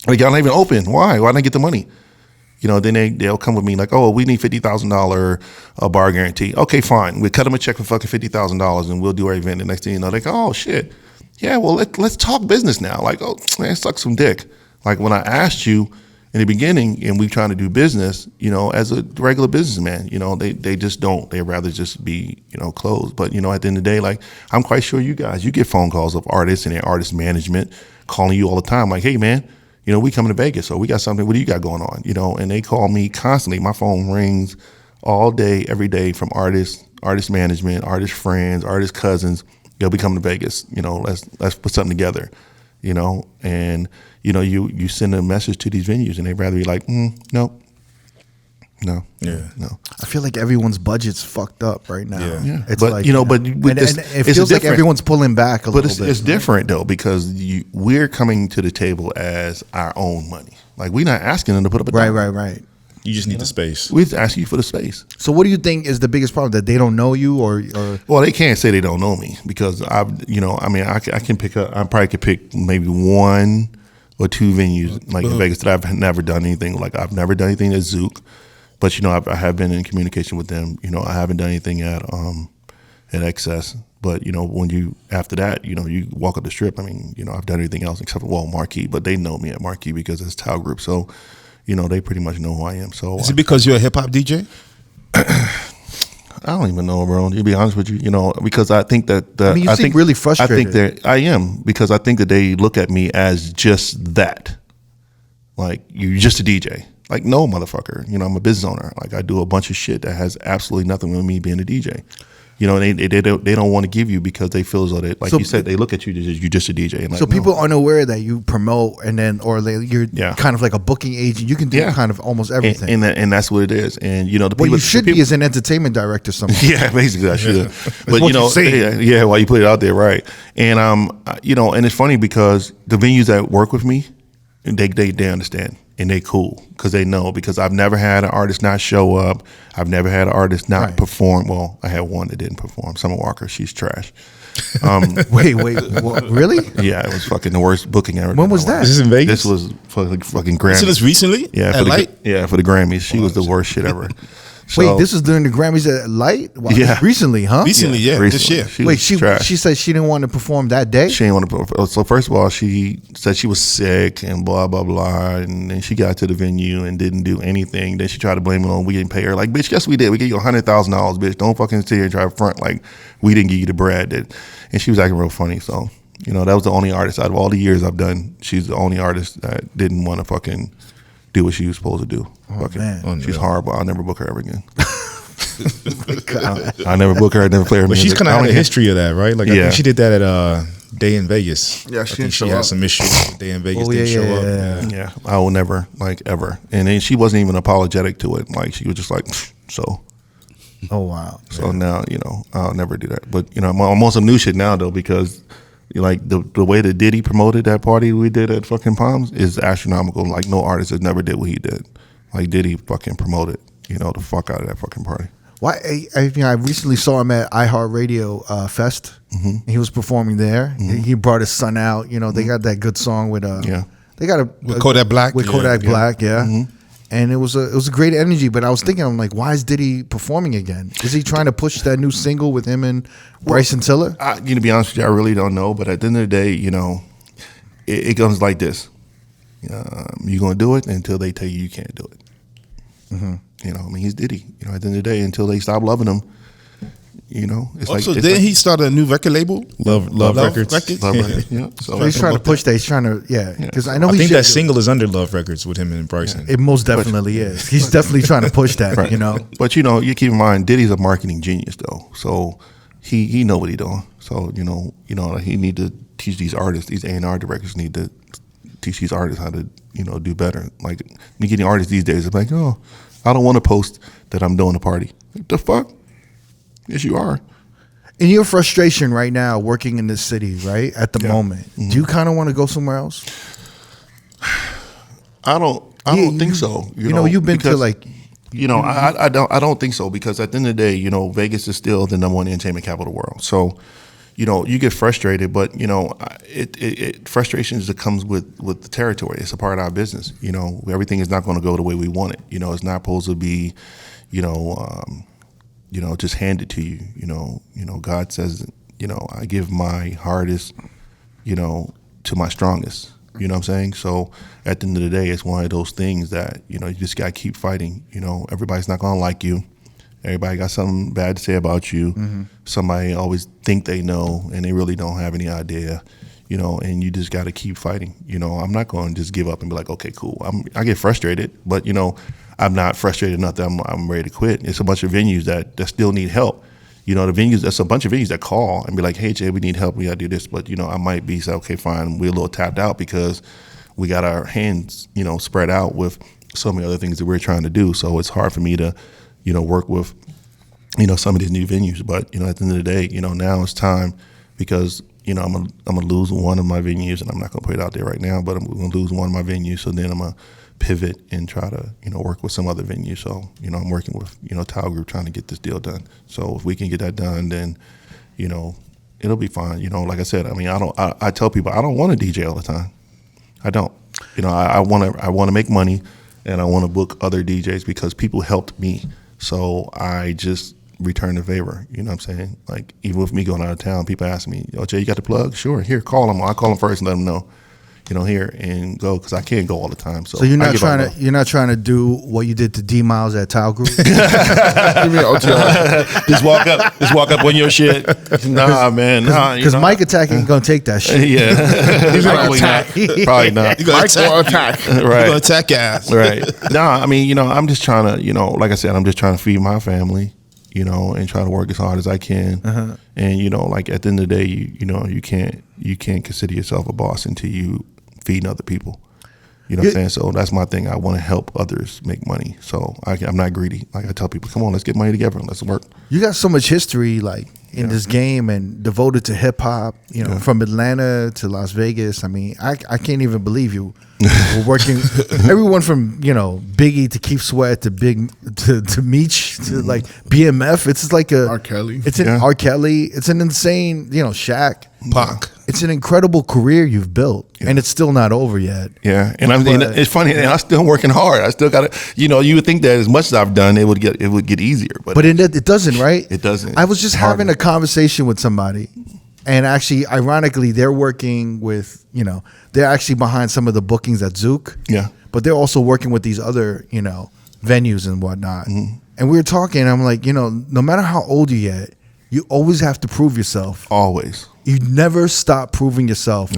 Like y'all not even open. Why? Why not get the money? You know, then they'll come with me like, oh, we need $50,000 bar guarantee. Okay, fine. We cut them a check for fucking $50,000 and we'll do our event. The next thing you know, they go, oh shit, yeah, well let's talk business now. Like, oh man, suck some dick. Like when I asked you in the beginning and we trying to do business, you know, as a regular businessman, you know, they just don't. They rather just be, you know, closed. But you know, at the end of the day, like I'm quite sure you get phone calls of artists and their artist management calling you all the time, like, hey man, you know, we coming to Vegas, or we got something. What do you got going on? You know, and they call me constantly. My phone rings all day, every day from artists, artist management, artist friends, artist cousins. Yo, we coming to Vegas. You know, let's put something together. You know, and you know, you send a message to these venues, and they rather be like, no. Yeah. No. I feel like everyone's budget's fucked up right now. Yeah. It's But, like, you know, but and with this, it it's feels like different. everyone's pulling back a But little bit. it's different though, because we're coming to the table as our own money. Like we're not asking them to put up a dollar. Right. You just need the space. We're just asking you for the space. So what do you think is the biggest problem, that they don't know you, or Well, they can't say they don't know me because I can pick up. I probably could pick maybe one or two venues like in Vegas that I've never done anything. Like I've never done anything at Zook, but you know I have been in communication with them. You know I haven't done anything at Excess. But you know when you after that, you know you walk up the strip. I mean, you know I've done anything else except for Marquee, but they know me at Marquee because it's Tao Group. So you know they pretty much know who I am. So Is it because you're a hip hop DJ? I don't even know, bro. To be honest with you, you know, because I think that you seem really frustrated. I think that I am because I think that they look at me as just that, like you're just a DJ. Like no, motherfucker. You know, I'm a business owner. Like I do a bunch of shit that has absolutely nothing with me being a DJ. You know, they don't want to give you because they feel as though that, like you said, they look at you as you're just a DJ. And like, so people aren't aware that you promote and then, or you're kind of like a booking agent. You can do kind of almost everything. And that's what it is. And you know, the what people, you should be as an entertainment director somewhere. Yeah, basically I should. But what you know, you yeah, while you put it out there, right? And you know, and it's funny because the venues that work with me, they understand. And they cool because they know, because I've never had an artist not show up. I've never had an artist not perform. Well, I had one that didn't perform. Summer Walker, she's trash. Wait, what, really? Yeah, it was fucking the worst booking ever. When was that? Is this in Vegas? This was fucking Grammys. So this recently? Yeah, At Light? for the Grammys. She was the worst shit ever. So, Wait, this was during the Grammys at Light? Wow, Yeah. Recently, huh? Recently, yeah, this year. She said she didn't want to perform that day? She didn't want to perform. So first of all, she said she was sick and blah, blah, blah. And then she got to the venue and didn't do anything. Then she tried to blame it on we didn't pay her. Like, bitch, yes, we did. We gave you $100,000, bitch. Don't fucking sit here and try to front like we didn't give you the bread. And she was acting real funny. So, you know, that was the only artist out of all the years I've done. She's the only artist that didn't want to fucking do what she was supposed to do. Man. She's horrible. I'll never book her ever again. I never book her. I never play her. But she's kind of had a history of that, right? Like I Yeah. think she did that at Day in Vegas. Yeah, I she think didn't she show had up. some issues with Day in Vegas. Oh, Didn't yeah, show yeah, up. Yeah, I will never, like, ever. And then she wasn't even apologetic to it. Like, she was just like, so. Oh, wow. So now, you know, I'll never do that. But, you know, I'm on some new shit now, though, because, like, the way that Diddy promoted that party we did at fucking Palms is astronomical. Like, no artist has never did what he did. Like, Diddy fucking promoted, you know, the fuck out of that fucking party. Why? I recently saw him at iHeartRadio Fest. Mm-hmm. He was performing there. He brought his son out. You know, they got that good song with they got With Kodak Black? With Yeah, Kodak yeah. Black, and it was a great energy. But I was thinking, I'm like, why is Diddy performing again? Is he trying to push that new single with him and Bryson Tiller? You know, to be honest with you, I really don't know. But at the end of the day, you know, it goes like this. You're going to do it until they tell you can't do it. You know, I mean, he's Diddy. You know, at the end of the day, until they stop loving him, you know, it's Also, like. didn't he start a new record label? Love Records. Love Records, yeah. So He's trying to push that. He's trying to, because I know I he think should that do it. single is under Love Records with him and Bryson. It most definitely is. He's definitely trying to push that. Right. You know, But you know, you keep in mind, Diddy's a marketing genius, though. So he know what he doing. So you know, he need to teach these artists, these A&R directors need to teach these artists how to, you know, do better. Like you getting artists these days, it's like, oh, I don't want to post that I'm doing a party. What the fuck? Yes, you are. In your frustration right now, working in this city, right at the moment, do you kind of want to go somewhere else? I don't think so. You know, you've been to like. I don't think so, because at the end of the day, Vegas is still the #1 entertainment capital of the world. So, you get frustrated, but frustration just comes with the territory. It's a part of our business. Everything is not going to go the way we want it. It's not supposed to be, just handed to you. God says, I give my hardest, to my strongest. You know what I'm saying? So at the end of the day, it's one of those things that, you just got to keep fighting. Everybody's not going to like you. Everybody got something bad to say about you. Mm-hmm. Somebody always think they know and they really don't have any idea, and you just got to keep fighting. I'm not going to just give up and be like, okay, cool. I get frustrated, but, I'm not frustrated enough that I'm ready to quit. It's a bunch of venues that still need help. There's a bunch of venues that call and be like, hey, Jay, we need help. We got to do this. But, I might be say, okay, fine. We're a little tapped out because we got our hands, spread out with so many other things that we're trying to do. So it's hard for me to, work with, some of these new venues. But, at the end of the day, now it's time because, I'm going to lose one of my venues, and I'm not going to put it out there right now, but I'm going to lose one of my venues. So then I'm going to pivot and try to, work with some other venues. So, I'm working with, Tile Group trying to get this deal done. So if we can get that done, then, it'll be fine. Like I said, I tell people I don't want to DJ all the time. I don't. I want to make money, and I want to book other DJs because people helped me. So I just return the favor. You know what I'm saying? Like, even with me going out of town, people ask me, "Oh, Jay, you got the plug?" Sure. Here, call them. I call them first and let them know. Here and go, because I can't go all the time. So you're not trying to do what you did to D Miles at Tile Group. Give me an OTR. Just walk up on your shit. Nah, man. Because Mike Attack ain't gonna take that shit. Yeah, he's probably not. Probably not. Mike will attack. Right. You're gonna attack ass. Right. Nah, I'm just trying to, like I said, I'm just trying to feed my family. And try to work as hard as I can. Uh-huh. And like at the end of the day, you can't consider yourself a boss until you feeding other people. You know what I'm saying? So that's my thing. I want to help others make money. So I'm not greedy. Like I tell people, come on, let's get money together. Let's work. You got so much history in this game and devoted to hip hop, from Atlanta to Las Vegas. I can't even believe you were working everyone from, Biggie to Keith Sweat to to Meech to like BMF. It's just like R. Kelly. It's an R. Kelly. It's an insane, Shaq. Pac. It's an incredible career you've built, and it's still not over yet. Yeah, and it's funny, and I'm still working hard. I still got to, you would think that as much as I've done, it would get easier, but it doesn't, right? It doesn't. I was just having a conversation with somebody, and actually, ironically, they're working with, they're actually behind some of the bookings at Zook. Yeah, but they're also working with these other, venues and whatnot. Mm-hmm. And we were talking, and I'm like, no matter how old you get, you always have to prove yourself. Always. You never stop proving yourself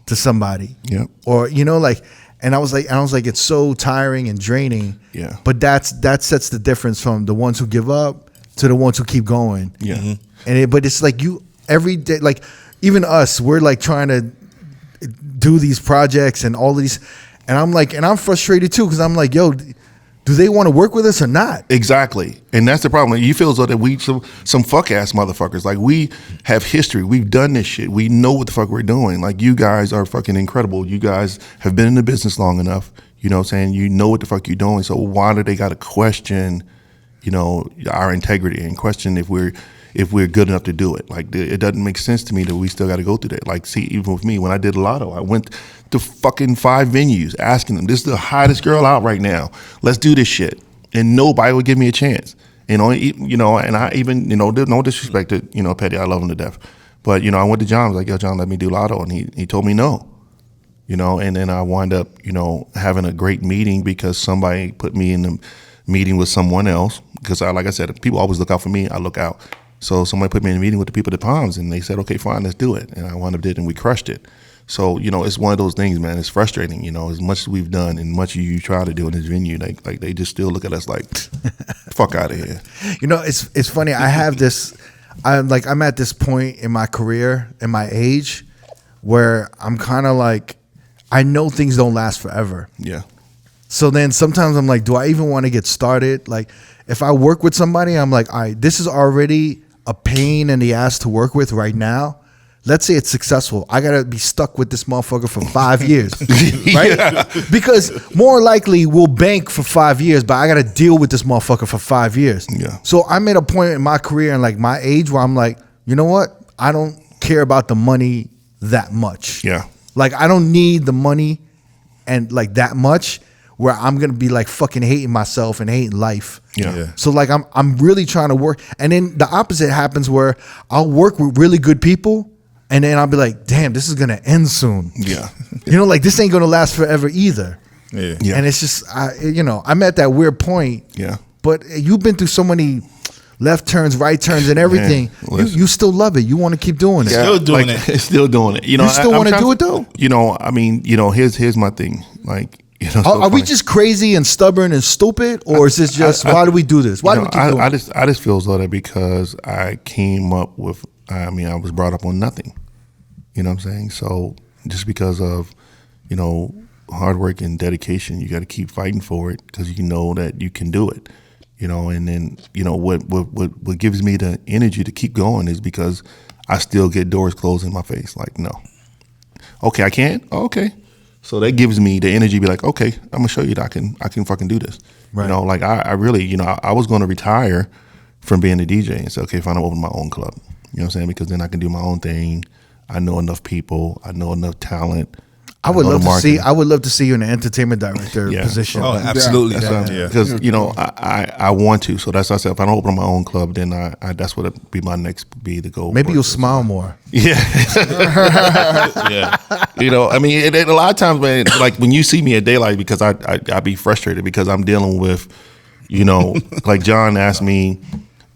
to somebody. Yep. Or and I was like, it's so tiring and draining. Yeah. But that sets the difference from the ones who give up to the ones who keep going. Yeah. Mm-hmm. And but it's like you every day, like even us, we're like trying to do these projects and all of these, and I'm like, and I'm frustrated too because I'm like, yo, do they want to work with us or not? Exactly. And that's the problem. You feel as though that we some fuck ass motherfuckers. Like, we have history. We've done this shit. We know what the fuck we're doing. Like, you guys are fucking incredible. You guys have been in the business long enough. You know what I'm saying? You know what the fuck you're doing. So why do they got to question, our integrity and question if we're good enough to do it? Like, it doesn't make sense to me that we still got to go through that. Like, see, even with me, when I did Lotto, I went to fucking 5 venues asking them, this is the hottest girl out right now. Let's do this shit. And nobody would give me a chance. And I even, no disrespect to, Petty, I love him to death. But, I went to John, I was like, yo, John, let me do Lotto. And he told me no. And then I wound up, having a great meeting because somebody put me in the meeting with someone else. Because like I said, people always look out for me, I look out. So somebody put me in a meeting with the people at the Palms, and they said, okay, fine, let's do it. And I wound up did, and we crushed it. So, it's one of those things, man. It's frustrating, as much as we've done and much you try to do in this venue, like they just still look at us like, fuck out of here. It's funny. I have this, I'm at this point in my career, in my age, where I'm kind of like, I know things don't last forever. Yeah. So then sometimes I'm like, do I even want to get started? Like, if I work with somebody, I'm like, all right, this is already a pain in the ass to work with right now. Let's say it's successful. I gotta be stuck with this motherfucker for 5 years, right? Because more likely we'll bank for 5 years, but I gotta deal with this motherfucker for 5 years. Yeah. So I'm at a point in my career and like my age where I'm like, you know what? I don't care about the money that much. Yeah. Like I don't need the money and like that much where I'm gonna be like fucking hating myself and hating life. Yeah. So like I'm really trying to work, and then the opposite happens where I'll work with really good people. And then I'll be like, damn, this is going to end soon. Yeah. You know, like this ain't going to last forever either. Yeah. And it's just, I'm at that weird point. Yeah. But you've been through so many left turns, right turns, and everything. Man, you still love it. You want to keep doing it. Yeah, Still doing like, it. Still doing it. You know, You still I'm wanna trying do it, though? You know, I mean, you know, here's my thing. Like, you know, Are we just crazy and stubborn and stupid, or is this just why do we do this? Why do we keep doing it? I just feel as though that because I came up with, I was brought up on nothing. You know what I'm saying? So just because of, you know, hard work and dedication, you got to keep fighting for it because you know that you can do it. You know, and then, you know, what gives me the energy to keep going is because I still get doors closed in my face. Like, no. Okay, I can't? Oh, okay. So that gives me the energy to be like, okay, I'm going to show you that I can fucking do this. Right. You know, like I really, you know, I was going to retire from being a DJ and say, okay, fine, I'll open my own club. You know what I'm saying? Because then I can do my own thing. I know enough people. I know enough talent. I would love to see you in an entertainment director position. Oh, absolutely. Because you know, I want to. So that's why I said if I don't open my own club, then I that's what would be my next be to go. Maybe you'll smile more. Yeah. Yeah. You know, I mean, a lot of times, man, like when you see me at daylight, because I be frustrated because I'm dealing with, you know, like John asked me.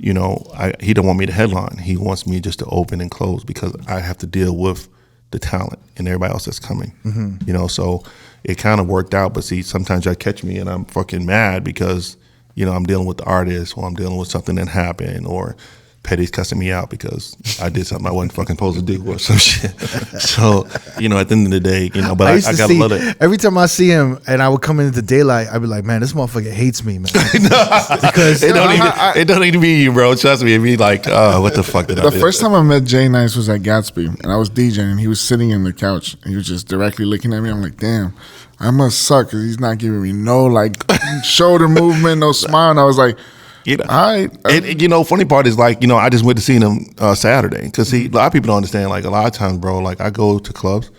You know, he don't want me to headline. He wants me just to open and close because I have to deal with the talent and everybody else that's coming. Mm-hmm. You know, so it kind of worked out. But see, sometimes y'all catch me and I'm fucking mad because, you know, I'm dealing with the artist or I'm dealing with something that happened or Petty's cussing me out because I did something I wasn't fucking supposed to do or some shit. So, you know, at the end of the day, you know, but I gotta love it. Every time I see him and I would come into daylight, I'd be like, man, this motherfucker hates me, man. Because it don't need to be you, bro. Trust me, it'd be like, what the fuck did I do? The first time I met Jay Nice was at Gatsby, and I was DJing, and he was sitting in the couch, and he was just directly looking at me. I'm like, damn, I must suck because he's not giving me no like shoulder movement, no smile. And I was like, you know, all right. And, you know, funny part is like, you know, I just went to see him Saturday because a lot of people don't understand. Like a lot of times, bro, like I go to clubs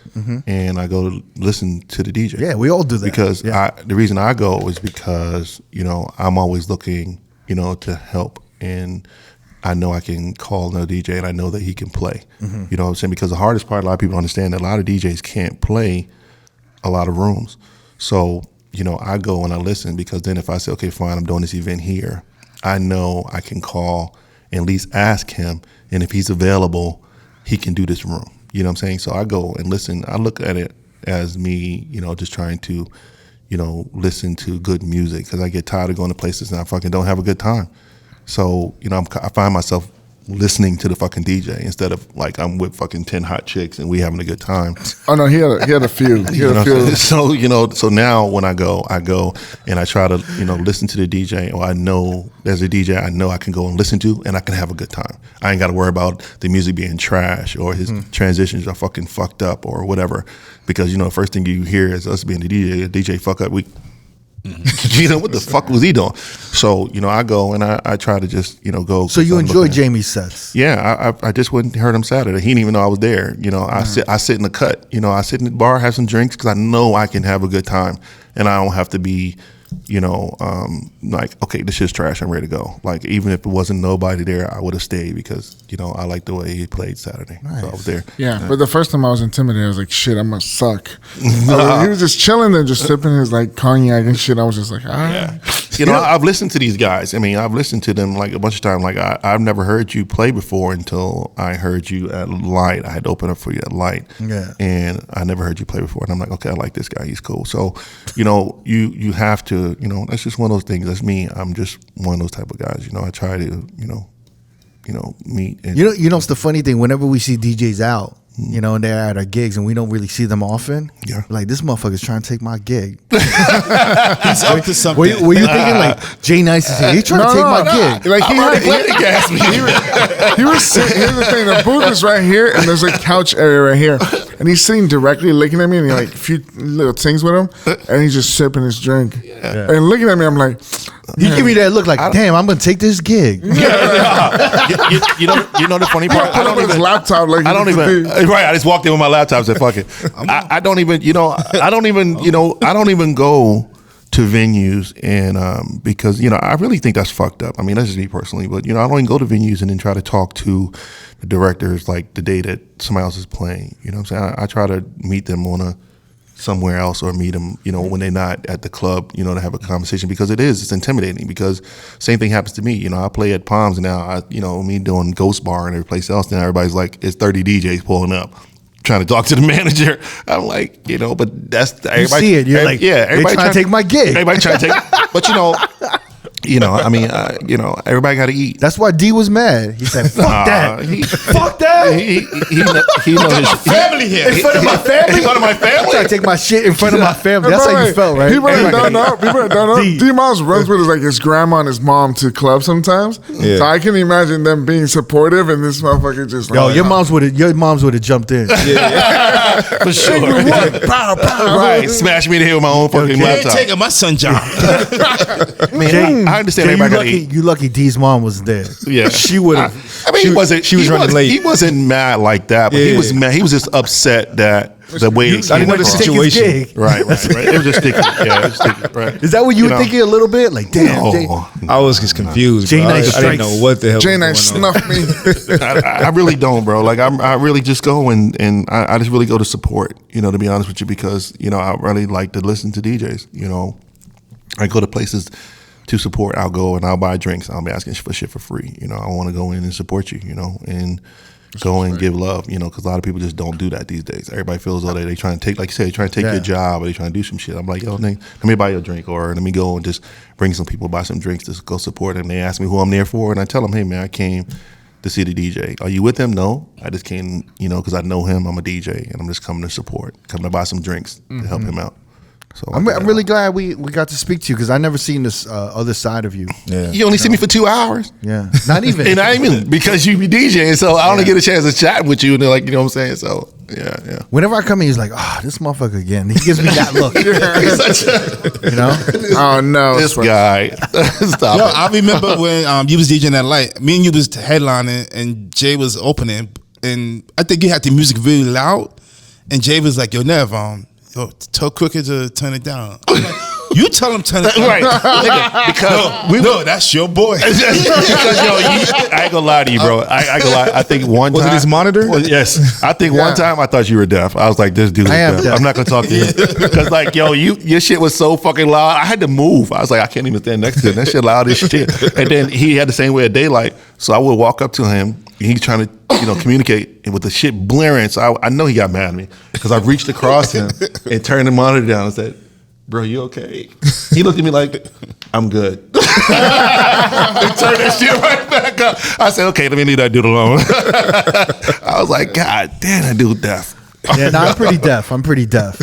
and I go to listen to the DJ. Yeah, we all do that. Because the reason I go is because, you know, I'm always looking, you know, to help. And I know I can call another DJ and I know that he can play. Mm-hmm. You know what I'm saying? Because the hardest part, a lot of people don't understand that a lot of DJs can't play a lot of rooms. So, you know, I go and I listen because then if I say, okay, fine, I'm doing this event here, I know I can call and at least ask him, and if he's available, he can do this room. You know what I'm saying? So I go and listen. I look at it as me, you know, just trying to, you know, listen to good music because I get tired of going to places and I fucking don't have a good time. So, you know, I find myself listening to the fucking DJ instead of like I'm with fucking 10 hot chicks and we having a good time. Oh no, he had a few. So, you know, so now when I go and I try to, you know, listen to the DJ, or I know there's a DJ I know I can go and listen to and I can have a good time. I ain't got to worry about the music being trash or his transitions are fucking fucked up or whatever, because, you know, the first thing you hear is us being the DJ fuck up. You know, what the fuck was he doing? So, you know, I go and I try to just, you know, go. So you enjoy Jamie's sets? Yeah, I just went and heard him Saturday. He didn't even know I was there. You know, I sit in the cut. You know, I sit in the bar, have some drinks because I know I can have a good time and I don't have to be, you know, like, okay, this shit's trash, I'm ready to go. Like, even if it wasn't nobody there, I would have stayed because, you know, I liked the way he played Saturday. Nice. So I was there. Yeah, but the first time I was intimidated, I was like, shit, I must suck. He was just chilling there, just sipping his like cognac and shit. I was just like, all right. Yeah. You know, I've listened to these guys. I mean, I've listened to them like a bunch of times. Like, I've never heard you play before until I heard you at Light. I had to open up for you at Light. Yeah. And I never heard you play before. And I'm like, okay, I like this guy. He's cool. So, you know, you have to, you know, that's just one of those things. That's me. I'm just one of those type of guys. You know, I try to, you know, meet. And, you know, it's the funny thing. Whenever we see DJs out, you know, and they're at our gigs and we don't really see them often. Yeah. Like, this motherfucker's trying to take my gig. He's up to something. Were you thinking like, Jay Nice is here? He's trying to take my gig. Like he was sitting. Here's the thing: the booth is right here, and there's a couch area right here, and he's sitting directly looking at me, and he like a few little things with him, and he's just sipping his drink and looking at me. I'm like, He give me that look like, damn, I'm gonna take this gig. You know the funny part. I don't even laptop. Like I don't even. Right, I just walked in with my laptop and said, "Fuck it." I don't even. I don't even go to venues and because I really think that's fucked up. I mean, that's just me personally, but I don't even go to venues and then try to talk to the directors like the day that somebody else is playing. You know what I'm saying? I try to meet them somewhere else or meet them, when they're not at the club, to have a conversation, because it's intimidating, because same thing happens to me. I play at Palms now, me doing Ghost Bar and every place else, now everybody's like, it's 30 DJs pulling up, trying to talk to the manager. I'm like, but that's, everybody. You see it, you're like, yeah, everybody trying to take my gig. Everybody trying to take, but everybody got to eat. That's why D was mad. He said, "Fuck that! Fuck that!" He knows his family here. In front of my family. In front of my family. Trying to take my shit in front of my family. That's how you felt, right? People don't know. D-Moms runs with his grandma and his mom to clubs sometimes. Yeah. So I can imagine them being supportive, and this motherfucker just like, Yo, your moms would have jumped in. Yeah. For sure. Right. Smash me in the head with my own fucking You ain't laptop. taking my son job. Jay, I understand Jay, everybody got to eat. you lucky D's mom was there. Yeah. She would have. I mean, She was running late. He wasn't mad like that, but he was mad. He was just upset that the way it I didn't know came the across. situation. Right. It was just sticky. Yeah, it was sticky. Right. Is that what you were thinking a little bit? Like, damn, No. Jay. I was just confused. Jay Bro. Nice I didn't know what the hell. Jay was Nice going on. snuffed me. I really don't, bro. Like I really just go and I just really go to support, to be honest with you, because, I really like to listen to DJs, I go to places to support. I'll go and I'll buy drinks. I'll be asking for shit for free. I want to go in and support you, and go and give love, because a lot of people just don't do that these days. Everybody feels though they trying to take, like you said, they trying to take your job or they trying to do some shit. I'm like, yo, let me buy you a drink, or let me go and just bring some people, buy some drinks to go support them. They ask me who I'm there for, and I tell them, hey man, I came to see the DJ. Are you with him? No, I just came, because I know him. I'm a DJ, and I'm just coming to support, coming to buy some drinks to help him out. So I'm really glad we got to speak to you, because I never seen this other side of you. Yeah. You only see me for 2 hours. Yeah, not even. And I even because you be DJing, so I only get a chance to chat with you, and they're like, you know what I'm saying? So yeah. Whenever I come in, he's like, this motherfucker again. He gives me that look. Oh no, This guy. Stop Yo, it. I remember when you was DJing that light. Me and you was headlining, and Jay was opening, and I think you had the music really loud, and Jay was like, "Yo, Nev, tell Crooked to turn it down." I'm like, you tell him turn it down. Right. Nigga, because No, that's your boy. because I ain't gonna lie to you, bro. I ain't gonna lie. I think one Was time it his monitor? Well, yes, I think one time I thought you were deaf. I was like, this dude is I am deaf. deaf. I'm not gonna talk to you because, like, yo, your shit was so fucking loud. I had to move. I was like, I can't even stand next to it. That shit loud as shit. And then he had the same way at daylight, so I would walk up to him. And he's trying to, communicate, and with the shit blaring. So I know he got mad at me because I reached across him and turned the monitor down and said, "Bro, you okay?" He looked at me like, "I'm good." And turned that shit right back up. I said, "Okay, let me leave that dude alone." I was like, "God damn, that dude deaf." Yeah, no, I'm pretty deaf.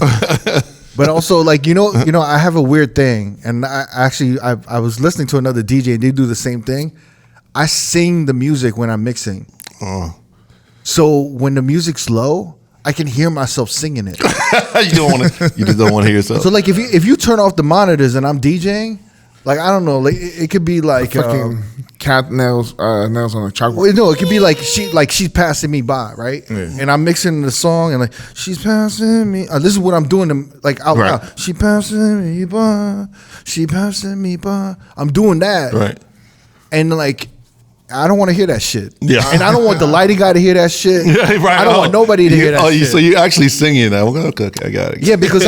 But also, like, I have a weird thing, and I was listening to another DJ, and they do the same thing. I sing the music when I'm mixing. So when the music's low, I can hear myself singing it. You just don't want to hear yourself. So like if you turn off the monitors and I'm DJing, like, I don't know, like it could be like fucking cat nails on a chalkboard. well, no, it could be like she's passing me by, right? And I'm mixing the song and like she's passing me. This is what I'm doing, like out Right. loud. She passing me by. She passing me by. I'm doing that, Right. And like, I don't want to hear that shit. Yeah. And I don't want the lighting guy to hear that shit. Yeah, right. I don't want nobody to hear that shit. So you actually singing that? Okay, I got it. Yeah, because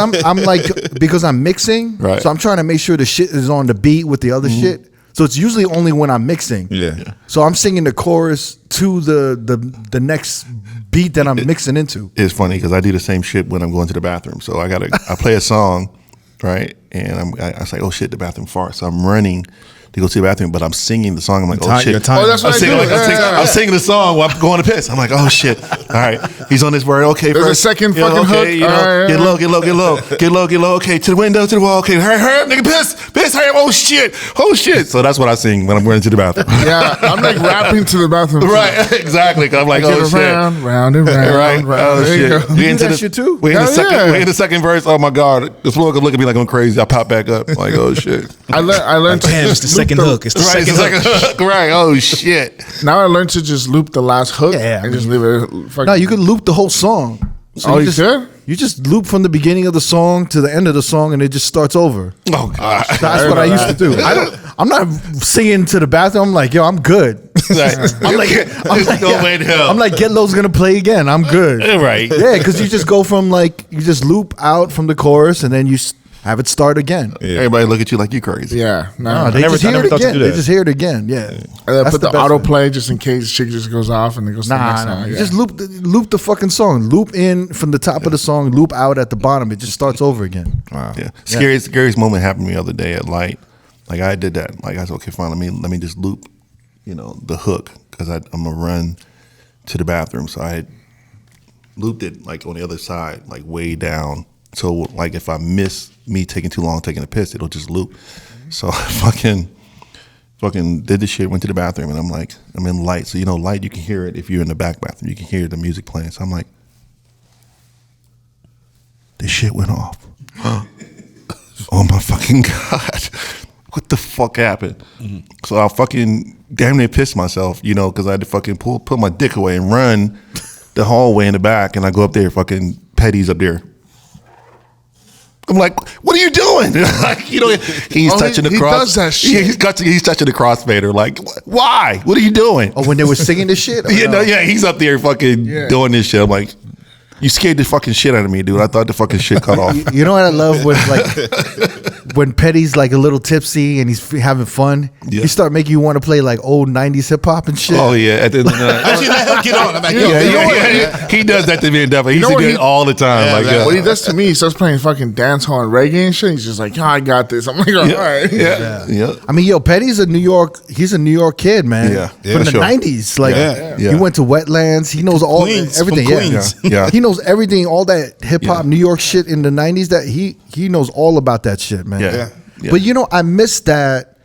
I'm mixing, Right. so I'm trying to make sure the shit is on the beat with the other shit. So it's usually only when I'm mixing. Yeah. So I'm singing the chorus to the next beat that I'm mixing into. It's funny because I do the same shit when I'm going to the bathroom. So I play a song, right? and I was like, oh shit, the bathroom fart. So I'm running to go to the bathroom, but I'm singing the song. I'm like, oh shit. Oh, that's what I'm singing the song while I'm going to piss. I'm like, oh shit. All right, he's on this word. Okay, there's first, a second fucking hook. You know, get low, get low, get low, get low, get low. Okay, to the window, to the wall. Okay, hurry up, nigga, piss, hurry up. Oh shit. So that's what I sing when I'm running to the bathroom. Yeah, I'm like rapping to the bathroom. Right, exactly. Cause I'm like, oh shit. Round and round, Right. Oh shit. You do that shit too? We in the second verse. Oh my god, this floor could look at me like I'm crazy. I pop back up. I'm like, oh shit. I learned. Damn, it's the second hook. It's the Right, second hook. right. Oh shit. Now I learned to just loop the last hook and just leave it. No, you could loop the whole song. So you could? You just loop from the beginning of the song to the end of the song, and it just starts over. Oh god. That's what I used to do. I'm not singing to the bathroom. I'm like, yo, I'm good. I'm like, no way in hell. I'm like, Get Low's gonna play again. I'm good. Right. Yeah, because you just go from like, you just loop out from the chorus, and then you have it start again. Yeah. Everybody look at you like you crazy. Yeah, No, they just hear it again. They just hear it again. Yeah. I That's put the best autoplay way. just in case shit just goes off and it goes to the next song. You just loop the fucking song. Loop in from the top of the song. Loop out at the bottom. It just starts over again. Wow. Yeah. Scariest moment happened to me the other day at Light. Like I did that. Like I said, okay, fine. Let me just loop, the hook because I'm gonna run to the bathroom. So I had looped it like on the other side, like way down. So like if I miss me taking too long taking a piss, it'll just loop. So I fucking did the shit, went to the bathroom, and I'm like, I'm in Light. So Light, you can hear it if you're in the back bathroom. You can hear the music playing. So I'm like, this shit went off. Oh my fucking God. What the fuck happened? Mm-hmm. So I fucking damn near pissed myself, because I had to fucking put my dick away and run the hallway in the back, and I go up there, fucking Petty's up there. I'm like, what are you doing? Like, he's touching the cross. He does that shit. He's touching the crossfader. Like, why? What are you doing? Oh, when they were singing this shit? He's up there fucking doing this shit. I'm like, you scared the fucking shit out of me, dude. I thought the fucking shit cut off. You know what I love when Petty's like a little tipsy and he's having fun. Yeah. He start making you want to play like old 90s hip hop and shit. Oh yeah, at the end of the night. Actually, let him get on. I'm like, He does that to me and definitely. He used to do it all the time. What he does to me, he starts playing fucking dancehall and reggae and shit. He's just like, I got this. I'm like, all right. Yeah. I mean, Petty's he's a New York kid, man. Yeah. From the 90s. Like, he went to Wetlands. He knows everything. Yeah. He knows everything, all that hip hop New York shit in the 90s. That he knows all about that shit, man. Yeah. But I miss that.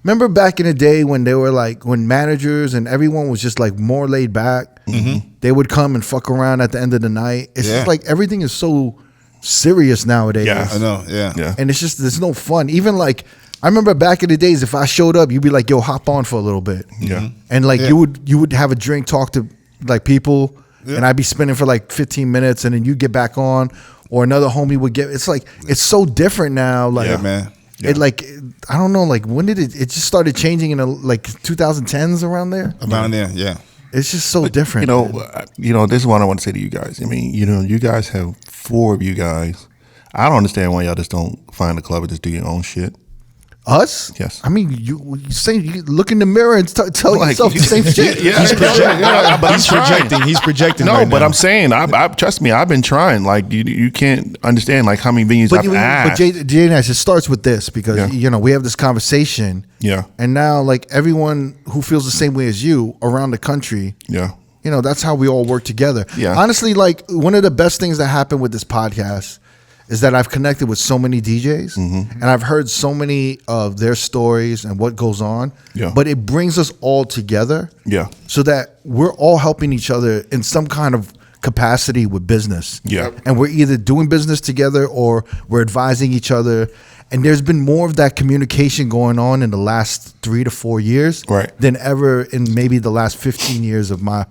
Remember back in the day when they were like, when managers and everyone was just like more laid back, they would come and fuck around at the end of the night. It's just like everything is so serious nowadays. Yeah, I know. Yeah. And it's just, there's no fun. Even like, I remember back in the days, if I showed up, you'd be like, yo, hop on for a little bit. Yeah. And like you would have a drink, talk to like people, and I'd be spinning for like 15 minutes, and then you get back on, or another homie would get. It's like, it's so different now. Like, yeah, man. It like, I don't know, like when did it just started changing in like 2010s around there? Around there, yeah. It's just so different. This is what I want to say to you guys. I mean, you guys have 4 of you guys. I don't understand why y'all just don't find a club and just do your own shit. Us? Yes. I mean, you look in the mirror and tell yourself the same shit. He's projecting. He's projecting. No, right but now. I'm saying, I trust me. I've been trying. Like you can't understand like how many venues I've asked. But Jay Nash, it starts with this because we have this conversation. Yeah. And now like everyone who feels the same way as you around the country. Yeah. That's how we all work together. Yeah. Honestly, like one of the best things that happened with this podcast is that I've connected with so many DJs and I've heard so many of their stories and what goes on. Yeah. But it brings us all together. Yeah. So that we're all helping each other in some kind of capacity with business. Yeah. And we're either doing business together or we're advising each other. And there's been more of that communication going on in the last 3 to 4 years than ever in maybe the last 15 years of my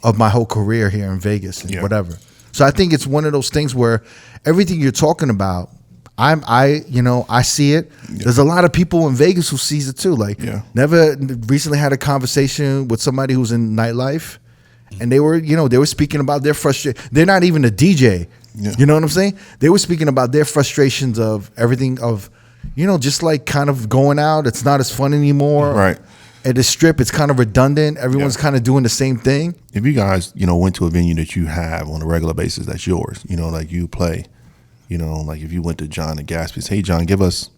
whole career here in Vegas and whatever. So I think it's one of those things where everything you're talking about, I see it. Yeah. There's a lot of people in Vegas who sees it too. Like, never recently had a conversation with somebody who's in nightlife, and they were speaking about their frustration. They're not even a DJ. Yeah. You know what I'm saying? They were speaking about their frustrations of everything of, just like kind of going out. It's not as fun anymore. Right. At the Strip, it's kind of redundant. Everyone's kind of doing the same thing. If you guys, went to a venue that you have on a regular basis, that's yours. Like you play. You know, like if you went to John and Gatsby, say, hey John, give us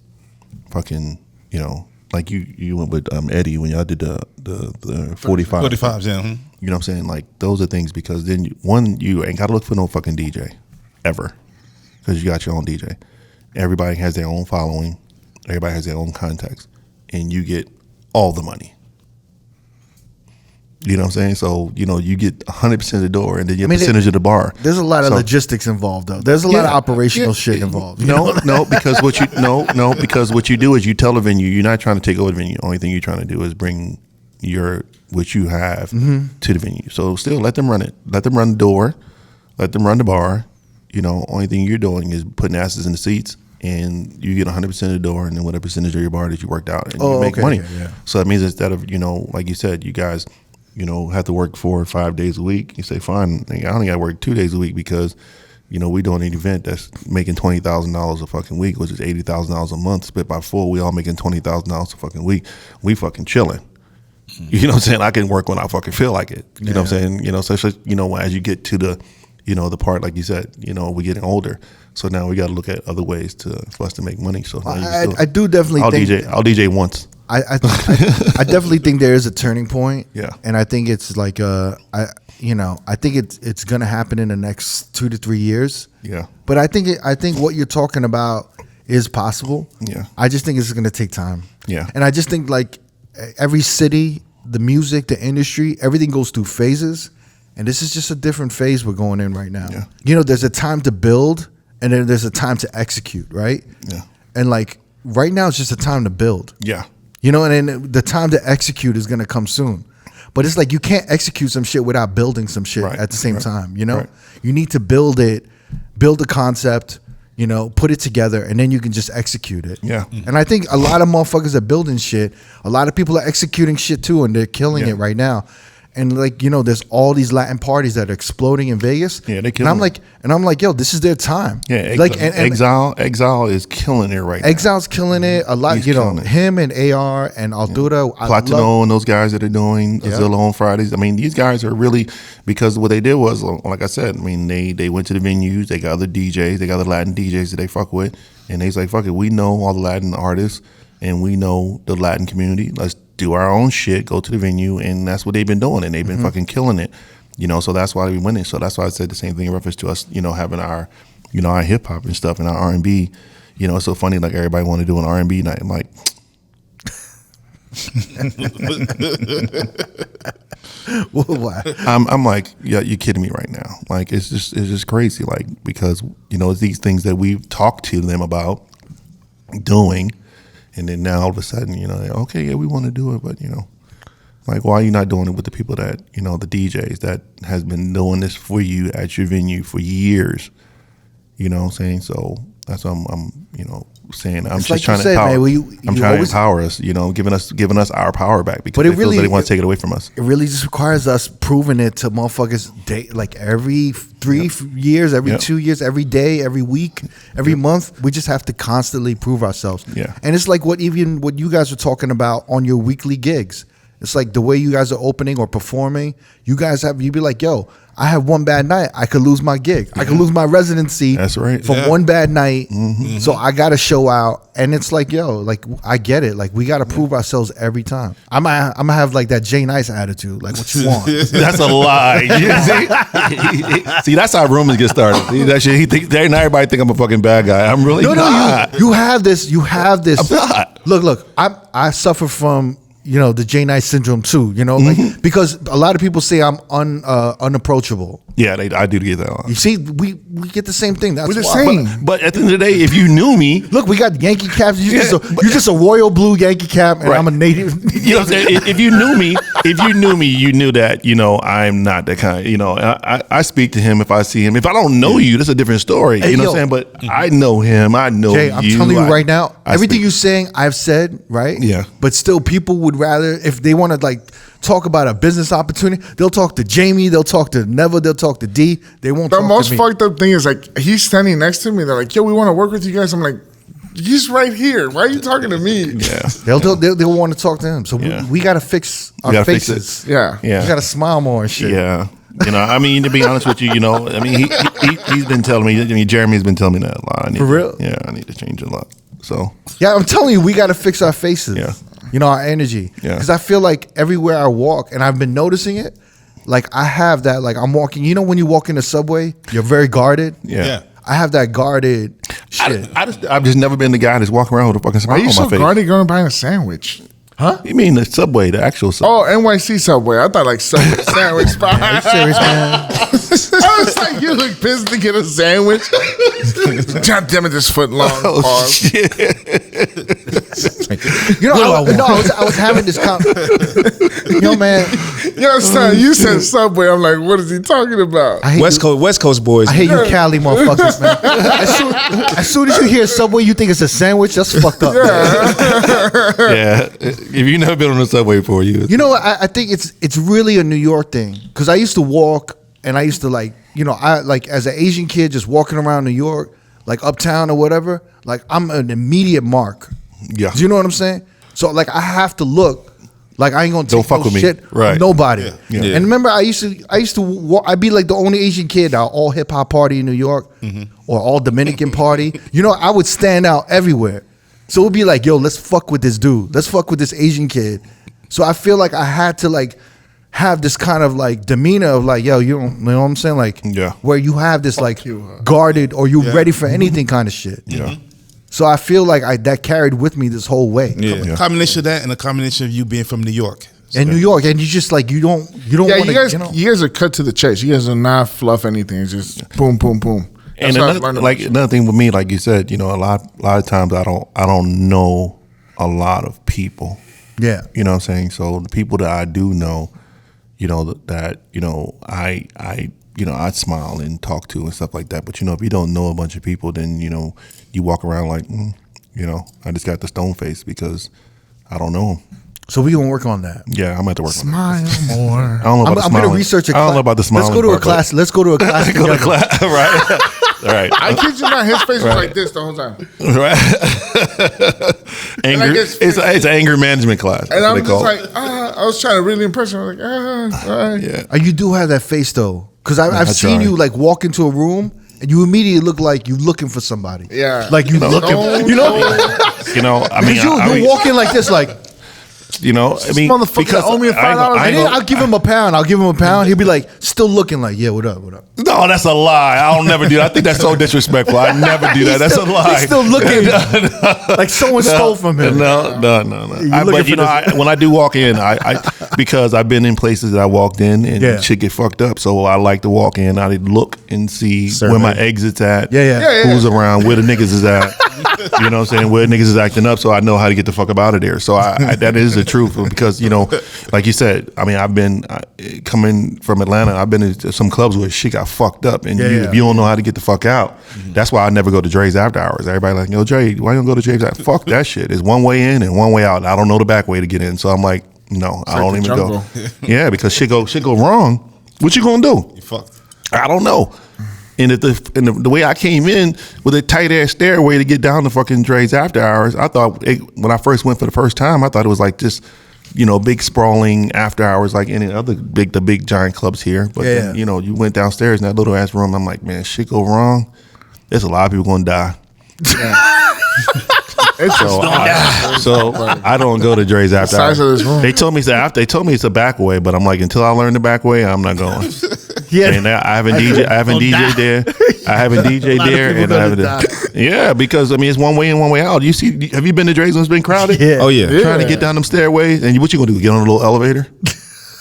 fucking, you know, like you went with Eddie when y'all did the 45. 45s, yeah. You know what I'm saying? Like those are things, because then you ain't gotta look for no fucking DJ ever, because you got your own DJ. Everybody has their own following. Everybody has their own context, and you get all the money. You know what I'm saying? So, you know, you get 100% of the door, and then your percentage of the bar. There's a lot of logistics involved, though. There's a lot of operational shit involved. No, because because what you do is you tell the venue, you're not trying to take over the venue. The only thing you're trying to do is bring what you have to the venue. So still let them run it. Let them run the door. Let them run the bar. You know, only thing you're doing is putting asses in the seats, and you get 100% of the door, and then whatever percentage of your bar that you worked out, and you make money. Yeah. So that means instead of, you know, like you said, you guys, you know, have to work 4 or 5 days a week. You say, fine, I only got to work 2 days a week because, you know, we doing an event that's making $20,000 a fucking week, which is $80,000 a month. Split by 4, we all making $20,000 a fucking week. We fucking chilling. You know what I'm saying? I can work when I fucking feel like it. You know what I'm saying? You know, so you know, as you get to the, you know, the part, like you said, you know, we're getting older. So now we got to look at other ways for us to make money. So I do definitely think I'll DJ once. I definitely think there is a turning point. Yeah. And I think it's like I think it's gonna happen in the next 2 to 3 years. Yeah. But I think what you're talking about is possible. Yeah. I just think it's gonna take time. Yeah. And I just think like every city, the music, the industry, everything goes through phases. And this is just a different phase we're going in right now. Yeah. You know, there's a time to build, and then there's a time to execute, right? Yeah. And like right now, it's just a time to build. Yeah. You know, and then the time to execute is going to come soon. But it's like you can't execute some shit without building some shit at the same time, you know? Right. You need to build the concept, you know, put it together, and then you can just execute it. Yeah. And I think a lot of motherfuckers are building shit. A lot of people are executing shit too, and they're killing it right now. And like, you know, there's all these Latin parties that are exploding in Vegas. Yeah, they killing. And I'm like, yo, this is their time. Yeah, like Exile is killing it right now. Exile's killing it a lot. He's you know, killing it. him and AR and Aldura. Platino and those guys that are doing Azilla on Fridays. I mean, these guys are really, because what they did was, like I said, I mean, they went to the venues, they got other DJs, they got the Latin DJs that they fuck with, and they's like, fuck it, we know all the Latin artists and we know the Latin community. Let's do our own shit, go to the venue, and that's what they've been doing, and they've been fucking killing it. You know, so that's why we winning. So that's why I said the same thing in reference to us, you know, having our, you know, our hip hop and stuff and our R&B. You know, it's so funny, like everybody want to do an R&B night. I'm like, Why? I'm like, yeah, you're kidding me right now. Like, it's just crazy. Like, because, you know, it's these things that we've talked to them about doing, and then now all of a sudden, you know, okay, yeah, we want to do it, but, you know, like, why are you not doing it with the people that, you know, the DJs that has been doing this for you at your venue for years? You know what I'm saying? So that's what I'm you know, saying. I'm it's just like trying to empower. man, I'm trying to empower us, you know, giving us our power back, because they feel that they want to take it away from us. It really just requires us proving it to motherfuckers like every 3 years, every 2 years, every day, every week, every month. We just have to constantly prove ourselves. Yeah. And it's like what you guys are talking about on your weekly gigs. It's like the way you guys are opening or performing. You be like, yo, I have one bad night, I could lose my gig. I could lose my residency. That's right. From one bad night. So I got to show out. And it's like, yo, like, I get it. Like, we got to prove ourselves every time. I'm gonna have like that Jay Nice attitude. Like, what you want? That's a lie. See, that's how rumors get started. See, that shit, everybody think I'm a fucking bad guy. I'm really not. No, you have this. I'm not. Look, I suffer from, you know, the Jay Nice syndrome too, you know, like, because a lot of people say I'm unapproachable. Yeah, I do get that. You see, we get the same thing. That's We're the why. same. But at the end of the day, if you knew me, Look, we got Yankee caps. You're just a royal blue Yankee cap, and Right. I'm a native. you know what I'm saying? If you knew me, you knew that, you know, I'm not that kind. You know, I speak to him if I see him. If I don't know you, that's a different story. Hey, you know what I'm saying? But I know him. I know Jay, I'm telling you right now, everything speak. you're saying, I've said, right? Yeah. But still, people would rather, if they want to like talk about a business opportunity, they'll talk to Jamie, they'll talk to Never, they'll talk to D. They won't The talk most to me. fucked up thing is like he's standing next to me. They're like, "Yo, we want to work with you guys." I'm like, "He's right here. Why are you talking to me?" Yeah. They'll want to talk to him. So Yeah. we got to fix our gotta fix faces. it. Yeah. Yeah. We got to smile more and shit. Yeah. You know, I mean, to be honest with you, you know, I mean, he's been telling me. I mean, Jeremy's been telling me that a lot. For real? I need to change a lot. So yeah, I'm telling you, we got to fix our faces. Yeah. You know, our energy. Yeah. Because I feel like everywhere I walk, and I've been noticing it, like I have that, like I'm walking, you know, when you walk in the subway, you're very guarded. yeah. I have that guarded shit. I've just never been the guy that's walking around with a fucking Why smile are you on so my face. guarded going buying a sandwich? Huh? You mean the subway, the actual subway? Oh, NYC Subway. I thought like Subway sandwich spot. Are you serious, man? I was like, you look pissed to get a sandwich. God damn it, this foot long. Oh, Pause. shit. You know, I was having this yo, man. Yo, son, you said Subway. I'm like, what is he talking about? I hate West Coast boys. I hate you Cali motherfuckers, man. As soon as you hear Subway, you think it's a sandwich. That's fucked up. Man. Yeah. If you've never been on the subway before, You know what? I think it's really a New York thing because I used to walk and I used to like, you know, I like as an Asian kid just walking around New York, like uptown or whatever. Like I'm an immediate mark. Yeah. Do you know what I'm saying? So like I have to look like I ain't gonna Don't take fuck no with me. shit Right. from nobody. Yeah. And remember, I used to walk, I'd be like the only Asian kid at all hip hop party in New York or all Dominican party. You know, I would stand out everywhere. So it would be like, yo, let's fuck with this dude. Let's fuck with this Asian kid. So I feel like I had to like have this kind of like demeanor of like, yo, you know what I'm saying? Like, Yeah. where you have this like guarded or you ready for anything kind of shit. Yeah. So I feel like that carried with me this whole way. A combination of that and a combination of you being from New York. So In New York, and you just like you don't Yeah, want to. you guys are cut to the chase. You guys are not fluff anything. It's just boom, boom, boom. And That's what I've another, learned another thing with me, like you said, you know, a lot of times I don't know a lot of people. Yeah. You know what I'm saying? So the people that I do know, you know, that, you know, I smile and talk to and stuff like that. But, you know, if you don't know a bunch of people, then, you know, you walk around like, you know, I just got the stone face because I don't know them. So we gonna work on that. Yeah, I'm going to have to work on Smile more. that. I don't know about the I'm smiling. gonna research a class. I don't know about the smiling. Let's go to a part, but- class. Let's go to a class Go to together. class, right? Right. I kid you not, his face was like this the whole time. Right. Anger. guess- It's an anger management class. And That's what I'm they just call like, it. I was trying to really impress him. I was like, all right. Yeah. You do have that face though, because I've I seen try. you like walk into a room and you immediately look like you looking for somebody. Yeah. Like you looking. You know. You know, I mean, Because you walk in like this, like, you know, I mean, motherfucker because owe me $5. and then I'll give him a pound. He'll be like, still looking like, yeah, what up, what up? no, that's a lie. I don't never do that. I think that's so disrespectful. I never do that. That's a lie. He's still looking like someone stole from him. No. looking But you for know, when I do walk in, I because I've been in places that I walked in and Yeah. shit get fucked up. So I like to walk in. I look and see where my exit's at. Yeah. Who's around, where the niggas is at. You know what I'm saying? Where niggas is acting up, so I know how to get the fuck up out of there. So I that is the truth because, you know, like you said, I mean, I've been coming from Atlanta. I've been to some clubs where shit got fucked up, and if you don't know how to get the fuck out, that's why I never go to Dre's after hours. Everybody like, yo, Dre, why you don't go to Dre's after? Fuck that shit. It's one way in and one way out. I don't know the back way to get in, so I'm like, no, I don't the even jungle. go. Yeah, because shit go wrong. What you gonna do? you fucked. I don't know. And the way I came in with a tight ass stairway to get down to fucking Dre's after hours, I thought when I first went for the first time, I thought it was like just, you know, big sprawling after hours like any other the big giant clubs here. But then, you know, you went downstairs in that little ass room. I'm like, man, shit go wrong. There's a lot of people gonna die. So I don't go to Dre's after size hours. of this room. They told me it's a back way, but I'm like, until I learn the back way, I'm not going. Yeah. And I haven't DJ there. I haven't DJ there, and I haven't. Yeah, because I mean, it's one way in, one way out. Have you been to Dre's when it's been crowded? Yeah. Oh yeah. Trying to get down them stairways, and what you gonna do? Get on a little elevator?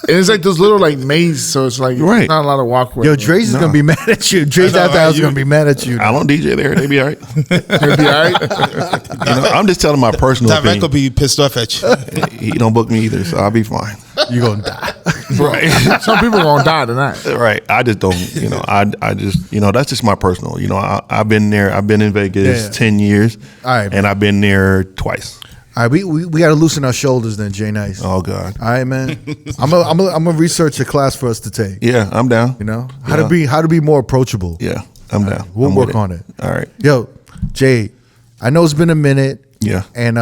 And it's like those little like mazes, so it's like Right. not a lot of walkway. Yo, Dre's is gonna be mad at you. Dre's after hours is gonna be mad at you. I don't DJ there. They be all right. It'll be all right. You know, I'm just telling my personal That man could opinion. be pissed off at you. He don't book me either, so I'll be fine. You gonna die. Right. Some people gonna die tonight. Right. I just don't, you know, I just, you know, that's just my personal, you know, I've been there. I've been in Vegas Yeah. 10 years. All right, And I've been there twice. All right, we got to loosen our shoulders then, Jay Nice. Oh, God. All right, man. I'm gonna research a class for us to take. Yeah, I'm down. You know how to be more approachable. Yeah, I'm down. We'll I'm work with on it. All right. Yo, Jay, I know it's been a minute. Yeah. And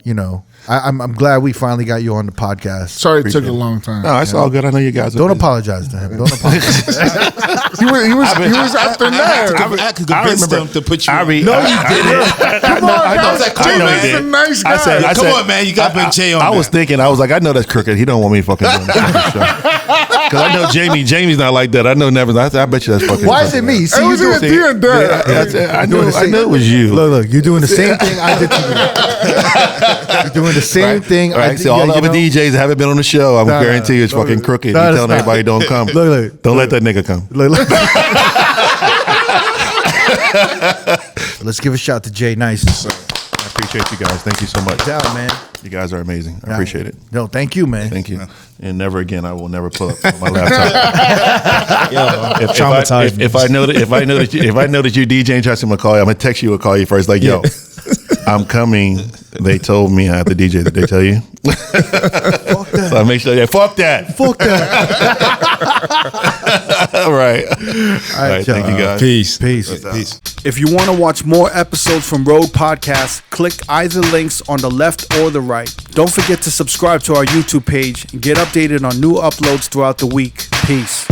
you know, I'm glad we finally got you on the podcast. Sorry it took a long time. No, it's all good. I know you guys. Don't apologize to him. Don't apologize. He was after that. I could convince them to put you. No, you didn't. Come on, I was like, come on, Jay-Z's a man. nice guy. Come on, man. You got Big J on. I was thinking, I was like, I know that's crooked. He don't want me fucking doing that. Because I know Jamie. Jamie's not like that. I know never. I bet you that's fucking. Why is it me? See, It was you in doing, the end. I knew it was you. look, you're doing the same thing I did to you. You're doing the same thing. All right, so all the other DJs haven't been on the show. I guarantee you it's fucking crooked. You telling everybody don't come. Don't let that nigga come. Let's give a shout to Jay Nice. I appreciate you guys. Thank you so much. Down, man. You guys are amazing. I appreciate it. No, thank you, man. Thank you. And never again. I will never pull up my laptop. If I know that you're DJing, trust me, I'm gonna text you or call you first. Like, yo, I'm coming. They told me I have to DJ. Did they tell you? Fuck that. So I make sure. Yeah, fuck that. Fuck that. All right. All right. Thank you guys. Peace. Peace. If you want to watch more episodes from R.O.A.D Podcast, click either links on the left or the right. Don't forget to subscribe to our YouTube page and get updated on new uploads throughout the week. Peace.